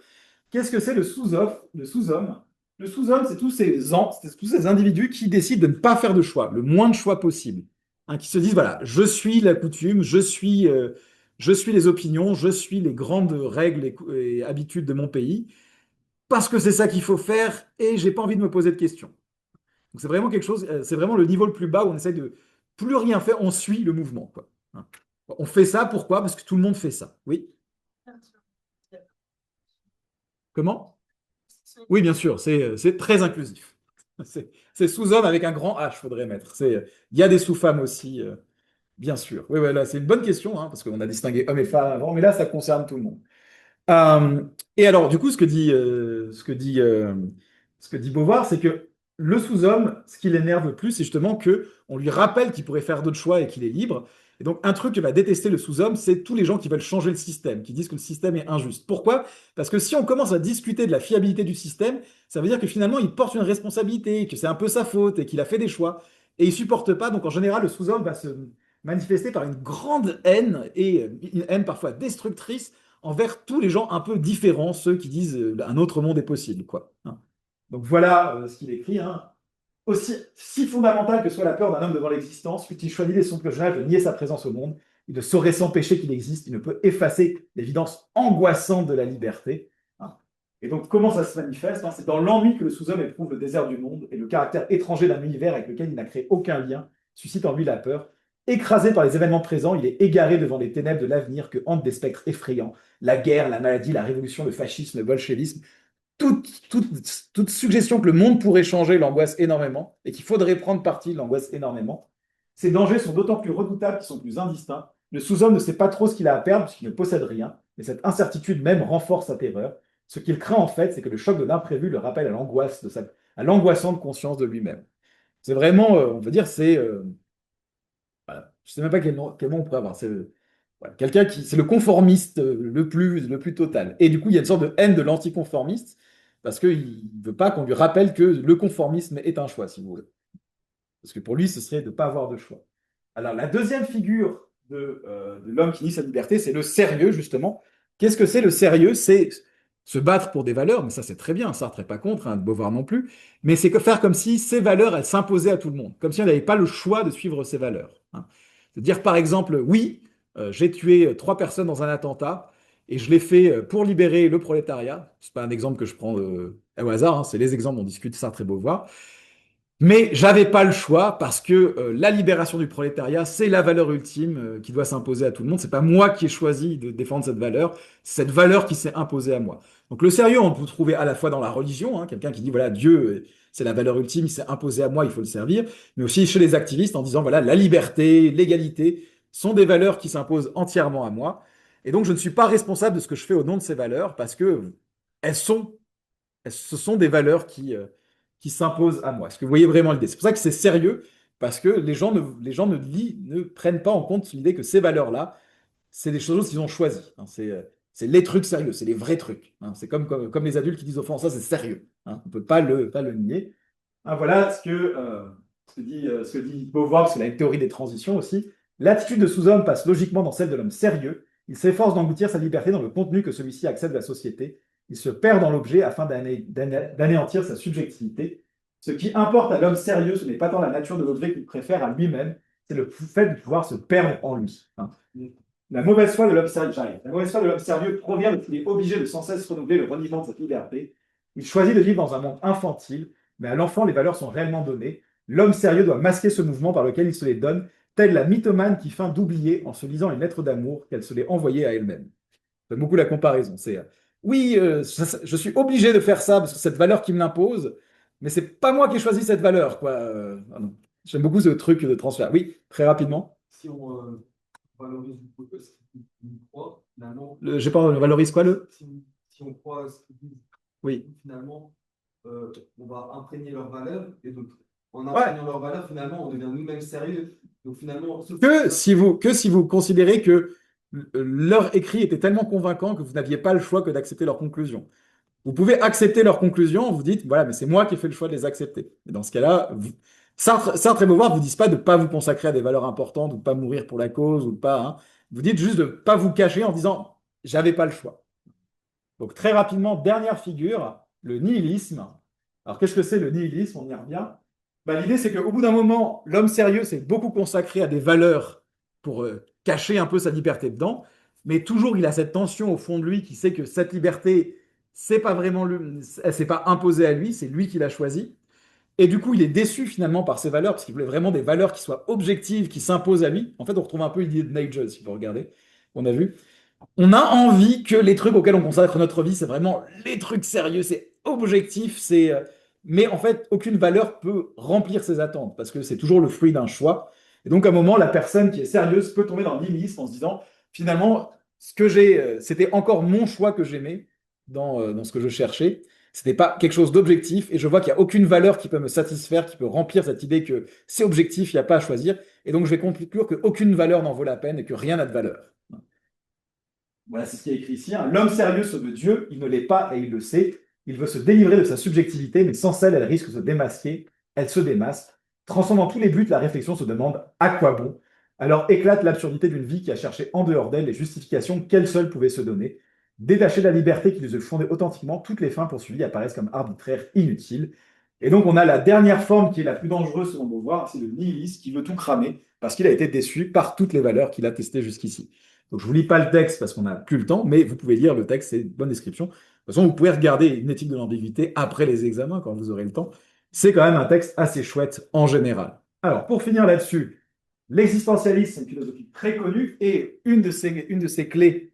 Qu'est-ce que c'est le sous-homme? Le sous-homme, c'est tous ces individus qui décident de ne pas faire de choix, le moins de choix possible. Hein, qui se disent, voilà, je suis la coutume, je suis les opinions, je suis les grandes règles et habitudes de mon pays, parce que c'est ça qu'il faut faire et j'ai pas envie de me poser de questions. Donc c'est vraiment quelque chose, c'est vraiment le niveau le plus bas où on essaie de plus rien faire, on suit le mouvement, quoi. Hein. On fait ça, pourquoi? Parce que tout le monde fait ça. Oui. Comment? Oui, bien sûr, c'est très inclusif. C'est sous-homme avec un grand H, faudrait mettre. Il y a des sous-femmes aussi, bien sûr. Oui, ouais, là, c'est une bonne question, hein, parce qu'on a distingué hommes et femmes avant, mais là, ça concerne tout le monde. Euh, et alors, du coup, ce que dit Beauvoir, c'est que le sous-homme, ce qui l'énerve le plus, c'est justement que on lui rappelle qu'il pourrait faire d'autres choix et qu'il est libre. Et donc, un truc que va détester le sous-homme, c'est tous les gens qui veulent changer le système, qui disent que le système est injuste. Pourquoi? Parce que si on commence à discuter de la fiabilité du système, ça veut dire que finalement, il porte une responsabilité, que c'est un peu sa faute et qu'il a fait des choix. Et il supporte pas. Donc, en général, le sous-homme va se manifester par une grande haine et une haine parfois destructrice envers tous les gens un peu différents, ceux qui disent un autre monde est possible, quoi. Hein. Donc voilà ce qu'il écrit, hein. Aussi si fondamental que soit la peur d'un homme devant l'existence, fût-il choisi dès son plus jeune âge de nier sa présence au monde, il ne saurait s'empêcher qu'il existe, il ne peut effacer l'évidence angoissante de la liberté. Hein. Et donc comment ça se manifeste? Hein, c'est dans l'ennui que le sous-homme éprouve le désert du monde et le caractère étranger d'un univers avec lequel il n'a créé aucun lien suscite en lui la peur. Écrasé par les événements présents, il est égaré devant les ténèbres de l'avenir que hantent des spectres effrayants. La guerre, la maladie, la révolution, le fascisme, le bolchevisme, toute suggestion que le monde pourrait changer l'angoisse énormément et qu'il faudrait prendre parti l'angoisse énormément. Ces dangers sont d'autant plus redoutables qu'ils sont plus indistincts. Le sous-homme ne sait pas trop ce qu'il a à perdre puisqu'il ne possède rien, mais cette incertitude même renforce sa terreur. Ce qu'il craint en fait, c'est que le choc de l'imprévu le rappelle à l'angoissante conscience de lui-même. C'est vraiment, on peut dire, voilà. Je ne sais même pas quel nom on pourrait avoir. Voilà, quelqu'un c'est le conformiste le plus total. Et du coup, il y a une sorte de haine de l'anticonformiste parce qu'il ne veut pas qu'on lui rappelle que le conformisme est un choix, si vous voulez. Parce que pour lui, ce serait de ne pas avoir de choix. Alors, la deuxième figure de l'homme qui nie sa liberté, c'est le sérieux, justement. Qu'est-ce que c'est le sérieux? C'est se battre pour des valeurs, mais ça c'est très bien, Sartre n'est pas contre, hein, de Beauvoir non plus, mais c'est que faire comme si ces valeurs, elles s'imposaient à tout le monde, comme si on n'avait pas le choix de suivre ces valeurs. Hein. C'est dire par exemple, oui, j'ai tué 3 personnes dans un attentat, et je l'ai fait pour libérer le prolétariat. C'est pas un exemple que je prends au hasard, hein, c'est les exemples dont discute Sartre et Beauvoir. Mais j'avais pas le choix parce que la libération du prolétariat, c'est la valeur ultime qui doit s'imposer à tout le monde. C'est pas moi qui ai choisi de défendre cette valeur, c'est cette valeur qui s'est imposée à moi. Donc le sérieux, on peut le trouver à la fois dans la religion, hein, quelqu'un qui dit voilà, Dieu, c'est la valeur ultime, il s'est imposé à moi, il faut le servir, mais aussi chez les activistes en disant voilà, la liberté, l'égalité sont des valeurs qui s'imposent entièrement à moi. Et donc je ne suis pas responsable de ce que je fais au nom de ces valeurs parce que elles sont ce sont des valeurs qui s'imposent à moi. Est-ce que vous voyez vraiment l'idée? C'est pour ça que c'est sérieux, parce que les gens ne prennent pas en compte l'idée que ces valeurs-là, c'est des choses qu'ils ont choisies. Hein. C'est les trucs sérieux, c'est les vrais trucs. Hein. C'est comme les adultes qui disent au fond, ça c'est sérieux. Hein. On ne peut pas le nier. Ah, voilà ce que dit Beauvoir, parce qu'il a une théorie des transitions aussi. L'attitude de sous-homme passe logiquement dans celle de l'homme sérieux. Il s'efforce d'engloutir sa liberté dans le contenu que celui-ci accepte de la société. Il se perd dans l'objet afin d'anéantir sa subjectivité. Ce qui importe à l'homme sérieux, ce n'est pas tant la nature de l'objet qu'il préfère à lui-même, c'est le fait de pouvoir se perdre en lui. Hein. La mauvaise foi de l'homme sérieux, j'arrive. La mauvaise foi de l'homme sérieux provient de qu'il est obligé de sans cesse renouveler le reniement de cette liberté. Il choisit de vivre dans un monde infantile, mais à l'enfant, les valeurs sont réellement données. L'homme sérieux doit masquer ce mouvement par lequel il se les donne, telle la mythomane qui feint d'oublier, en se lisant une lettre d'amour, qu'elle se l'est envoyée à elle-même. J'aime beaucoup la comparaison. C'est oui, je suis obligé de faire ça parce que c'est cette valeur qui me l'impose, mais c'est pas moi qui ai choisi cette valeur, quoi. Ah non. J'aime beaucoup ce truc de transfert. Oui, très rapidement. Si on valorise ce qu'ils croient, finalement, J'ai pas, on valorise quoi le? si on croit à ce qu'ils disent, Oui. finalement, on va imprégner leurs valeurs, et donc en Ouais. imprégnant leurs valeurs, finalement, on devient nous-mêmes sérieux. Donc finalement, Que si vous considérez que leur écrit était tellement convaincant que vous n'aviez pas le choix que d'accepter leurs conclusions. Vous pouvez accepter leurs conclusions, vous dites, voilà, mais c'est moi qui ai fait le choix de les accepter. Et dans ce cas-là, Sartre et Beauvoir ne vous disent pas de ne pas vous consacrer à des valeurs importantes, ou de ne pas mourir pour la cause, ou de pas. Hein. Vous dites juste de ne pas vous cacher en disant, j'avais pas le choix. Donc très rapidement, dernière figure, le nihilisme. Alors qu'est-ce que c'est le nihilisme? On y revient. Bah, l'idée, c'est qu'au bout d'un moment, l'homme sérieux s'est beaucoup consacré à des valeurs pour cacher un peu sa liberté dedans, mais toujours il a cette tension au fond de lui qui sait que cette liberté, c'est pas vraiment elle s'est pas imposée à lui, c'est lui qui l'a choisie. Et du coup, il est déçu finalement par ces valeurs, parce qu'il voulait vraiment des valeurs qui soient objectives, qui s'imposent à lui. En fait, on retrouve un peu l'idée de Nigel, si vous regardez. On a vu. On a envie que les trucs auxquels on consacre notre vie, c'est vraiment les trucs sérieux, c'est objectif, mais en fait, aucune valeur peut remplir ces attentes parce que c'est toujours le fruit d'un choix. Et donc, à un moment, la personne qui est sérieuse peut tomber dans le nihilisme en se disant, finalement, ce que c'était encore mon choix que j'aimais dans ce que je cherchais. C'était pas quelque chose d'objectif et je vois qu'il n'y a aucune valeur qui peut me satisfaire, qui peut remplir cette idée que c'est objectif, il n'y a pas à choisir. Et donc, je vais conclure qu'aucune valeur n'en vaut la peine et que rien n'a de valeur. Voilà, c'est ce qui est écrit ici. Hein. L'homme sérieux se veut Dieu, il ne l'est pas et il le sait. Il veut se délivrer de sa subjectivité, mais sans celle, elle risque de se démasquer. Elle se démasque. Transcendant tous les buts, la réflexion se demande à quoi bon. Alors éclate l'absurdité d'une vie qui a cherché en dehors d'elle les justifications qu'elle seule pouvait se donner. Détachée de la liberté qui les a fondée authentiquement, toutes les fins poursuivies apparaissent comme arbitraires, inutiles. Et donc on a la dernière forme qui est la plus dangereuse selon Beauvoir, c'est le nihilisme qui veut tout cramer parce qu'il a été déçu par toutes les valeurs qu'il a testées jusqu'ici. Donc, je ne vous lis pas le texte parce qu'on n'a plus le temps, mais vous pouvez lire le texte, c'est une bonne description. De toute façon, vous pouvez regarder une éthique de l'ambiguïté après les examens quand vous aurez le temps. C'est quand même un texte assez chouette en général. Alors, pour finir là-dessus, l'existentialisme, c'est une philosophie très connue et une de ses clés,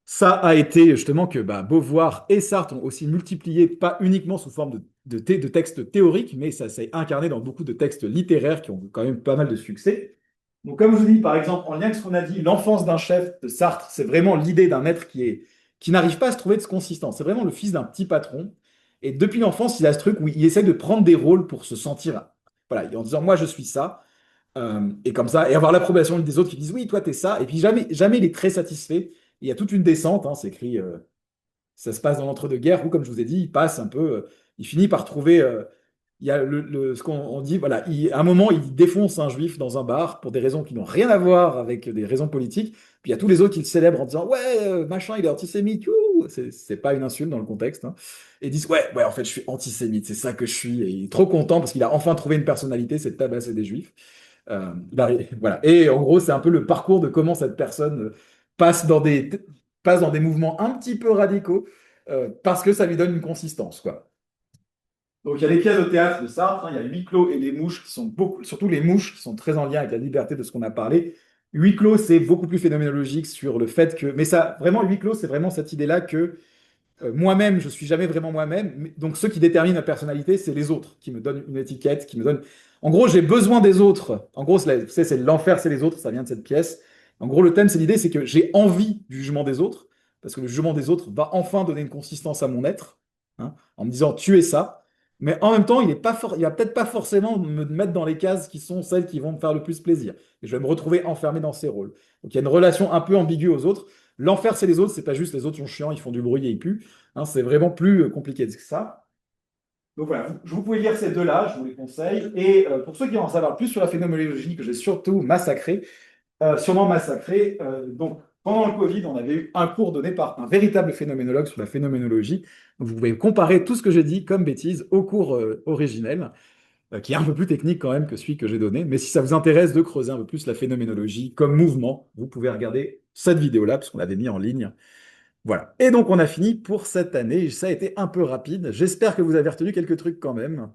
ça a été justement que Beauvoir et Sartre ont aussi multiplié, pas uniquement sous forme de textes théoriques, mais ça s'est incarné dans beaucoup de textes littéraires qui ont quand même pas mal de succès. Donc, comme je vous dis, par exemple, en lien avec ce qu'on a dit, l'enfance d'un chef de Sartre, c'est vraiment l'idée d'un être qui n'arrive pas à se trouver de consistance. C'est vraiment le fils d'un petit patron. Et depuis l'enfance, il a ce truc où il essaie de prendre des rôles pour se sentir, voilà, en disant, moi, je suis ça. Et comme ça, et avoir l'approbation des autres qui disent, oui, toi, t'es ça. Et puis, jamais, jamais il est très satisfait. Il y a toute une descente, hein, c'est écrit, ça se passe dans l'entre-deux-guerres, où, comme je vous ai dit, il passe un peu, il finit par trouver. il y a ce qu'on on dit, voilà, à un moment, il défonce un juif dans un bar pour des raisons qui n'ont rien à voir avec des raisons politiques. Puis il y a tous les autres qui le célèbrent en disant, ouais, machin, il est antisémite. Youhou c'est pas une insulte dans le contexte. Hein. Et ils disent, ouais, ouais, en fait, je suis antisémite, c'est ça que je suis. Et il est trop content parce qu'il a enfin trouvé une personnalité, c'est de tabasser des juifs. Voilà. Et en gros, c'est un peu le parcours de comment cette personne passe dans des, passe dans des mouvements un petit peu radicaux parce que ça lui donne une consistance, quoi. Donc, il y a les pièces de théâtre de Sartre, hein, il y a Huis clos et les mouches qui sont beaucoup, surtout les mouches qui sont très en lien avec la liberté de ce qu'on a parlé. Huis clos, c'est beaucoup plus phénoménologique sur le fait que, mais ça, vraiment, huis clos, c'est vraiment cette idée-là que moi-même, je suis jamais vraiment moi-même. Donc, ceux qui déterminent ma personnalité, c'est les autres qui me donnent une étiquette, qui me donnent. En gros, j'ai besoin des autres. En gros, c'est l'enfer, c'est les autres. Ça vient de cette pièce. En gros, le thème, c'est l'idée, c'est que j'ai envie du jugement des autres, parce que le jugement des autres va enfin donner une consistance à mon être, hein, en me disant tu es ça. Mais en même temps, il va peut-être pas forcément me mettre dans les cases qui sont celles qui vont me faire le plus plaisir. Et je vais me retrouver enfermé dans ces rôles. Donc, il y a une relation un peu ambiguë aux autres. L'enfer, c'est les autres, c'est pas juste les autres sont chiants, ils font du bruit et ils puent. Hein, c'est vraiment plus compliqué que ça. Donc voilà, vous pouvez lire ces deux-là, je vous les conseille. Et pour ceux qui veulent en savoir plus sur la phénoménologie, que j'ai surtout massacré, sûrement massacré, donc pendant le Covid, on avait eu un cours donné par un véritable phénoménologue sur la phénoménologie. Donc vous pouvez comparer tout ce que j'ai dit comme bêtise au cours originel, qui est un peu plus technique quand même que celui que j'ai donné. Mais si ça vous intéresse de creuser un peu plus la phénoménologie comme mouvement, vous pouvez regarder cette vidéo-là, parce qu'on l'avait mis en ligne. Voilà. Et donc, on a fini pour cette année. Ça a été un peu rapide. J'espère que vous avez retenu quelques trucs quand même.